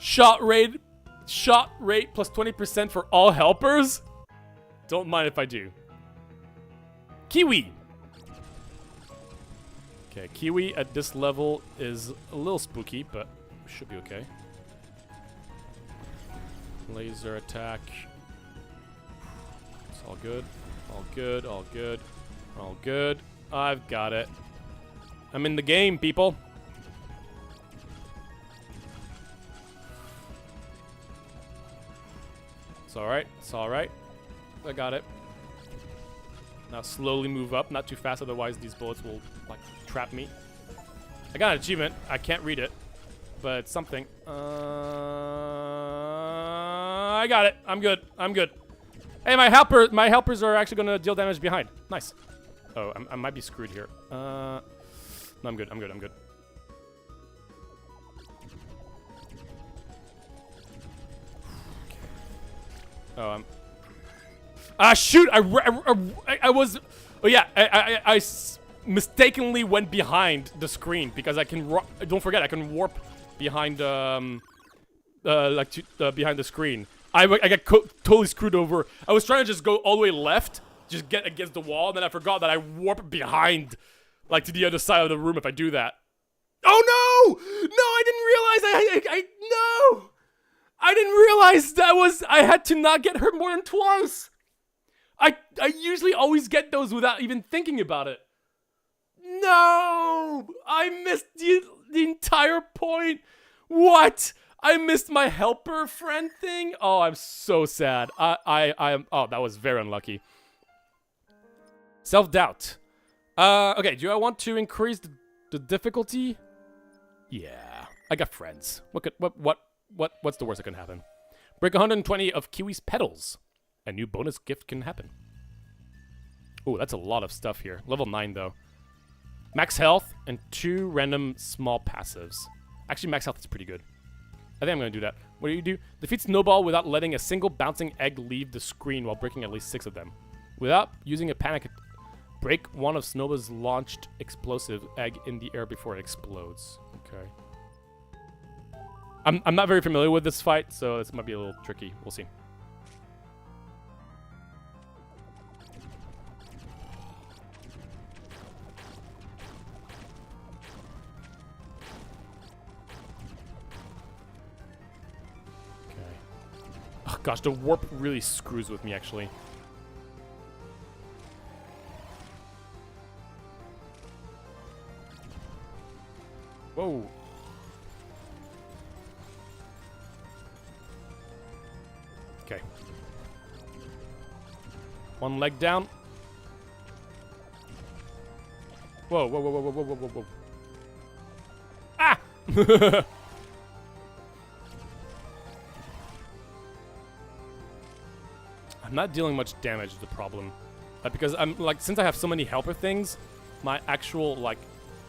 Shot rate plus 20% for all helpers? Don't mind if I do. Kiwi. Okay, Kiwi at this level is a little spooky, but should be okay. Laser attack. It's all good. All good, all good, all good. I've got it. I'm in the game, people. It's alright, it's alright. I got it. Now slowly move up, not too fast, otherwise these bullets will, like, trap me. I got an achievement. I can't read it, but it's something. I got it. I'm good. I'm good. Hey, my helpers are actually gonna deal damage behind. Nice. Oh, I might be screwed here. No, I'm good. I'm good. I'm good. Oh, shoot! I was. Oh yeah, I mistakenly went behind the screen because I can. Don't forget, I can warp behind behind the screen. I got totally screwed over. I was trying to just go all the way left, just get against the wall, and then I forgot that I warp behind, like, to the other side of the room if I do that. Oh no! No, I didn't realize no! I didn't realize I had to not get hurt more than twice. I usually always get those without even thinking about it. No! I missed the entire point. What? I missed my helper friend thing? Oh, I'm so sad. I'm oh, that was very unlucky. Self-doubt. Okay, do I want to increase the difficulty? Yeah. I got friends. What's the worst that can happen? Break 120 of Kiwi's petals. A new bonus gift can happen. Oh, that's a lot of stuff here. Level 9 though. Max health and 2 random small passives. Actually, max health is pretty good. I think I'm going to do that. What do you do? Defeat Snowball without letting a single bouncing egg leave the screen while breaking at least 6 of them. Without using a panic, break one of Snowball's launched explosive egg in the air before it explodes. Okay. I'm not very familiar with this fight, so this might be a little tricky. We'll see. Oh gosh, the warp really screws with me, actually. Whoa. Okay. One leg down. Whoa, whoa, whoa, whoa, whoa, whoa, whoa, whoa. Ah! I'm not dealing much damage is the problem. Because I'm, like, since I have so many helper things, my actual, like...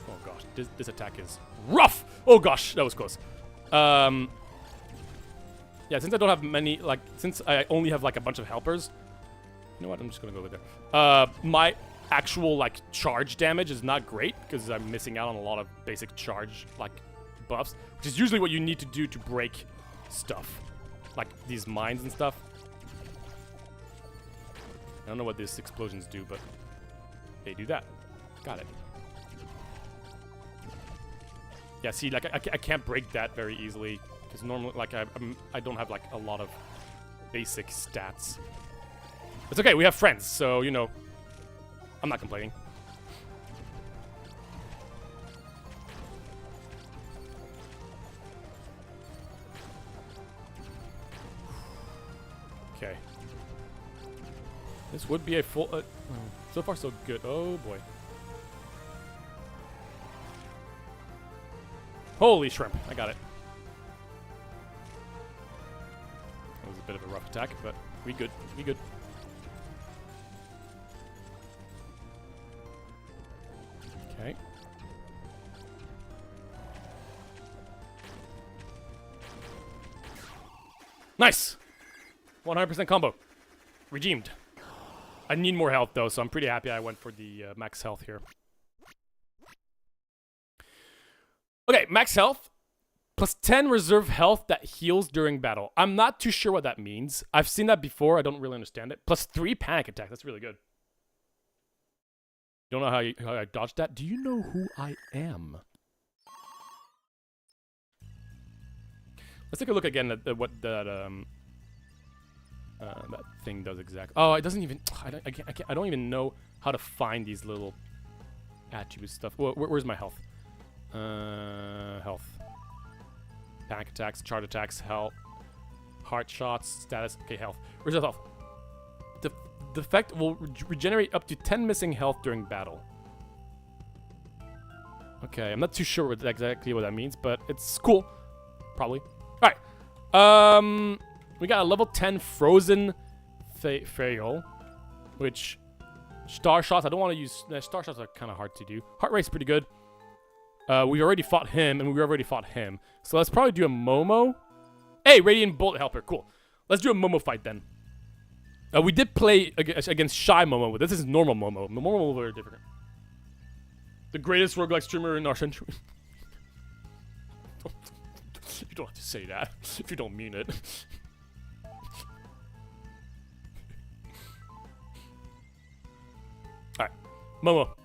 Oh gosh, this attack is rough! Oh gosh, that was close. Yeah, since I don't have many, like, since I only have, like, a bunch of helpers... You know what, I'm just gonna go with there. My actual, like, charge damage is not great, because I'm missing out on a lot of basic charge, like, buffs. Which is usually what you need to do to break stuff. Like, these mines and stuff. I don't know what these explosions do, but they do that. Got it. Yeah, see, like, I can't break that very easily. Because normally, like, I don't have, like, a lot of basic stats. It's okay, we have friends, so, you know, I'm not complaining. Okay. This would be a full... so far, so good. Oh, boy. Holy shrimp. I got it. That was a bit of a rough attack, but we good. We good. Okay. Nice! 100% combo. Redeemed. I need more health, though, so I'm pretty happy I went for the max health here. Okay, max health. Plus 10 reserve health that heals during battle. I'm not too sure what that means. I've seen that before. I don't really understand it. Plus 3 panic attacks. That's really good. Don't know how I dodged that. Do you know who I am? Let's take a look again at what that thing does exactly. Oh, it doesn't even. I don't even know how to find these little attribute stuff. Where's my health? Health. Panic attacks, charge attacks, health, heart shots, status. Okay, health. Where's the health? The effect will regenerate up to 10 missing health during battle. Okay, I'm not too sure exactly what that means, but it's cool. Probably. All right. We got a level 10 frozen fail, which star shots. I don't want to use star shots. Are kind of hard to do. Heart rate's pretty good. We already fought him, and we already fought him. So let's probably do a Momo. Hey, Radiant Bolt Helper. Cool. Let's do a Momo fight then. We did play against Shy Momo, but this is normal Momo. The Momo is very different. The greatest roguelike streamer in our century. You don't have to say that if you don't mean it. Alright. Momo.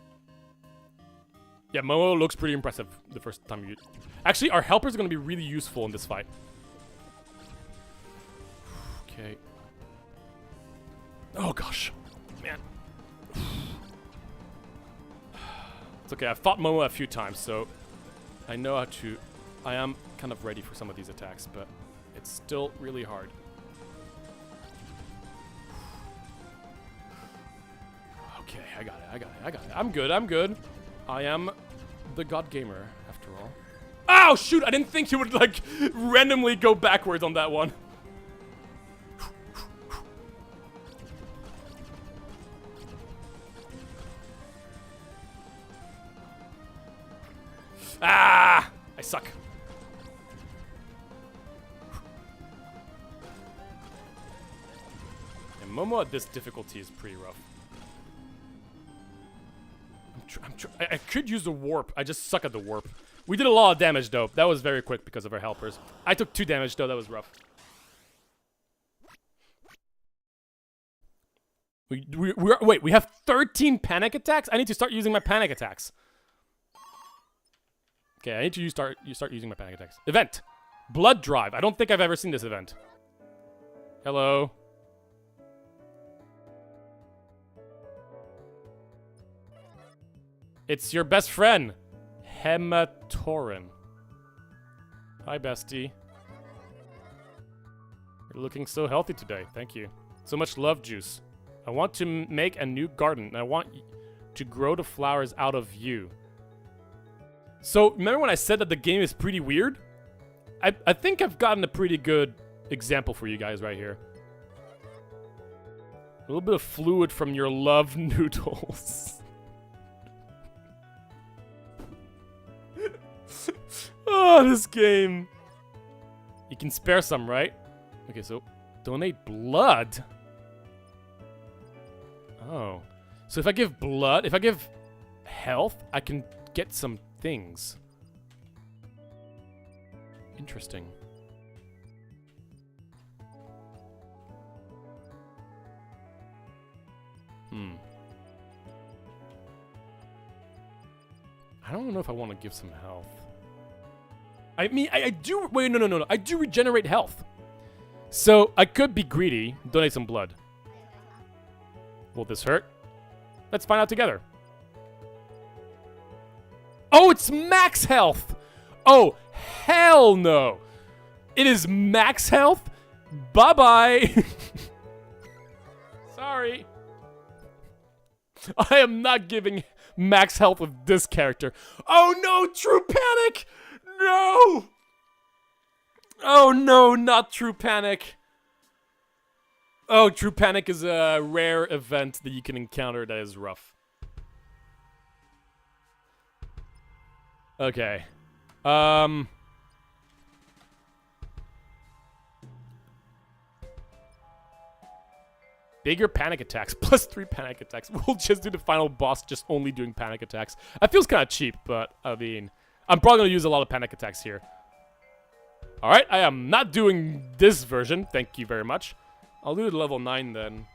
Yeah, Momo looks pretty impressive the first time you... Actually, our helpers are going to be really useful in this fight. Okay. Oh, gosh. Man. It's okay, I've fought Momo a few times, so I know how to... I am kind of ready for some of these attacks, but it's still really hard. Okay, I got it. I'm good. I am the God Gamer, after all. Oh, shoot! I didn't think he would, like, randomly go backwards on that one. Ah! I suck. Momo at this difficulty is pretty rough. I could use the warp. I just suck at the warp. We did a lot of damage though. That was very quick because of our helpers. I took 2 damage though. That was rough. Wait, we have 13 panic attacks? I need to start using my panic attacks. Okay, I need to start using my panic attacks. Event. Blood Drive. I don't think I've ever seen this event. Hello. It's your best friend, Hematorin. Hi, bestie. You're looking so healthy today. Thank you. So much love juice. I want to make a new garden, and I want to grow the flowers out of you. So, remember when I said that the game is pretty weird? I think I've gotten a pretty good example for you guys right here. A little bit of fluid from your love noodles. Oh, this game. You can spare some, right? Okay, so donate blood. Oh. So if I give blood, if I give health, I can get some things. Interesting. I don't know if I want to give some health. I mean, I do... Wait, no. I do regenerate health. So, I could be greedy. Donate some blood. Will this hurt? Let's find out together. Oh, it's max health! Oh, hell no! It is max health? Bye-bye! Sorry. I am not giving max health with this character. Oh no, True Panic! No! Oh no, not True Panic. Oh, True Panic is a rare event that you can encounter that is rough. Okay. Bigger panic attacks. Plus 3 panic attacks. We'll just do the final boss just only doing panic attacks. That feels kind of cheap, but I mean... I'm probably going to use a lot of panic attacks here. Alright, I am not doing this version. Thank you very much. I'll do it level 9 then.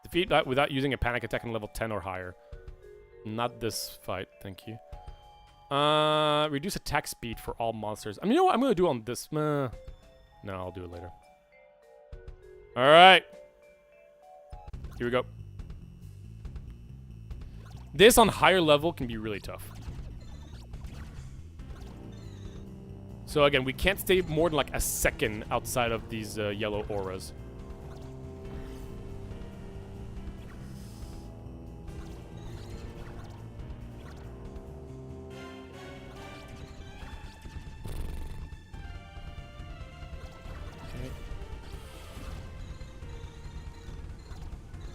Defeat that without using a panic attack in level 10 or higher. Not this fight, thank you. Reduce attack speed for all monsters. I mean, you know what? I'm going to do on this. No, I'll do it later. Alright. Here we go. This on higher level can be really tough. So again, we can't stay more than like a second outside of these yellow auras. Okay.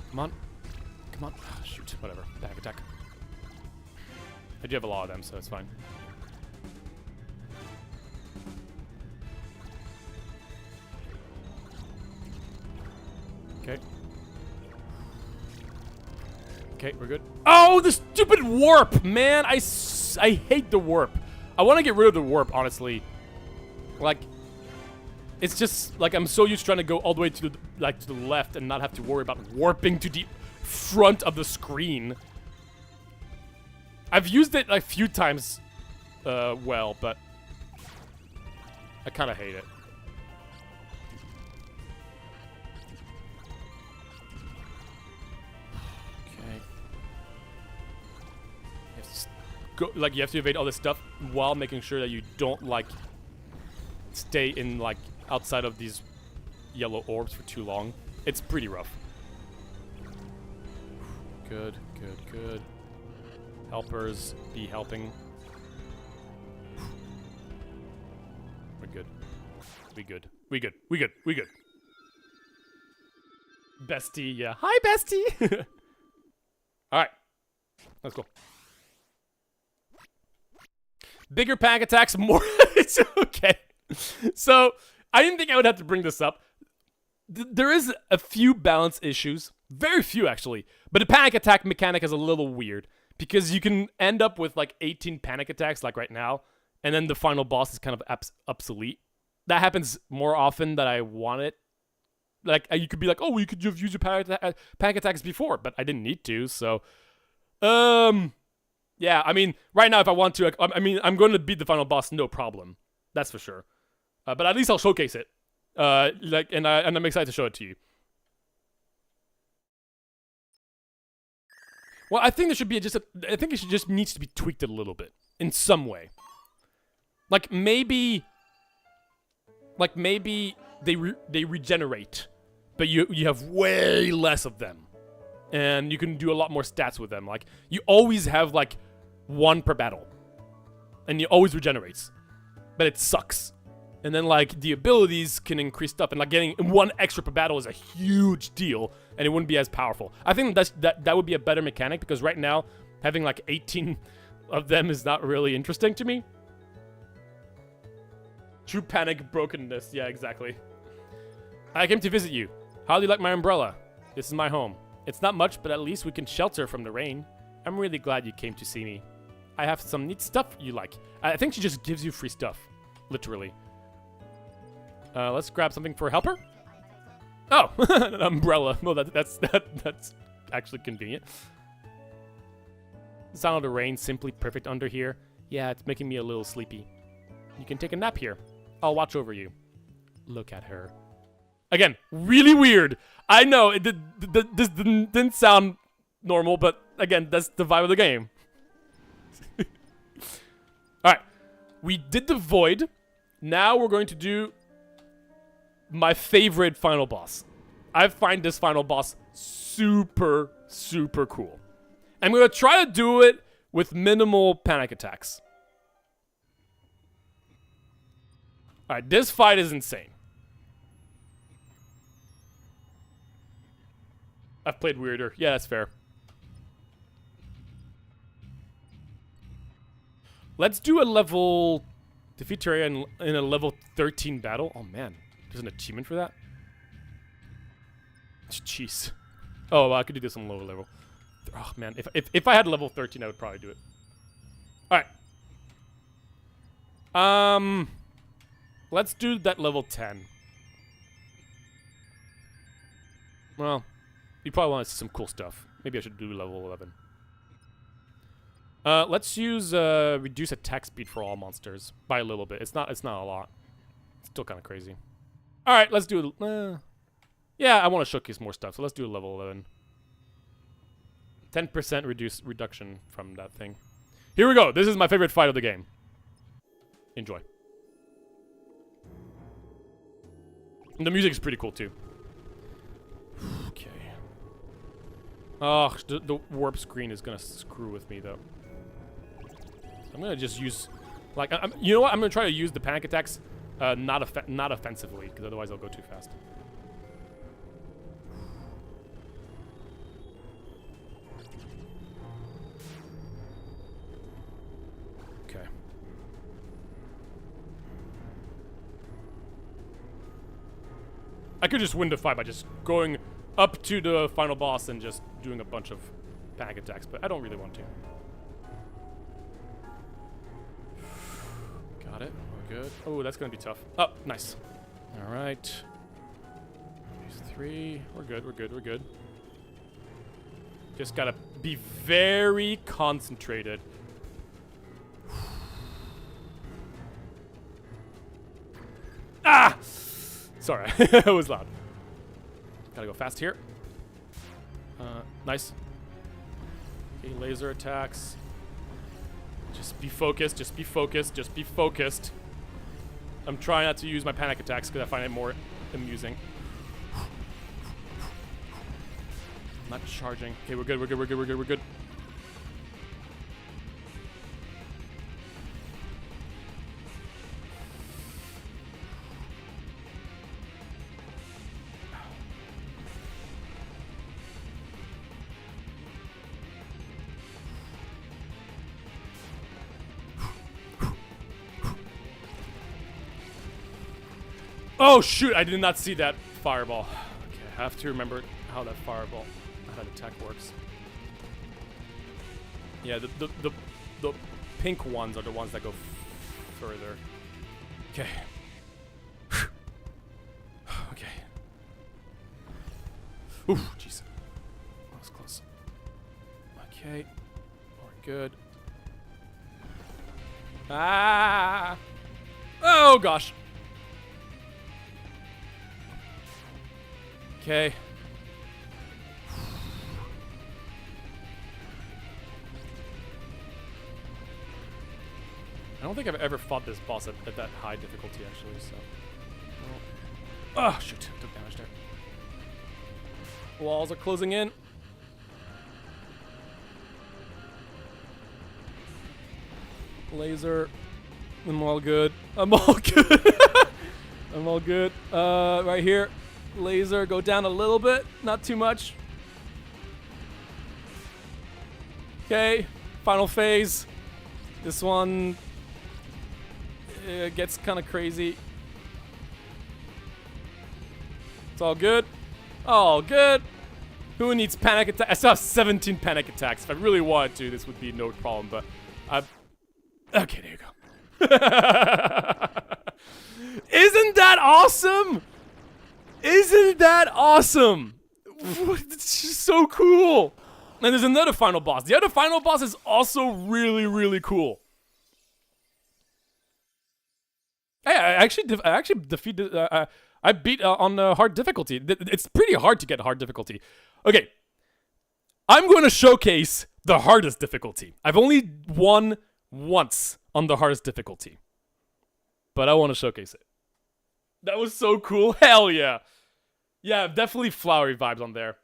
Come on. Come on. Oh, shoot. Whatever. Back attack. I do have a lot of them, so it's fine. Okay. Okay, we're good. Oh, the stupid warp, man! I hate the warp. I want to get rid of the warp, honestly. Like, it's just like I'm so used to trying to go all the way to the left and not have to worry about warping to the front of the screen. I've used it a few times, well, but I kind of hate it. You have to evade all this stuff while making sure that you don't, like, stay in, like, outside of these yellow orbs for too long. It's pretty rough. Good, good, good. Helpers be helping. We're good. We good. We good. We good. We good. Bestie, yeah. Hi, bestie! Alright. Let's go. Bigger panic attacks, more... It's okay. So, I didn't think I would have to bring this up. there is a few balance issues. Very few, actually. But the panic attack mechanic is a little weird. Because you can end up with like 18 panic attacks, like right now. And then the final boss is kind of obsolete. That happens more often than I want it. Like, you could be like, oh, well, you could have used your panic attacks before. But I didn't need to, so... Yeah, I mean, right now, if I want to... I mean, I'm going to beat the final boss, no problem. That's for sure. But at least I'll showcase it. And I'm excited to show it to you. Well, I think there should be I think it just needs to be tweaked a little bit in some way. Like maybe they regenerate, but you have way less of them, and you can do a lot more stats with them. Like you always have like 1 per battle, and it always regenerates, but it sucks. And then, like, the abilities can increase stuff. And, like, getting 1 extra per battle is a huge deal. And it wouldn't be as powerful. I think that would be a better mechanic. Because right now, having, like, 18 of them is not really interesting to me. True panic brokenness. Yeah, exactly. I came to visit you. How do you like my umbrella? This is my home. It's not much, but at least we can shelter from the rain. I'm really glad you came to see me. I have some neat stuff you like. I think she just gives you free stuff. Literally. Let's grab something for helper. Oh, an umbrella. No, that's actually convenient. The sound of the rain simply perfect under here. Yeah, it's making me a little sleepy. You can take a nap here. I'll watch over you. Look at her. Again, really weird. I know this didn't sound normal, but again, that's the vibe of the game. All right, we did the void. Now we're going to do my favorite final boss. I find this final boss super, super cool. I'm going to try to do it with minimal panic attacks. Alright, this fight is insane. I've played weirder. Yeah, that's fair. Let's do a level... Defeat Terraria in a level 13 battle. Oh, man. There's an achievement for that? Jeez. Oh, well, I could do this on lower level. Oh, man. If I had level 13, I would probably do it. Alright. Let's do that level 10. Well, you probably want to see some cool stuff. Maybe I should do level 11. Let's use reduce attack speed for all monsters by a little bit. It's not a lot. It's still kind of crazy. All right, let's do it. Yeah, I want to showcase more stuff, so let's do a level 11. 10% reduction from that thing. Here we go. This is my favorite fight of the game. Enjoy. And the music is pretty cool too. Okay. Oh, the warp screen is gonna screw with me though. I'm gonna just use, like, you know what? I'm gonna try to use the panic attacks, not offensively, because otherwise I'll go too fast. Okay. I could just win the fight by just going up to the final boss and just doing a bunch of panic attacks, but I don't really want to. Got it. We're good. Oh, that's gonna be tough. Oh, nice. All right. These 3. We're good. We're good. We're good. Just gotta be very concentrated. Ah! Sorry, it was loud. Gotta go fast here. Nice. Okay, laser attacks. Just be focused, just be focused, just be focused. I'm trying not to use my panic attacks because I find it more amusing. I'm not charging. Okay, we're good, we're good, we're good, we're good, we're good. Oh shoot, I did not see that fireball. I have to remember how that fireball, how that attack works. Yeah, the pink ones are the ones that go further. Okay. Okay. Ooh, jeez. That was close. Okay. We're good. Ah! Oh, gosh. Okay. I don't think I've ever fought this boss at that high difficulty, actually, so... Oh, shoot. Took damage there. Walls are closing in. Laser. I'm all good. I'm all good. I'm all good. Right here. Laser. Go down a little bit. Not too much. Okay. Final phase. This one... It gets kind of crazy. It's all good. All good. Who needs panic attack? I still have 17 panic attacks. If I really wanted to, this would be no problem, but I've... Okay, there you go. Isn't that awesome? Isn't that awesome? It's just so cool. And there's another final boss. The other final boss is also really, really cool. Hey, I actually defeated. I beat on hard difficulty. It's pretty hard to get hard difficulty. Okay, I'm going to showcase the hardest difficulty. I've only won once on the hardest difficulty, but I want to showcase it. That was so cool. Hell yeah. Yeah, definitely flowery vibes on there.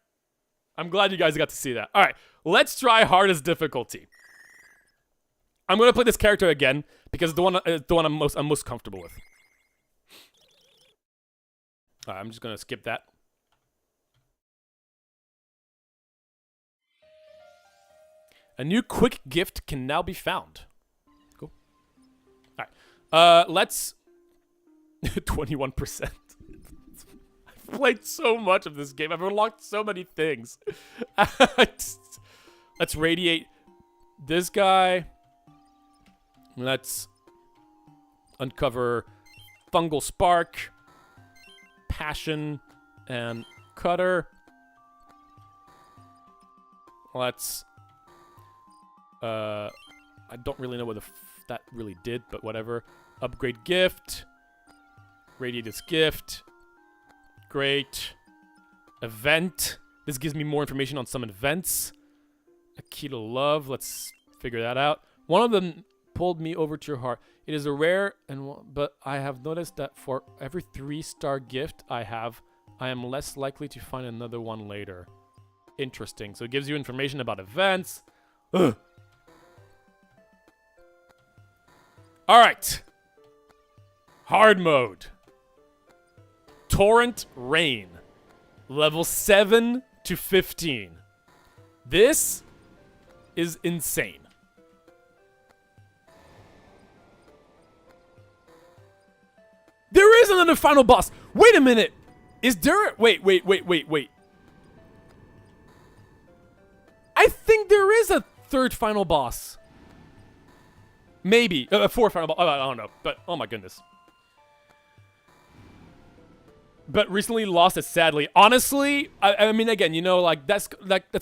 I'm glad you guys got to see that. All right, let's try hardest difficulty. I'm gonna play this character again because it's the one I'm most comfortable with. All right, I'm just gonna skip that. A new quick gift can now be found. Cool. All right, let's 21%. I've played so much of this game. I've unlocked so many things. Let's radiate this guy. Let's uncover Fungal Spark, Passion, and Cutter. Let's... I don't really know what that really did, but whatever. Upgrade Gift. Radiate this gift. Great. Event. This gives me more information on some events. A key to love. Let's figure that out. One of them pulled me over to your heart. It is a rare, but I have noticed that for every 3-star gift I have, I am less likely to find another one later. Interesting. So it gives you information about events. Ugh. All right. Hard mode. Torrent Rain. Level 7 to 15. This is insane. There is another final boss. Wait a minute. Is there... Wait. I think there is a third final boss. Maybe. A fourth final boss. I don't know. But, oh my goodness. But recently lost it, sadly. Honestly, I mean, again, you know, like, that's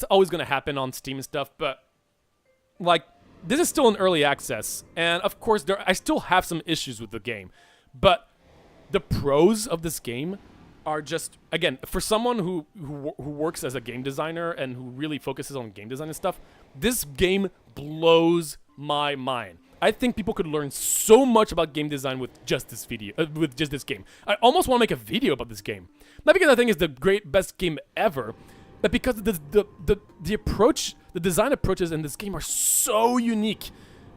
always going to happen on Steam and stuff. But, like, this is still in early access. And, of course, I still have some issues with the game. But... the pros of this game are just, again, for someone who works as a game designer and who really focuses on game design and stuff, this game blows my mind. I think people could learn so much about game design with just this video, with just this game. I almost want to make a video about this game. Not because I think it's the best game ever, but because the approach, the design approaches in this game are so unique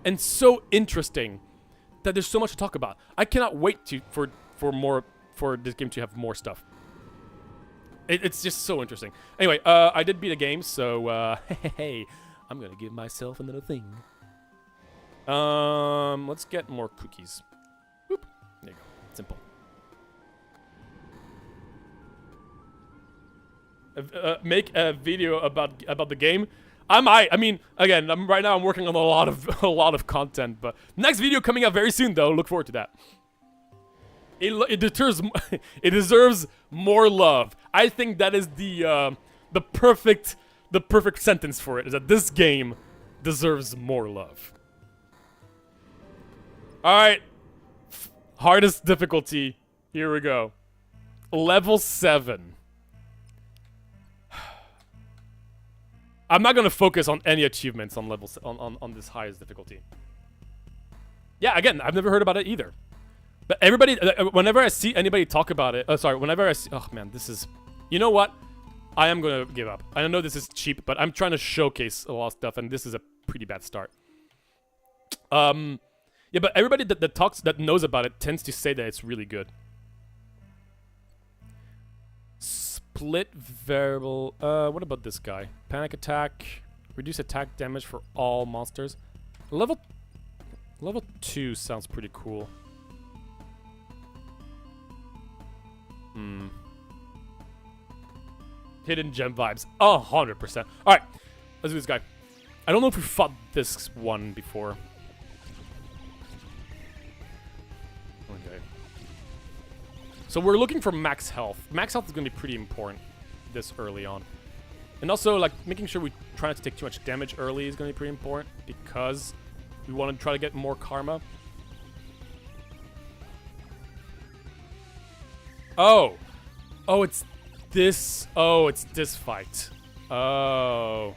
and so interesting that there's so much to talk about. I cannot wait for this game to have more stuff. It's just so interesting. Anyway, I did beat a game, so hey, I'm gonna give myself another thing. Let's get more cookies. Boop. There you go. Simple. make a video about the game, I might. I mean, again, right now I'm working on a lot of content, but next video coming out very soon though. Look forward to that. It deserves more love. I think that is the perfect sentence for it. Is that this game deserves more love. All right, hardest difficulty. Here we go. Level 7. I'm not gonna focus on any achievements on on this highest difficulty. Yeah, again, I've never heard about it either. But everybody, whenever I see anybody talk about it, whenever I see, oh man, this is, you know what? I am gonna give up. I know this is cheap, but I'm trying to showcase a lot of stuff, and this is a pretty bad start. Yeah, but everybody that knows about it tends to say that it's really good. Split variable. What about this guy? Panic attack. Reduce attack damage for all monsters. Level 2 sounds pretty cool. Hidden gem vibes. 100%. Alright, let's do this guy. I don't know if we fought this one before. Okay. So we're looking for max health. Max health is going to be pretty important this early on. And also, like, making sure we try not to take too much damage early is going to be pretty important because we want to try to get more karma. Oh, it's this. Oh, it's this fight. Oh.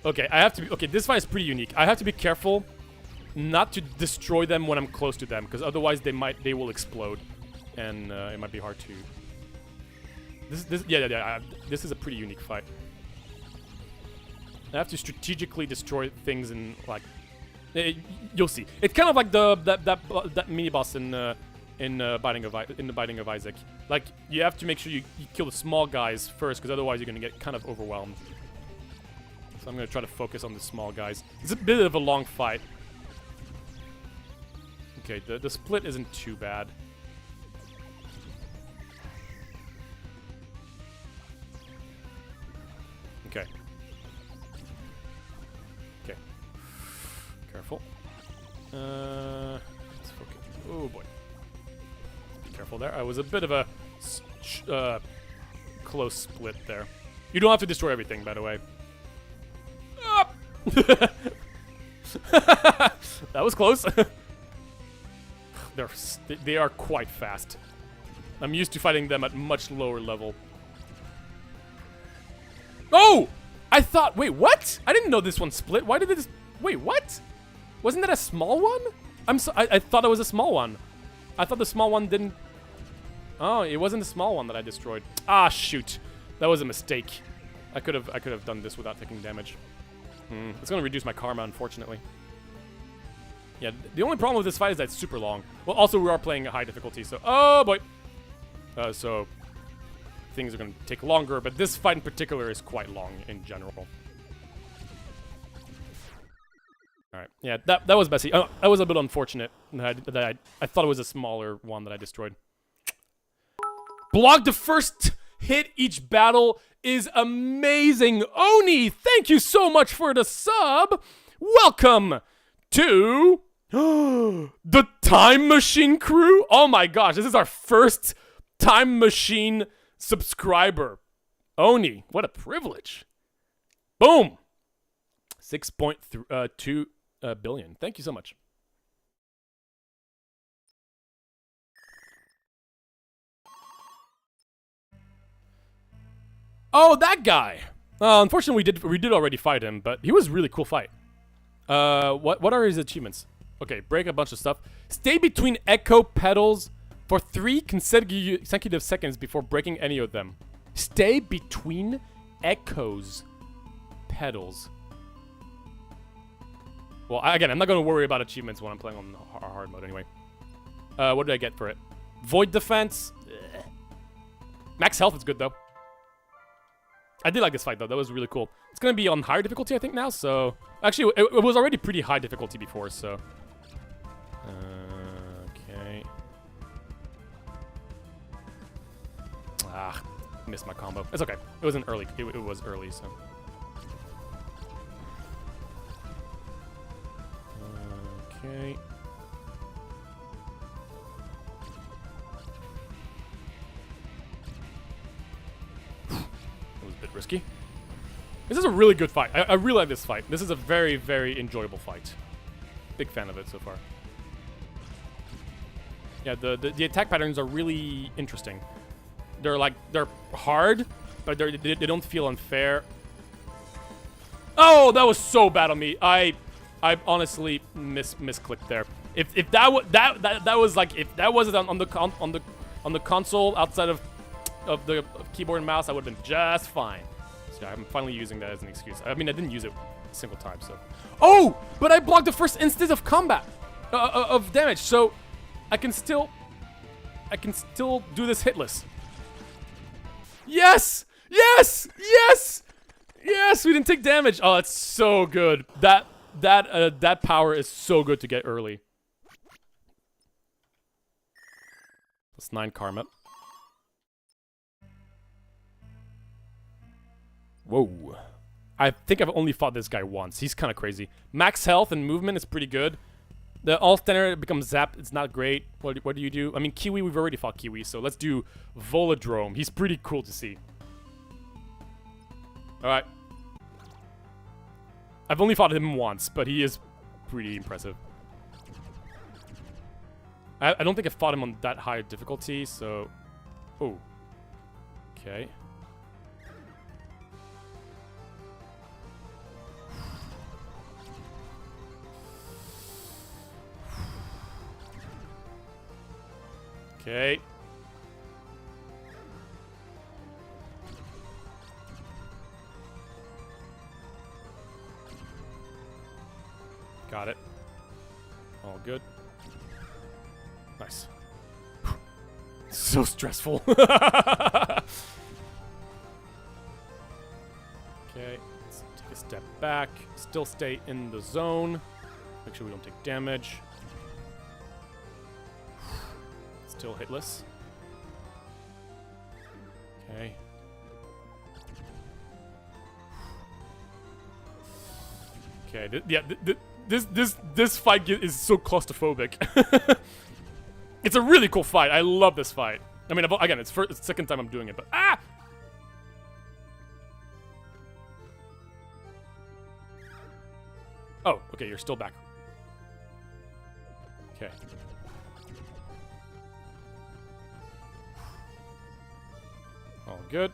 Okay, I have to be... Okay, this fight is pretty unique. I have to be careful not to destroy them when I'm close to them, because otherwise they will explode. And it might be hard to... This is a pretty unique fight. I have to strategically destroy things and, like... You'll see. It's kind of like that mini-boss in the Binding of Isaac. Like, you have to make sure you kill the small guys first, because otherwise you're going to get kind of overwhelmed. So I'm going to try to focus on the small guys. It's a bit of a long fight. Okay, the split isn't too bad. Okay. Okay. Careful. Let's focus. Oh boy. Be careful there. I was a bit of a close split there. You don't have to destroy everything, by the way. That was close. They are quite fast. I'm used to fighting them at much lower level. Oh! I thought... Wait, what? I didn't know this one split. Why did this... Wait, what? Wasn't that a small one? I thought it was a small one. I thought the small one didn't... Oh, it wasn't the small one that I destroyed. Ah, shoot. That was a mistake. I could have done this without taking damage. It's going to reduce my karma, unfortunately. Yeah, the only problem with this fight is that it's super long. Well, also, we are playing a high difficulty, so... Oh, boy. So... Things are going to take longer, but this fight in particular is quite long in general. Alright, yeah, that was messy. That was a bit unfortunate that I thought it was a smaller one that I destroyed. Block the first hit each battle is amazing. Oni, thank you so much for the sub. Welcome to the Time Machine crew. Oh my gosh, this is our first Time Machine subscriber. Oni, what a privilege. Boom. 6.2 billion. Thank you so much. Oh, that guy. Unfortunately, we did already fight him, but he was a really cool fight. What are his achievements? Okay, break a bunch of stuff. Stay between echo pedals for 3 consecutive seconds before breaking any of them. Stay between echoes pedals. Well, again, I'm not going to worry about achievements when I'm playing on hard mode anyway. What did I get for it? Void defense. Ugh. Max health is good, though. I did like this fight, though. That was really cool. It's going to be on higher difficulty, I think, now, so... Actually, it was already pretty high difficulty before, so... Okay. missed my combo. It's okay. It wasn't early. It was early, so. Okay. That was a bit risky. This is a really good fight. I really like this fight. This is a very, very enjoyable fight. Big fan of it so far. Yeah, the attack patterns are really interesting. They're hard, but they don't feel unfair. Oh, that was so bad on me. I honestly misclicked there. If that was like, if that wasn't on the console outside of the keyboard and mouse, I would have been just fine. So I'm finally using that as an excuse. I mean, I didn't use it a single time, so. Oh, but I blocked the first instance of combat of damage, so I can still do this hitless. Yes! Yes! Yes! Yes! We didn't take damage. Oh, that's so good. That power is so good to get early. That's 9 karma. Whoa. I think I've only fought this guy once. He's kind of crazy. Max health and movement is pretty good. The all standard becomes zapped. It's not great. What do you do? I mean, Kiwi, we've already fought Kiwi, so let's do Volodrome. He's pretty cool to see. Alright. I've only fought him once, but he is pretty impressive. I don't think I fought him on that high difficulty, so... Oh. Okay. Okay. Got it. All good. Nice. So stressful. Okay, let's take a step back. Still stay in the zone. Make sure we don't take damage. Still hitless. Okay. Okay, this fight is so claustrophobic. It's a really cool fight. I love this fight. I mean, again, it's the second time I'm doing it, but ah! Oh, okay, you're still back. Okay. All good.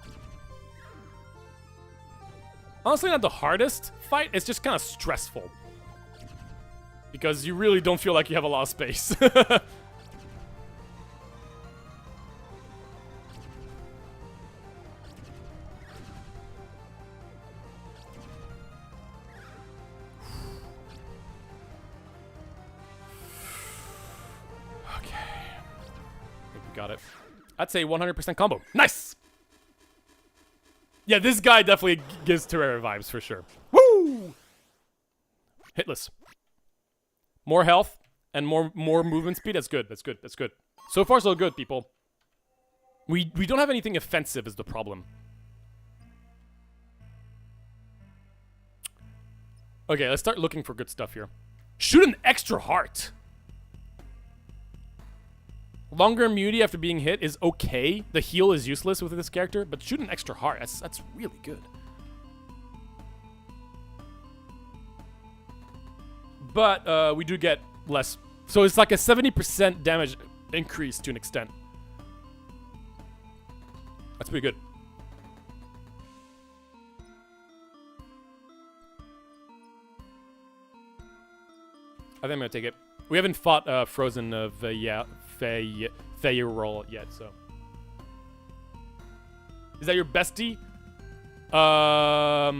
Honestly, not the hardest fight. It's just kind of stressful. Because you really don't feel like you have a lot of space. Got it. I'd say 100% combo. Nice! Yeah, this guy definitely gives Terraria vibes for sure. Woo! Hitless. More health and more movement speed. That's good. That's good. That's good. So far, so good, people. We don't have anything offensive is the problem. Okay, let's start looking for good stuff here. Shoot an extra heart. Longer immunity after being hit is okay. The heal is useless with this character, but shoot an extra heart. That's really good. But we do get less. So it's like a 70% damage increase to an extent. That's pretty good. I think I'm gonna take it. We haven't fought Frozen Feyerol yet, so. Is that your bestie? I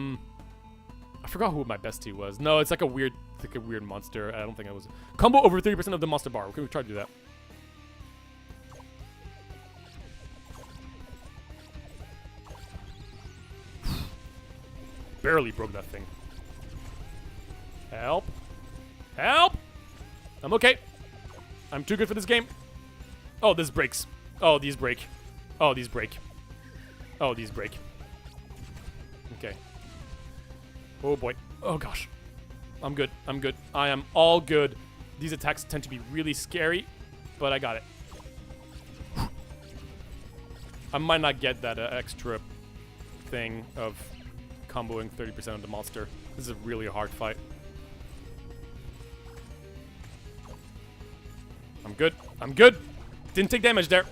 forgot who my bestie was. No, it's like a weird monster. I don't think I was. Combo over 30% of the monster bar. Okay, we try to do that. Barely broke that thing. Help. Help! I'm okay. I'm too good for this game. Oh, this breaks. Oh, these break. Oh, these break. Oh, these break. Okay. Oh boy. Oh gosh. I'm good. I'm good. I am all good. These attacks tend to be really scary, but I got it. I might not get that extra thing of comboing 30% of the monster. This is a really hard fight. I'm good. I'm good. Didn't take damage there.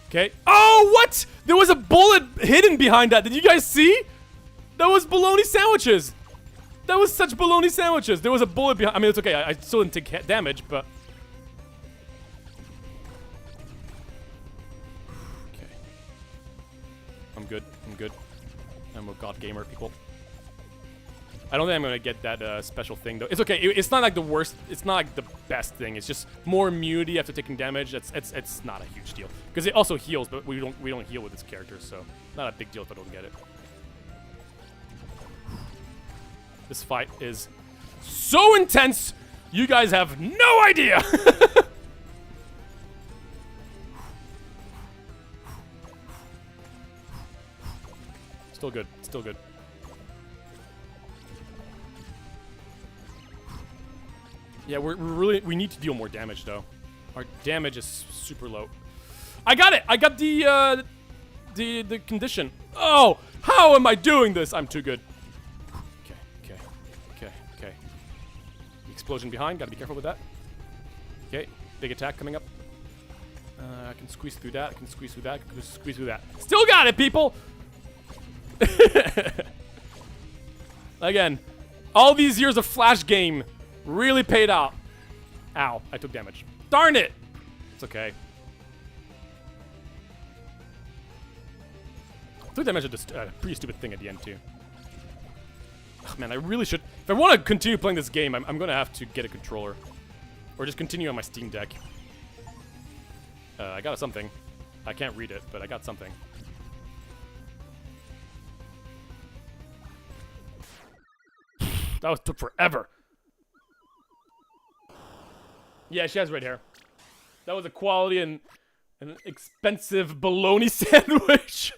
Okay. Oh, what? There was a bullet hidden behind that. Did you guys see? That was bologna sandwiches. That was such bologna sandwiches. There was a bullet behind. I mean, it's okay. I still didn't take damage, but. Okay. I'm good. I'm good. I'm a god gamer, people. I don't think I'm gonna get that special thing though. It's okay. It's not like the worst. It's not like the best thing. It's just more immunity after taking damage. It's not a huge deal because it also heals, but we don't heal with this character, so not a big deal if I don't get it. This fight is so intense. You guys have no idea. Still good. Still good. Yeah, we need to deal more damage though. Our damage is super low. I got it. I got the condition. Oh, how am I doing this? I'm too good. Okay. The explosion behind. Gotta be careful with that. Okay, big attack coming up. I can squeeze through that. I can squeeze through that. I can squeeze through that. Still got it, people. Again, all these years of Flash game really paid out. Ow, I took damage. Darn it! It's okay. I took damage at this pretty stupid thing at the end, too. Oh, man, I really should... If I want to continue playing this game, I'm going to have to get a controller. Or just continue on my Steam Deck. I got something. I can't read it, but I got something. That took forever. Yeah, she has red hair. That was a quality and an expensive bologna sandwich.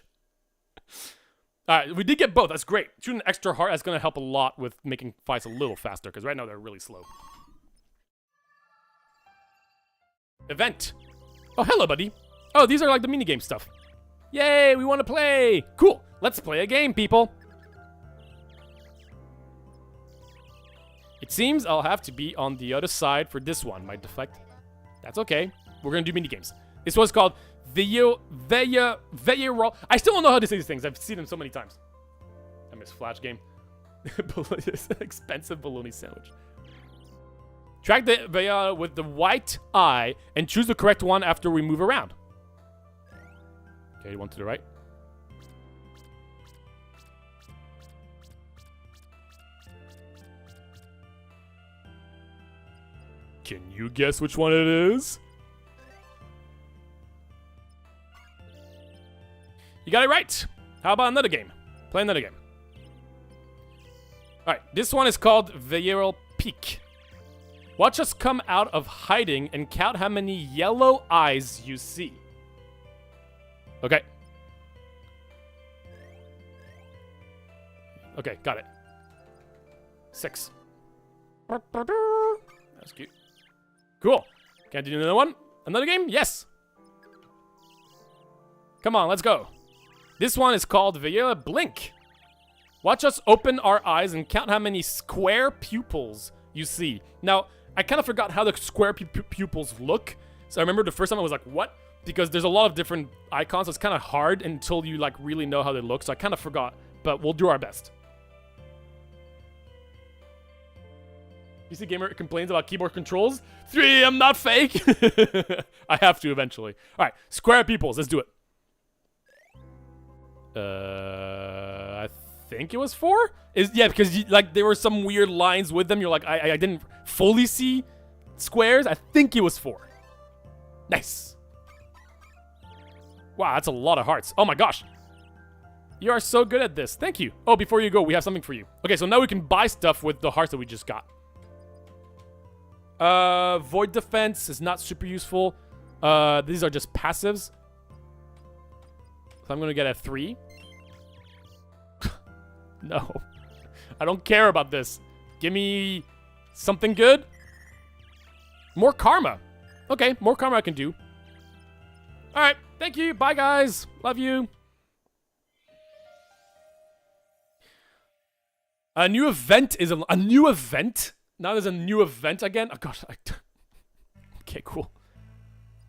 Alright, we did get both. That's great. Shooting extra hard, that's going to help a lot with making fights a little faster, because right now they're really slow. Event. Oh, hello, buddy. Oh, these are like the minigame stuff. Yay, we want to play. Cool. Let's play a game, people. It seems I'll have to be on the other side for this one. Might deflect. That's okay. We're going to do minigames. This one's called Roll. I still don't know how to say these things. I've seen them so many times. I miss Flash game. Expensive bologna sandwich. Track the Veya with the white eye and choose the correct one after we move around. Okay, one to the right. Can you guess which one it is? You got it right. How about another game? Play another game. Alright, this one is called Viral Peak. Watch us come out of hiding and count how many yellow eyes you see. Okay. Okay, got it. 6. That's cute. Cool. Can I do another one? Another game? Yes. Come on, let's go. This one is called Via Blink. Watch us open our eyes and count how many square pupils you see. Now, I kind of forgot how the square pupils look. So I remember the first time I was like, what? Because there's a lot of different icons, so it's kind of hard until you like really know how they look. So I kind of forgot, but we'll do our best. PC Gamer complains about keyboard controls. 3, I'm not fake. I have to eventually. All right, square pupils. Let's do it. I think it was 4. Yeah, because like there were some weird lines with them. You're like, I didn't. fully see squares. I think it was 4. Nice. Wow, that's a lot of hearts. Oh my gosh. You are so good at this. Thank you. Oh, before you go, we have something for you. Okay, so now we can buy stuff with the hearts that we just got. Void defense is not super useful. These are just passives. So I'm gonna get a 3. No. I don't care about this. Give me something good. More karma. Okay, more karma I can do. Alright, thank you. Bye, guys. Love you. A new event is a new event? Now there's a new event again? Oh, gosh. Okay, cool.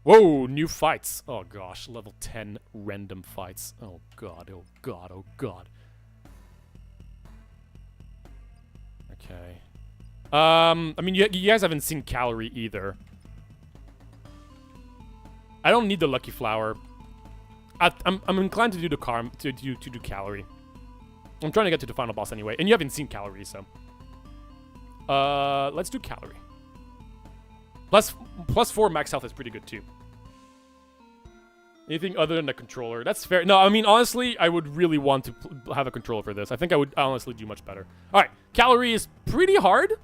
Whoa, new fights. Oh, gosh. Level 10 random fights. Oh, God. Oh, God. Oh, God. Okay. I mean, you guys haven't seen Calorie either. I don't need the Lucky Flower. I'm inclined to do the to do Calorie. I'm trying to get to the final boss anyway, and you haven't seen Calorie, so let's do Calorie. Plus 4 max health is pretty good too. Anything other than the controller? That's fair. No, I mean honestly, I would really want to have a controller for this. I think I would honestly do much better. All right, Calorie is pretty hard,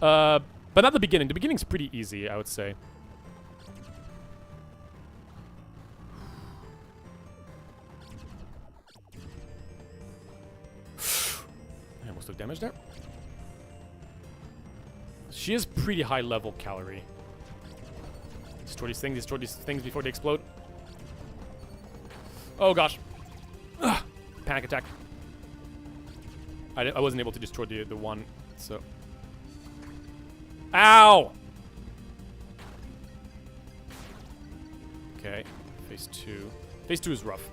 but not the beginning. The beginning's pretty easy, I would say. I almost took damage there. She is pretty high level Calorie. Destroy these things before they explode. Oh gosh. Ugh. Panic attack. I wasn't able to destroy the one, so. Ow! Okay, phase 2. Phase 2 is rough.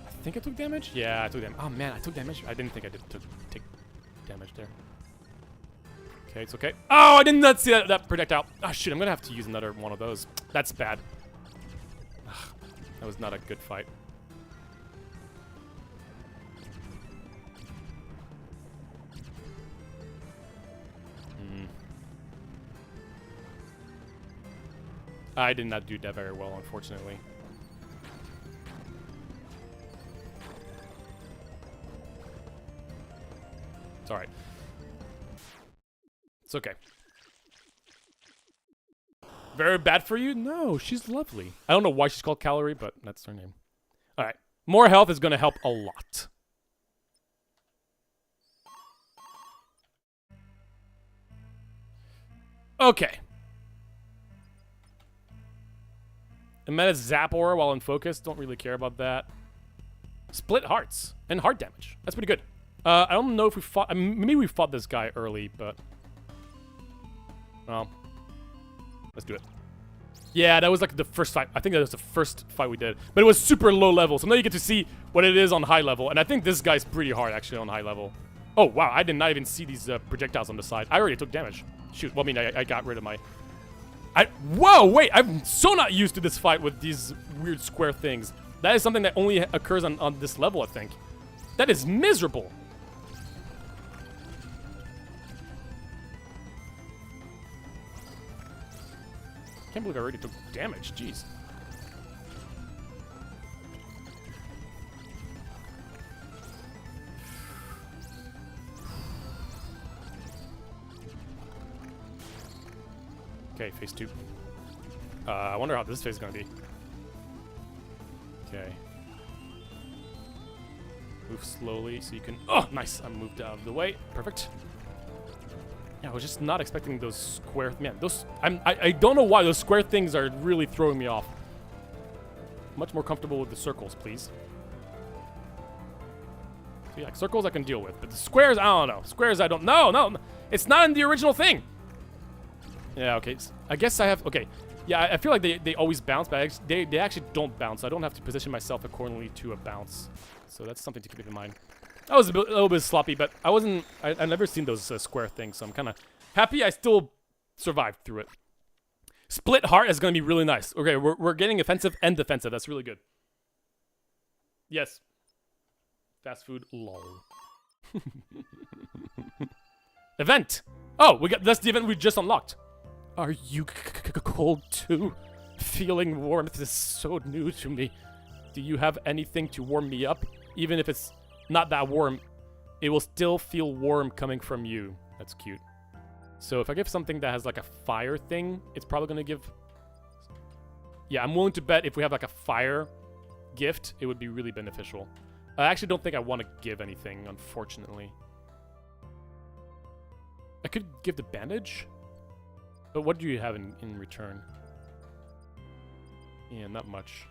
I think I took damage? Yeah, I took damage. Oh man, I took damage. I didn't think I did take damage there. Okay, it's okay. Oh, I did not see that projectile. Oh shoot, I'm gonna have to use another one of those. That's bad. Ugh, that was not a good fight. I did not do that very well, unfortunately. It's alright. It's okay. Very bad for you? No, she's lovely. I don't know why she's called Calorie, but that's her name. Alright. More health is going to help a lot. Okay. Emeta Zap Aura while in focus. Don't really care about that. Split hearts and heart damage. That's pretty good. I don't know if we fought... I mean, maybe we fought this guy early, but... Well... Let's do it. Yeah, that was like the first fight. I think that was the first fight we did. But it was super low level, so now you get to see what it is on high level. And I think this guy's pretty hard, actually, on high level. Oh, wow. I did not even see these projectiles on the side. I already took damage. Shoot. Well, I mean, I got rid of my... Whoa, wait. I'm so not used to this fight with these weird square things. That is something that only occurs on this level, I think. That is miserable. I can't believe I already took damage. Jeez. Okay, phase 2. I wonder how this phase is gonna be. Okay. Move slowly so you can... Oh, nice! I moved out of the way. Perfect. Yeah, I was just not expecting those square... Man, those... I don't know why those square things are really throwing me off. Much more comfortable with the circles, please. So yeah, like circles I can deal with, but the squares, I don't know. Squares I don't... No! It's not in the original thing! Yeah, okay. I guess I have... Okay. Yeah, I feel like they always bounce, but they actually don't bounce. I don't have to position myself accordingly to a bounce. So that's something to keep in mind. That was a little bit sloppy, but I wasn't... I've never seen those square things, so I'm kind of happy I still survived through it. Split heart is going to be really nice. Okay, we're getting offensive and defensive. That's really good. Yes. Fast food, lol. Event. Oh, that's the event we just unlocked. Are you cold too? Feeling warmth is so new to me. Do you have anything to warm me up? Even if it's not that warm, it will still feel warm coming from you. That's cute. So if I give something that has like a fire thing, it's probably gonna give... Yeah, I'm willing to bet if we have like a fire gift, it would be really beneficial. I actually don't think I want to give anything, unfortunately. I could give the bandage, but what do you have in return? Yeah, not much.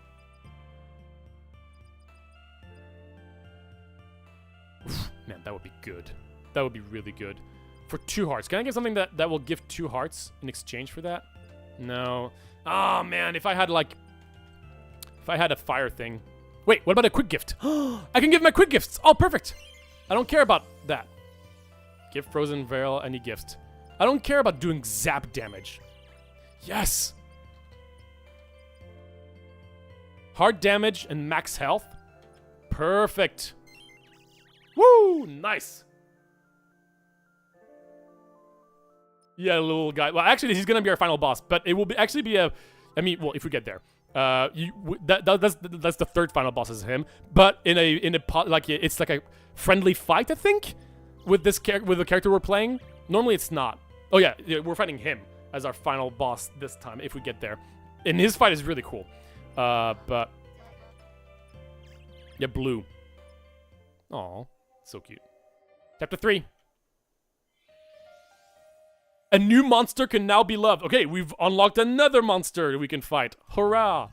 Man, that would be good. That would be really good. For 2 hearts. Can I get something that will give 2 hearts in exchange for that? No. Oh, man, if I had, like... If I had a fire thing... Wait, what about a quick gift? I can give my quick gifts! Oh, perfect! I don't care about that. Give Frozen Veil any gift. I don't care about doing zap damage. Yes! Hard damage and max health. Perfect. Woo! Nice. Yeah, little guy. Well, actually, he's gonna be our final boss, but it will be actually be a... I mean, well, if we get there. That's the 3rd final boss as him, but like it's like a friendly fight, I think, with the character we're playing. Normally it's not. Oh yeah, we're fighting him as our final boss this time if we get there, and his fight is really cool. But yeah, blue. Aw, so cute. Chapter 3. A new monster can now be loved. Okay, we've unlocked another monster we can fight. Hurrah!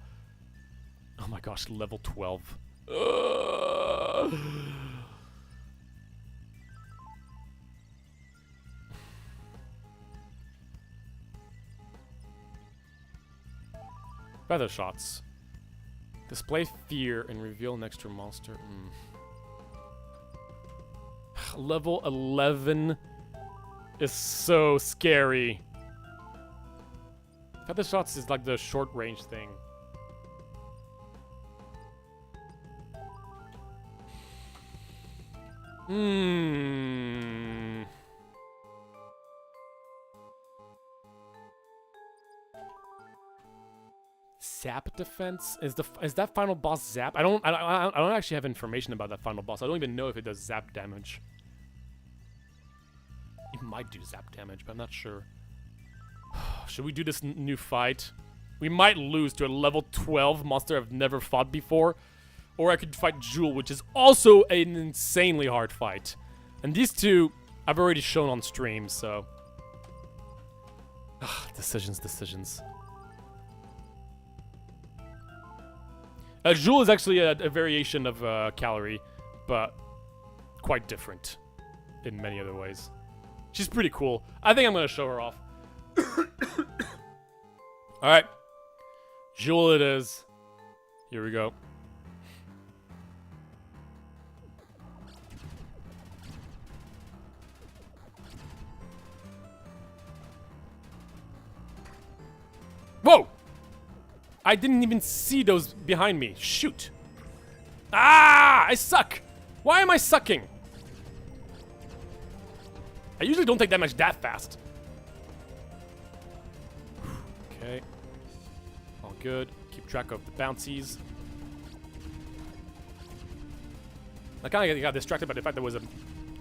Oh my gosh, level 12. Feather shots. Display fear and reveal an extra monster. Level 11 is so scary. Feather shots is like the short range thing. Zap defense? Is that final boss zap? I don't actually have information about that final boss. I don't even know if it does zap damage. It might do zap damage, but I'm not sure. Should we do this new fight? We might lose to a level 12 monster I've never fought before. Or I could fight Jewel, which is also an insanely hard fight. And these two, I've already shown on stream, so... Decisions. Jewel is actually a variation of Calorie, but quite different in many other ways. She's pretty cool. I think I'm going to show her off. Alright. Jewel it is. Here we go. Whoa! I didn't even see those behind me. Shoot. Ah! I suck! Why am I sucking? I usually don't take damage that fast. Okay. All good. Keep track of the bouncies. I kind of got distracted by the fact there was a...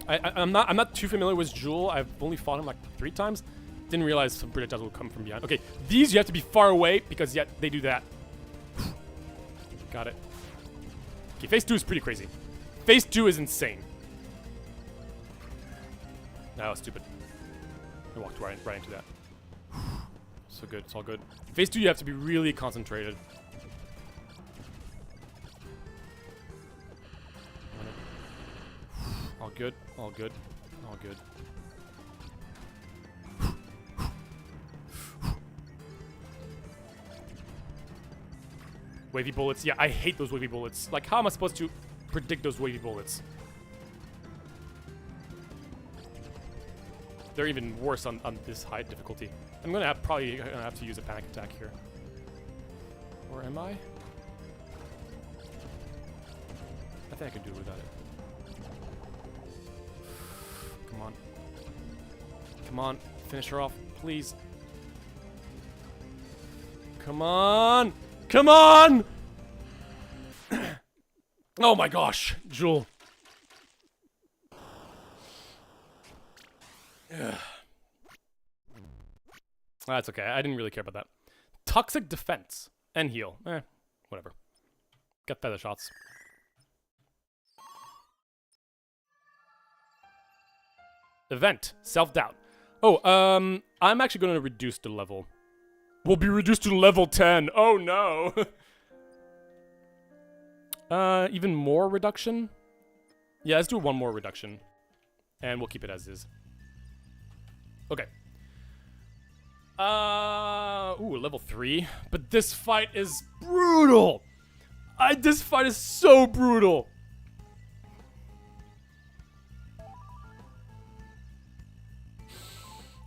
I'm not too familiar with Jewel. I've only fought him like 3 times. Didn't realize some projectiles will come from behind. Okay, these you have to be far away because yeah, they do that. Got it. Okay, phase 2 is pretty crazy. Phase 2 is insane. No, stupid. I walked right into that. So good, it's all good. Phase 2 you have to be really concentrated. All good, all good, all good. Wavy bullets. Yeah, I hate those wavy bullets. Like, how am I supposed to predict those wavy bullets? they're even worse on this high difficulty. I'm gonna probably gonna have to use a panic attack here. Or am I? I think I can do it without it. Come on. Come on. Finish her off, please. Come on! Come on! Oh my gosh, Jewel. That's okay. I didn't really care about that. Toxic defense and heal. Whatever. Got feather shots. Event. Self-doubt. Oh, I'm actually going to reduce the level. We'll be reduced to level 10. Oh no. Even more reduction? Yeah, let's do one more reduction. And we'll keep it as is. Okay. Ooh, level 3. But this fight is brutal! This fight is so brutal!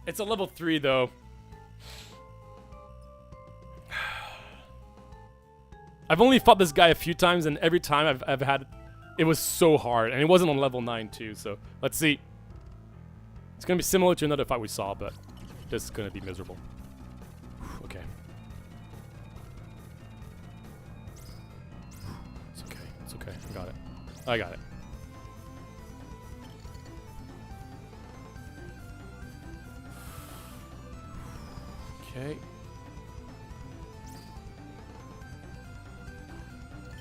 It's a level 3 though. I've only fought this guy a few times, and every time I've had... It was so hard, and it wasn't on level 9 too, so... Let's see. It's gonna be similar to another fight we saw, but... This is gonna be miserable. Okay. It's okay, it's okay. I got it. I got it. Okay.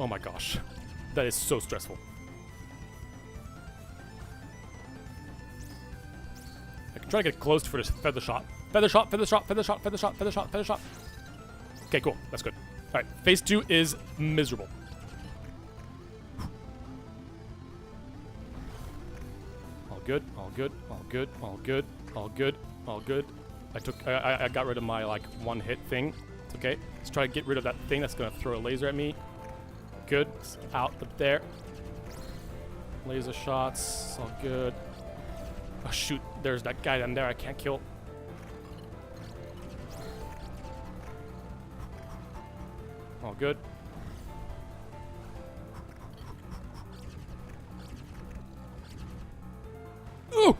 Oh my gosh. That is so stressful. I can try to get close for this feather shot. Feather shot, feather shot, feather shot, feather shot, feather shot, feather shot. Okay, cool. That's good. Alright, phase 2 is miserable. All good, all good, all good, all good, all good, all good. I got rid of my, like, one-hit thing. It's okay. Let's try to get rid of that thing that's gonna throw a laser at me. Good. It's out up there. Laser shots. All good. Oh, shoot. There's that guy down there I can't kill. All good. Ooh!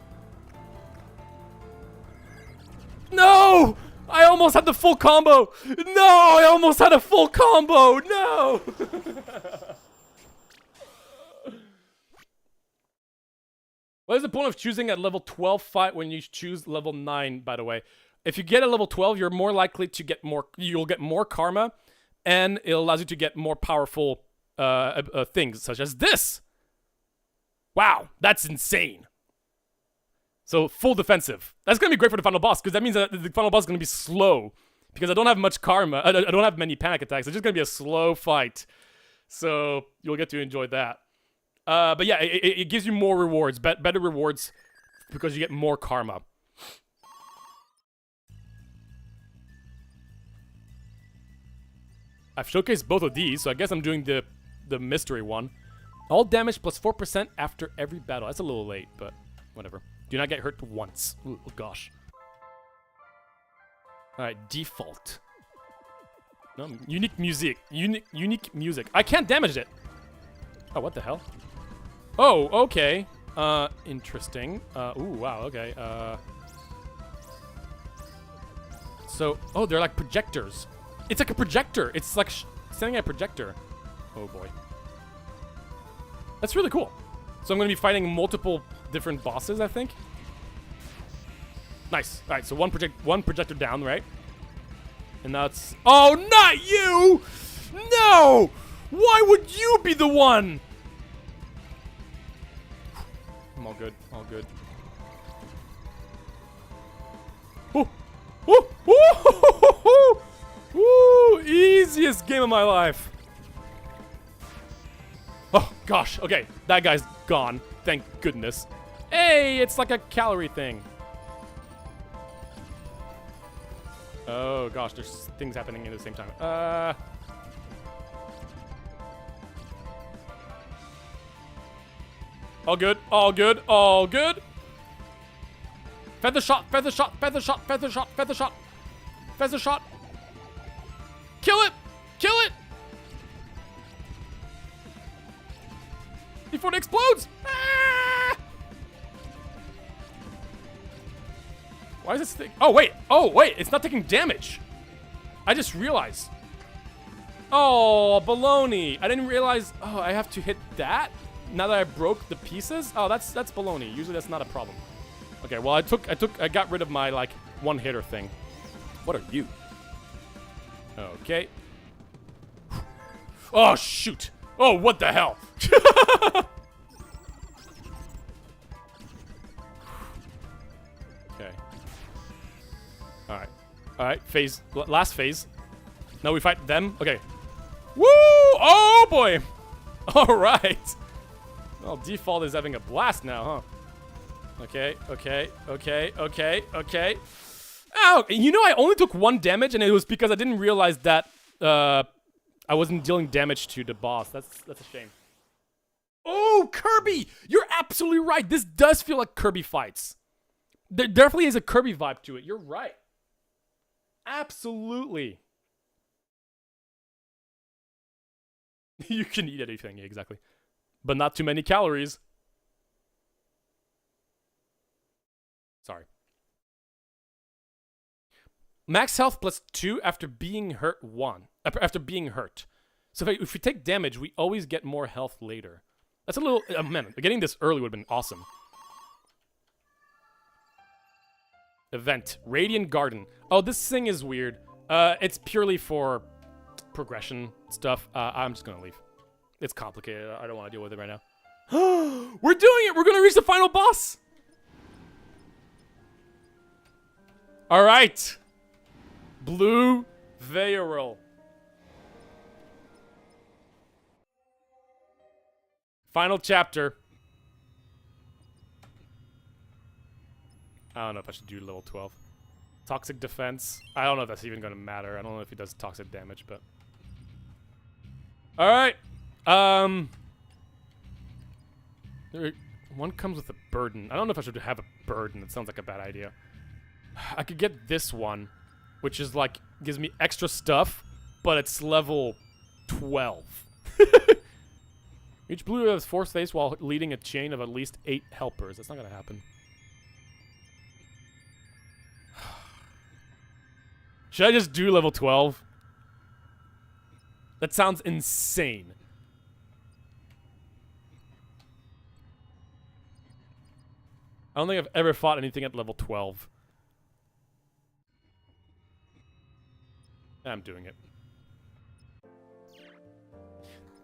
No! I almost had the full combo! No! I almost had a full combo! No! What is the point of choosing a level 12 fight when you choose level 9, by the way? If you get a level 12, you're more likely to get more... You'll get more karma, and it allows you to get more powerful things, such as this! Wow, that's insane! So, full defensive. That's gonna be great for the final boss, because that means that the final boss is gonna be slow. Because I don't have much karma. I don't have many panic attacks. It's just gonna be a slow fight. So, you'll get to enjoy that. But yeah, it gives you more rewards. Better rewards, because you get more karma. I've showcased both of these, so I guess I'm doing the mystery one. All damage plus 4% after every battle. That's a little late, but whatever. Do not get hurt once. Ooh, oh gosh. Alright, default. No, unique music. Unique music. I can't damage it. Oh, what the hell? Oh, okay. Interesting. Ooh, wow, okay. So, oh, they're like projectors. It's like a projector. It's like sending a projector. Oh boy. That's really cool. So I'm going to be fighting multiple different bosses, I think. Nice. All right, so one projector down, right? And that's... Oh, not you! No! Why would you be the one? I'm all good. All good. Ooh! Ooh! Ooh! Ooh! Easiest game of my life. Oh, gosh. Okay, that guy's gone. Thank goodness. Hey, it's like a calorie thing. Oh, gosh. There's things happening at the same time. All good. All good. All good. Feather shot, feather shot, feather shot, feather shot, feather shot. Feather shot. Kill it! Kill it! Before it explodes! Ah! Why is this thing? Oh, wait. Oh, wait. It's not taking damage. I just realized. Oh, baloney. I didn't realize. Oh, I have to hit that now that I broke the pieces. Oh, that's baloney. Usually that's not a problem. Okay, well, I got rid of my, like, one-hitter thing. What are you? Okay. Oh, shoot. Oh, what the hell? Okay. Alright. Alright, phase. Last phase. Now we fight them. Okay. Woo! Oh, boy! Alright. Well, default is having a blast now, huh? Okay, okay, okay, okay, okay. Ow! You know, I only took 1 damage, and it was because I didn't realize that I wasn't dealing damage to the boss. That's a shame. Oh, Kirby! You're absolutely right. This does feel like Kirby fights. There definitely is a Kirby vibe to it. You're right. Absolutely. You can eat anything, exactly. But not too many calories. Sorry. Max health plus 2 after being hurt 1. After being hurt. So if we take damage, we always get more health later. That's a little... man, getting this early would have been awesome. Event. Radiant Garden. Oh, this thing is weird. It's purely for progression stuff. I'm just gonna leave. It's complicated. I don't want to deal with it right now. We're doing it! We're gonna reach the final boss! Alright. Blue Veil. Final chapter. I don't know if I should do level 12. Toxic defense. I don't know if that's even going to matter. I don't know if he does toxic damage, but... Alright. One comes with a burden. I don't know if I should have a burden. It sounds like a bad idea. I could get this one, which is like, gives me extra stuff, but it's level 12. Each blue has 4 face while leading a chain of at least 8 helpers. That's not gonna happen. Should I just do level 12? That sounds insane. I don't think I've ever fought anything at level 12. I'm doing it.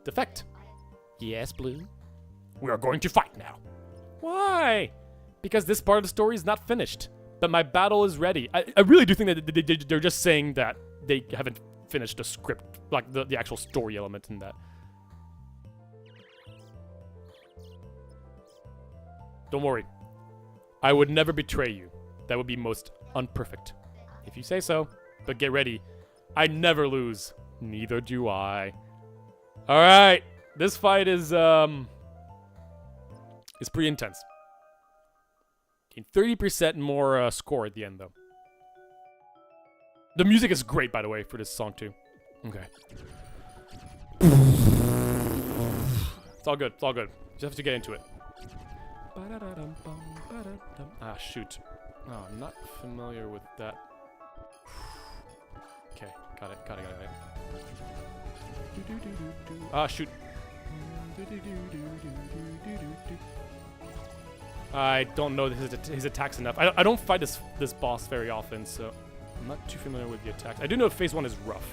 Defect. Yes, Blue? We are going to fight now. Why? Because this part of the story is not finished. But my battle is ready. I really do think that they're just saying that they haven't finished the script. Like, the actual story element in that. Don't worry. I would never betray you. That would be most unperfect. If you say so. But get ready. I never lose. Neither do I. Alright. This fight is pretty intense. 30% more score at the end, though. The music is great, by the way, for this song, too. Okay. It's all good. It's all good. Just have to get into it. Ah, shoot. Oh, I'm not familiar with that. Okay, got it. Ah, shoot. I don't know his attacks enough. I don't fight this boss very often, so I'm not too familiar with the attacks. I do know phase 1 is rough.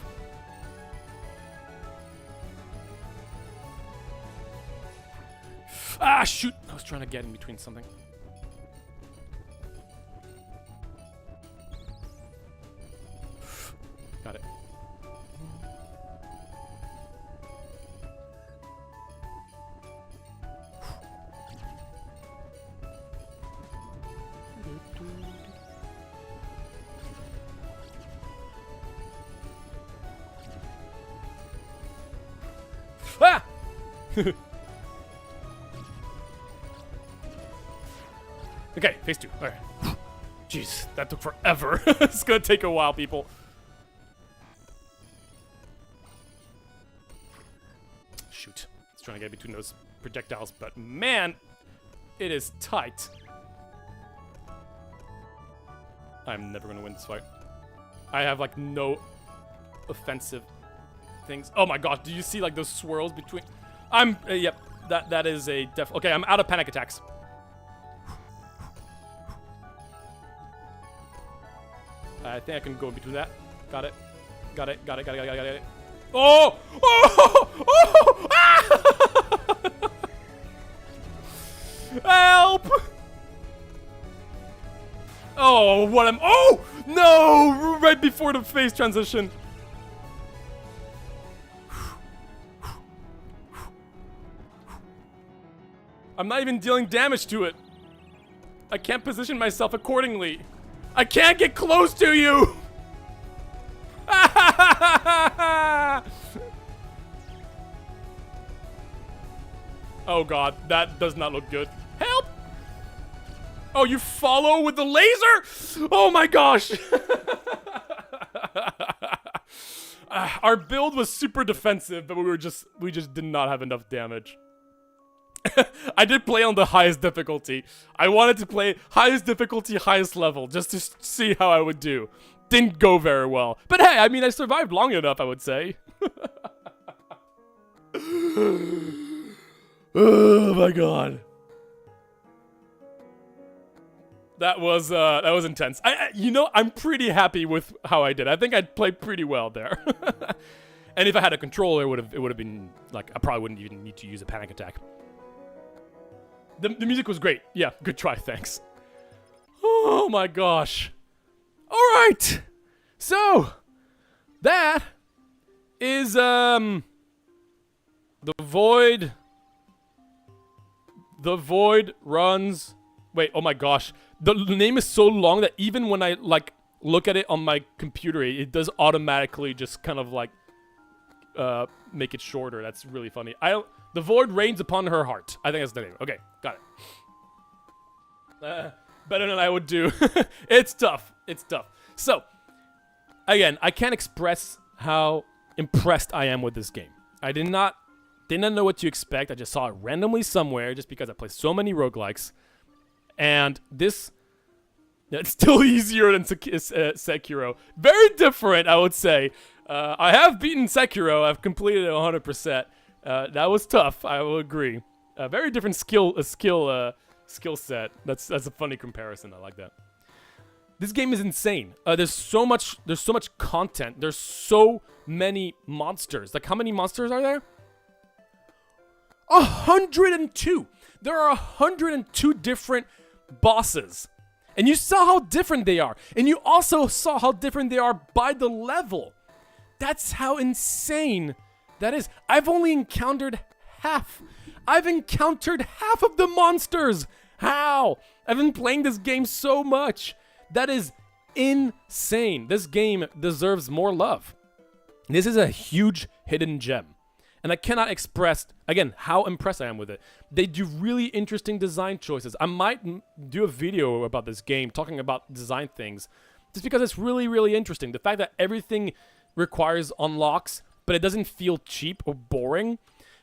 Ah, shoot! I was trying to get in between something. Got it. Ah! Okay, phase 2. Alright. Jeez, that took forever. It's gonna take a while, people. Shoot. It's trying to get between those projectiles, but man, it is tight. I'm never gonna win this fight. I have, like, no offensive things. Oh my gosh, do you see, like, those swirls between... yep, that is a okay, I'm out of panic attacks. I think I can go in between that. Got it. Got it. Got it. Got it. Got it. Got it. Oh! Oh! Oh! Ah! Help! Oh, what am... Oh! No! Right before the face transition. I'm not even dealing damage to it. I can't position myself accordingly. I can't get close to you! Oh god, that does not look good. Help! Oh, you follow with the laser? Oh my gosh! Our build was super defensive, but we just did not have enough damage. I did play on the highest difficulty. I wanted to play highest difficulty, highest level, just to see how I would do. Didn't go very well. But hey, I mean, I survived long enough, I would say. Oh my god. That was intense. You know, I'm pretty happy with how I did. I think I played pretty well there. And if I had a controller, it would have been like, I probably wouldn't even need to use a panic attack. The music was great. Yeah, good try, thanks. Oh my gosh. Alright. So, that is, the Void. The Void runs... Wait, oh my gosh. The name is so long that even when I, like, look at it on my computer, it does automatically just kind of, like, make it shorter. That's really funny. The Void reigns upon her heart. I think that's the name. Okay, got it. Better than I would do. It's tough. It's tough. So, again, I can't express how impressed I am with this game. I did not know what to expect. I just saw it randomly somewhere just because I play so many roguelikes. And this... It's still easier than Sekiro. Very different, I would say. I have beaten Sekiro. I've completed it 100%. That was tough, I will agree. Very different skill set. That's a funny comparison. I like that. This game is insane. There's so much content. There's so many monsters. Like, how many monsters are there? 102. There are 102 different bosses. And you saw how different they are. And you also saw how different they are by the level. That's how insane that is. I've only encountered half. I've encountered half of the monsters. How? I've been playing this game so much. That is insane. This game deserves more love. This is a huge hidden gem. And I cannot express, again, how impressed I am with it. They do really interesting design choices. I might do a video about this game, talking about design things, just because it's really, really interesting. The fact that everything requires unlocks, but it doesn't feel cheap or boring.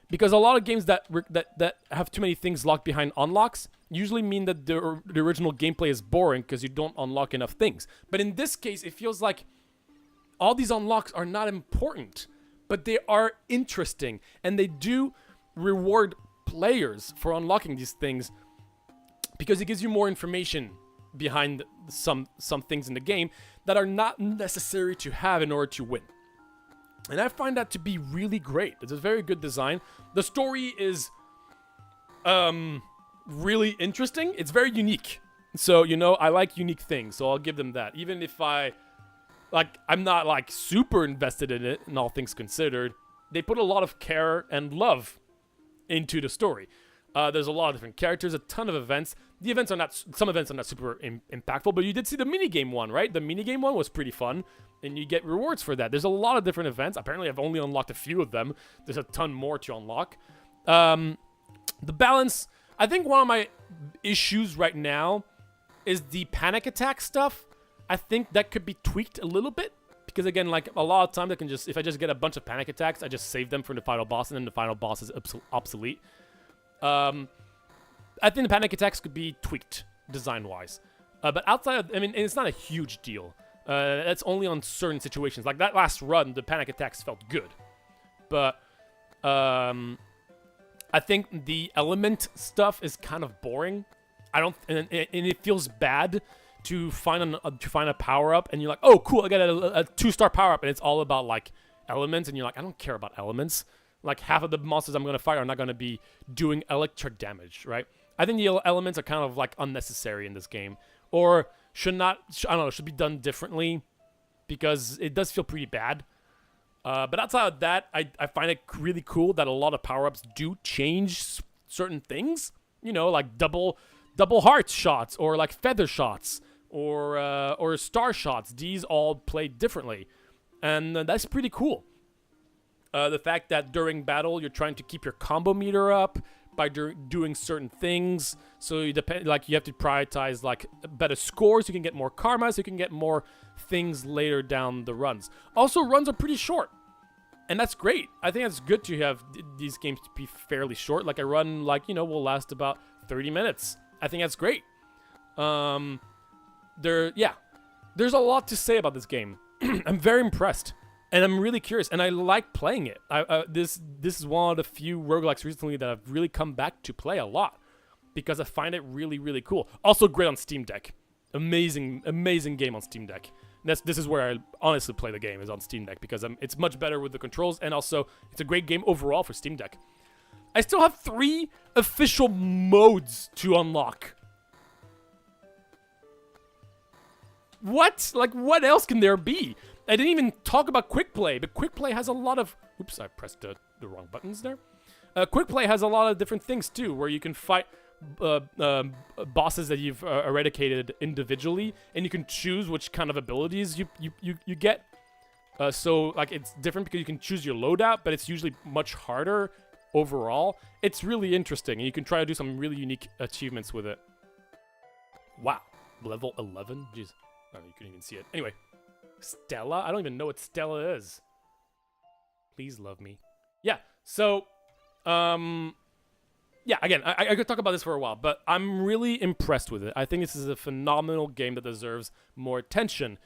Because a lot of games that have too many things locked behind unlocks usually mean that the original gameplay is boring because you don't unlock enough things. But in this case, it feels like all these unlocks are not important, but they are interesting, and they do reward players for unlocking these things because it gives you more information behind some things in the game that are not necessary to have in order to win. And I find that to be really great. It's a very good design. The story is really interesting. It's very unique. So, you know, I like unique things, so I'll give them that. Even if I'm not, like, super invested in it, and all things considered, they put a lot of care and love into the story. There's a lot of different characters, a ton of events. Some events are not super impactful, but you did see the minigame one, right? The minigame one was pretty fun, and you get rewards for that. There's a lot of different events. Apparently, I've only unlocked a few of them. There's a ton more to unlock. The balance, I think one of my issues right now is the panic attack stuff. I think that could be tweaked a little bit. Because again, like a lot of times I can just, if I just get a bunch of panic attacks, I just save them for the final boss, and then the final boss is obsolete. I think the panic attacks could be tweaked design-wise. But outside of, I mean, it's not a huge deal. That's only on certain situations. Like that last run, the panic attacks felt good. But I think the element stuff is kind of boring. And it feels bad to find a power up, and you're like, oh cool, I got a 2-star power up, and it's all about like elements, and you're like, I don't care about elements. Like half of the monsters I'm gonna fight are not gonna be doing electric damage, right? I think the elements are kind of like unnecessary in this game, or should be done differently, because it does feel pretty bad. But outside of that, I find it really cool that a lot of power ups do change certain things. You know, like double heart shots, or like feather shots, or star shots. These all play differently, and that's pretty cool. The fact that during battle you're trying to keep your combo meter up by doing certain things, so you have to prioritize like better scores. You can get more karma, so you can get more things later down the runs. Also, runs are pretty short, and that's great. I think it's good to have these games to be fairly short. Like a run, like, you know, will last about 30 minutes. I think that's great. There's a lot to say about this game. I'm very impressed, and I'm really curious, and I like playing it. This is one of the few roguelikes recently that I've really come back to play a lot, because I find it really, really cool. Also great on Steam Deck. Amazing game on Steam Deck. This is where I honestly play the game, is on Steam Deck, because it's much better with the controls, and also it's a great game overall for Steam Deck. I still have 3 official modes to unlock. What? Like, what else can there be? I didn't even talk about Quick Play, but Quick Play has a lot of... Oops, I pressed the wrong buttons there. Quick Play has a lot of different things, too, where you can fight bosses that you've eradicated individually, and you can choose which kind of abilities you get. So, like, it's different because you can choose your loadout, but it's usually much harder overall. It's really interesting, and you can try to do some really unique achievements with it. Wow. Level 11? Jeez. Oh, you couldn't even see it. Anyway. Stella? I don't even know what Stella is. Please love me. Yeah, so... yeah, again, I could talk about this for a while, but I'm really impressed with it. I think this is a phenomenal game that deserves more attention.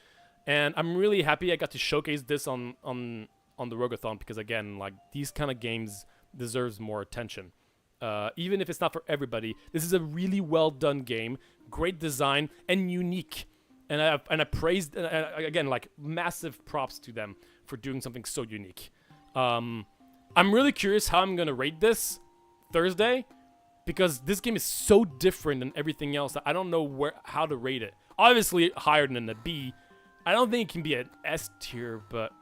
And I'm really happy I got to showcase this on the Rogue-a-thon, because, again, like, these kind of games deserves more attention. Even if it's not for everybody, this is a really well done game, great design, and unique. And I praised, again, like, massive props to them for doing something so unique. I'm really curious how I'm gonna rate this Thursday, because this game is so different than everything else that I don't know how to rate it. Obviously higher than a B. I don't think it can be an S tier, but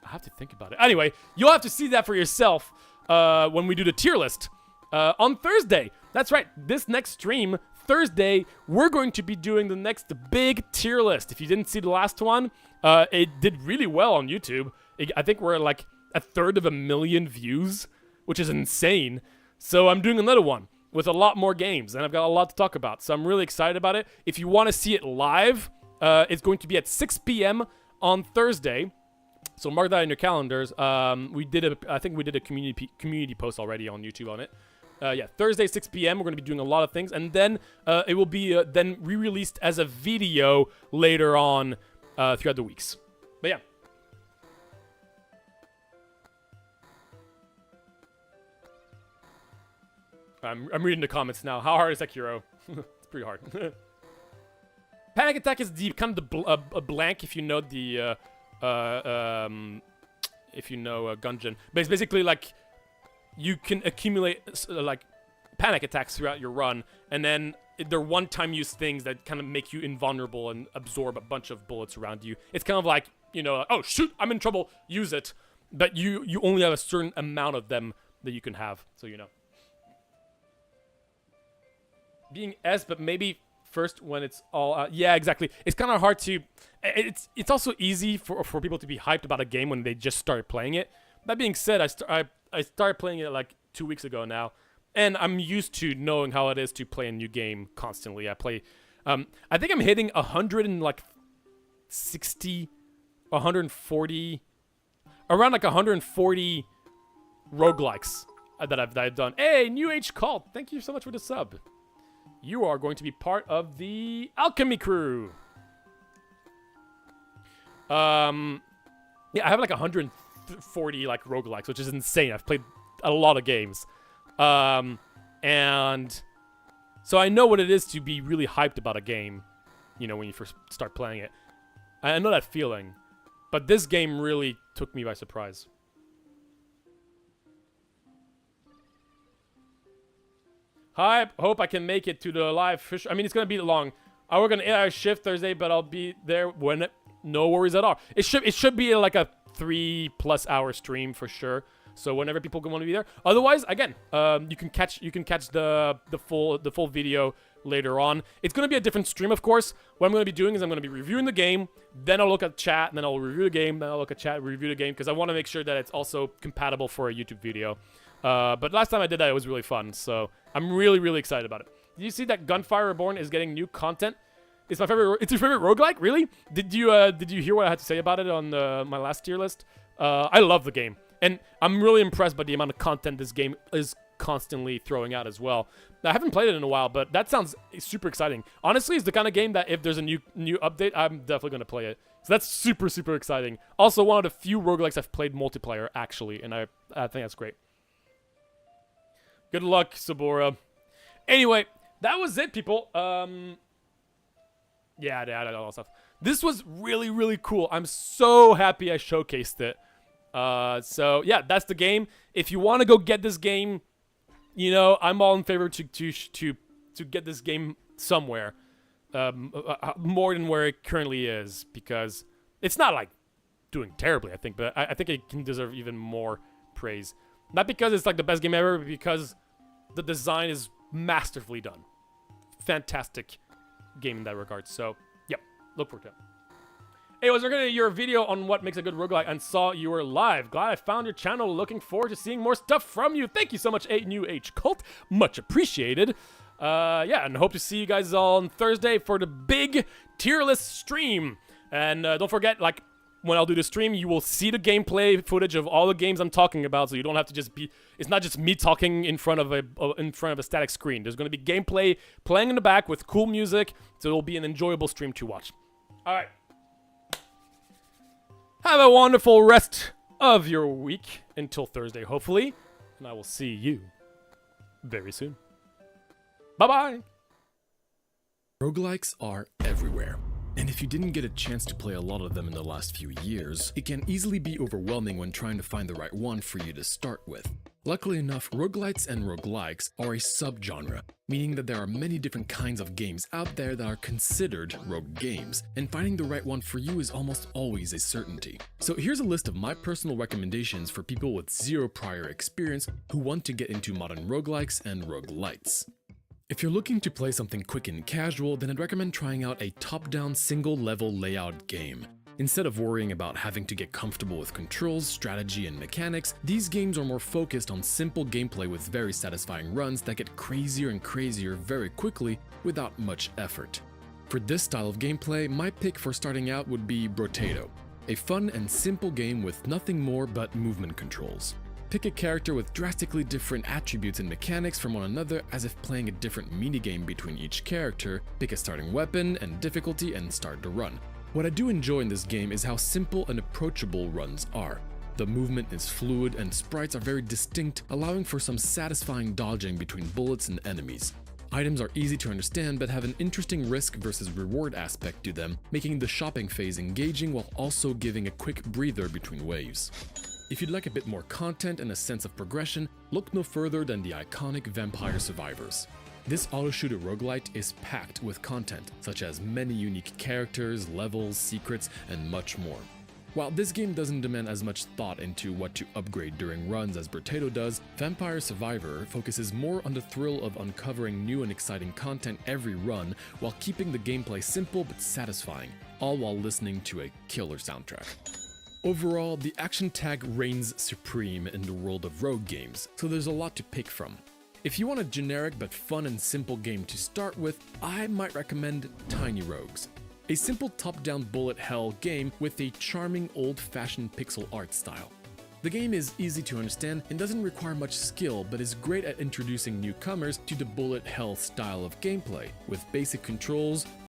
I have to think about it. Anyway, you'll have to see that for yourself when we do the tier list on Thursday. That's right, this next stream, Thursday, we're going to be doing the next big tier list. If you didn't see the last one, it did really well on YouTube. I think we're at like 1/3 views, which is insane. So I'm doing another one with a lot more games, and I've got a lot to talk about. So I'm really excited about it. If you want to see it live, it's going to be at 6 p.m. on Thursday. So mark that in your calendars. I think we did a community post already on YouTube on it. Yeah, Thursday, 6 p.m. We're going to be doing a lot of things, and then it will be then re-released as a video later on throughout the weeks. But yeah. I'm reading the comments now. How hard is Sekiro? It's pretty hard. Panic Attack is the kind of a blank if you know the Gungeon, but it's basically like you can accumulate like panic attacks throughout your run, and then they're one-time use things that kind of make you invulnerable and absorb a bunch of bullets around you. It's kind of like, you know, oh shoot, I'm in trouble, use it, but you only have a certain amount of them that you can have, so you know. Being S, but maybe first when it's all out. Yeah, exactly. It's kind of hard to... It's also easy for people to be hyped about a game when they just started playing it. That being said, I started playing it like 2 weeks ago now, and I'm used to knowing how it is to play a new game constantly. I play I think I'm hitting 160, 140, around like 140 roguelikes that I've done. Hey, New Age Cult, thank you so much for the sub. You are going to be part of the Alchemy crew. Yeah, I have like 140 like roguelikes, which is insane. I've played a lot of games. And so I know what it is to be really hyped about a game, you know, when you first start playing it. I know that feeling. But this game really took me by surprise. Hi, hope I can make it to the live fish. I mean, it's gonna be long. I work an 8-hour shift Thursday, but I'll be there when it, no worries at all. It should be like a 3+ hour stream for sure. So whenever people want to be there. Otherwise, again, you can catch the full video later on. It's gonna be a different stream, of course. What I'm gonna be doing is I'm gonna be reviewing the game, then I'll look at chat, and then I'll review the game, then I'll look at chat, review the game, because I want to make sure that it's also compatible for a YouTube video. But last time I did that, it was really fun, so I'm really, really excited about it. Did you see that Gunfire Reborn is getting new content? It's my favorite. It's your favorite roguelike, really? Did you hear what I had to say about it on my last tier list? I love the game, and I'm really impressed by the amount of content this game is constantly throwing out as well. I haven't played it in a while, but that sounds super exciting. Honestly, it's the kind of game that if there's a new update, I'm definitely gonna play it. So that's super, super exciting. Also, one of the few roguelikes I've played multiplayer actually, and I think that's great. Good luck, Sabora. Anyway, that was it, people. Yeah, I did all that stuff. This was really, really cool. I'm so happy I showcased it. So yeah, that's the game. If you want to go get this game, you know, I'm all in favor to get this game somewhere, more than where it currently is, because it's not like doing terribly, I think, but I think it can deserve even more praise. Not because it's like the best game ever, but because the design is masterfully done. Fantastic game in that regard. So, yep, look forward to it. Hey, I was looking at your video on what makes a good roguelike and saw you were live. Glad I found your channel. Looking forward to seeing more stuff from you. Thank you so much, A New Age Cult. Much appreciated. Yeah, and hope to see you guys all on Thursday for the big tier list stream. And don't forget, like, when I'll do the stream, you will see the gameplay footage of all the games I'm talking about, so you don't have to just be... It's not just me talking in front of a static screen. There's going to be gameplay playing in the back with cool music, so it'll be an enjoyable stream to watch. All right. Have a wonderful rest of your week until Thursday, hopefully, and I will see you very soon. Bye-bye! Roguelikes are everywhere. And if you didn't get a chance to play a lot of them in the last few years, it can easily be overwhelming when trying to find the right one for you to start with. Luckily enough, roguelites and roguelikes are a subgenre, meaning that there are many different kinds of games out there that are considered rogue games, and finding the right one for you is almost always a certainty. So here's a list of my personal recommendations for people with zero prior experience who want to get into modern roguelikes and roguelites. If you're looking to play something quick and casual, then I'd recommend trying out a top-down single-level layout game. Instead of worrying about having to get comfortable with controls, strategy, and mechanics, these games are more focused on simple gameplay with very satisfying runs that get crazier and crazier very quickly without much effort. For this style of gameplay, my pick for starting out would be Rogue-a-thon, a fun and simple game with nothing more but movement controls. Pick a character with drastically different attributes and mechanics from one another, as if playing a different minigame between each character, pick a starting weapon and difficulty, and start the run. What I do enjoy in this game is how simple and approachable runs are. The movement is fluid and sprites are very distinct, allowing for some satisfying dodging between bullets and enemies. Items are easy to understand but have an interesting risk versus reward aspect to them, making the shopping phase engaging while also giving a quick breather between waves. If you'd like a bit more content and a sense of progression, look no further than the iconic Vampire Survivors. This auto-shooter roguelite is packed with content, such as many unique characters, levels, secrets, and much more. While this game doesn't demand as much thought into what to upgrade during runs as Rogue-a-thon does, Vampire Survivor focuses more on the thrill of uncovering new and exciting content every run while keeping the gameplay simple but satisfying, all while listening to a killer soundtrack. Overall, the action tag reigns supreme in the world of rogue games, so there's a lot to pick from. If you want a generic but fun and simple game to start with, I might recommend Tiny Rogues. A simple top-down bullet hell game with a charming old-fashioned pixel art style. The game is easy to understand and doesn't require much skill, but is great at introducing newcomers to the bullet hell style of gameplay, with basic controls,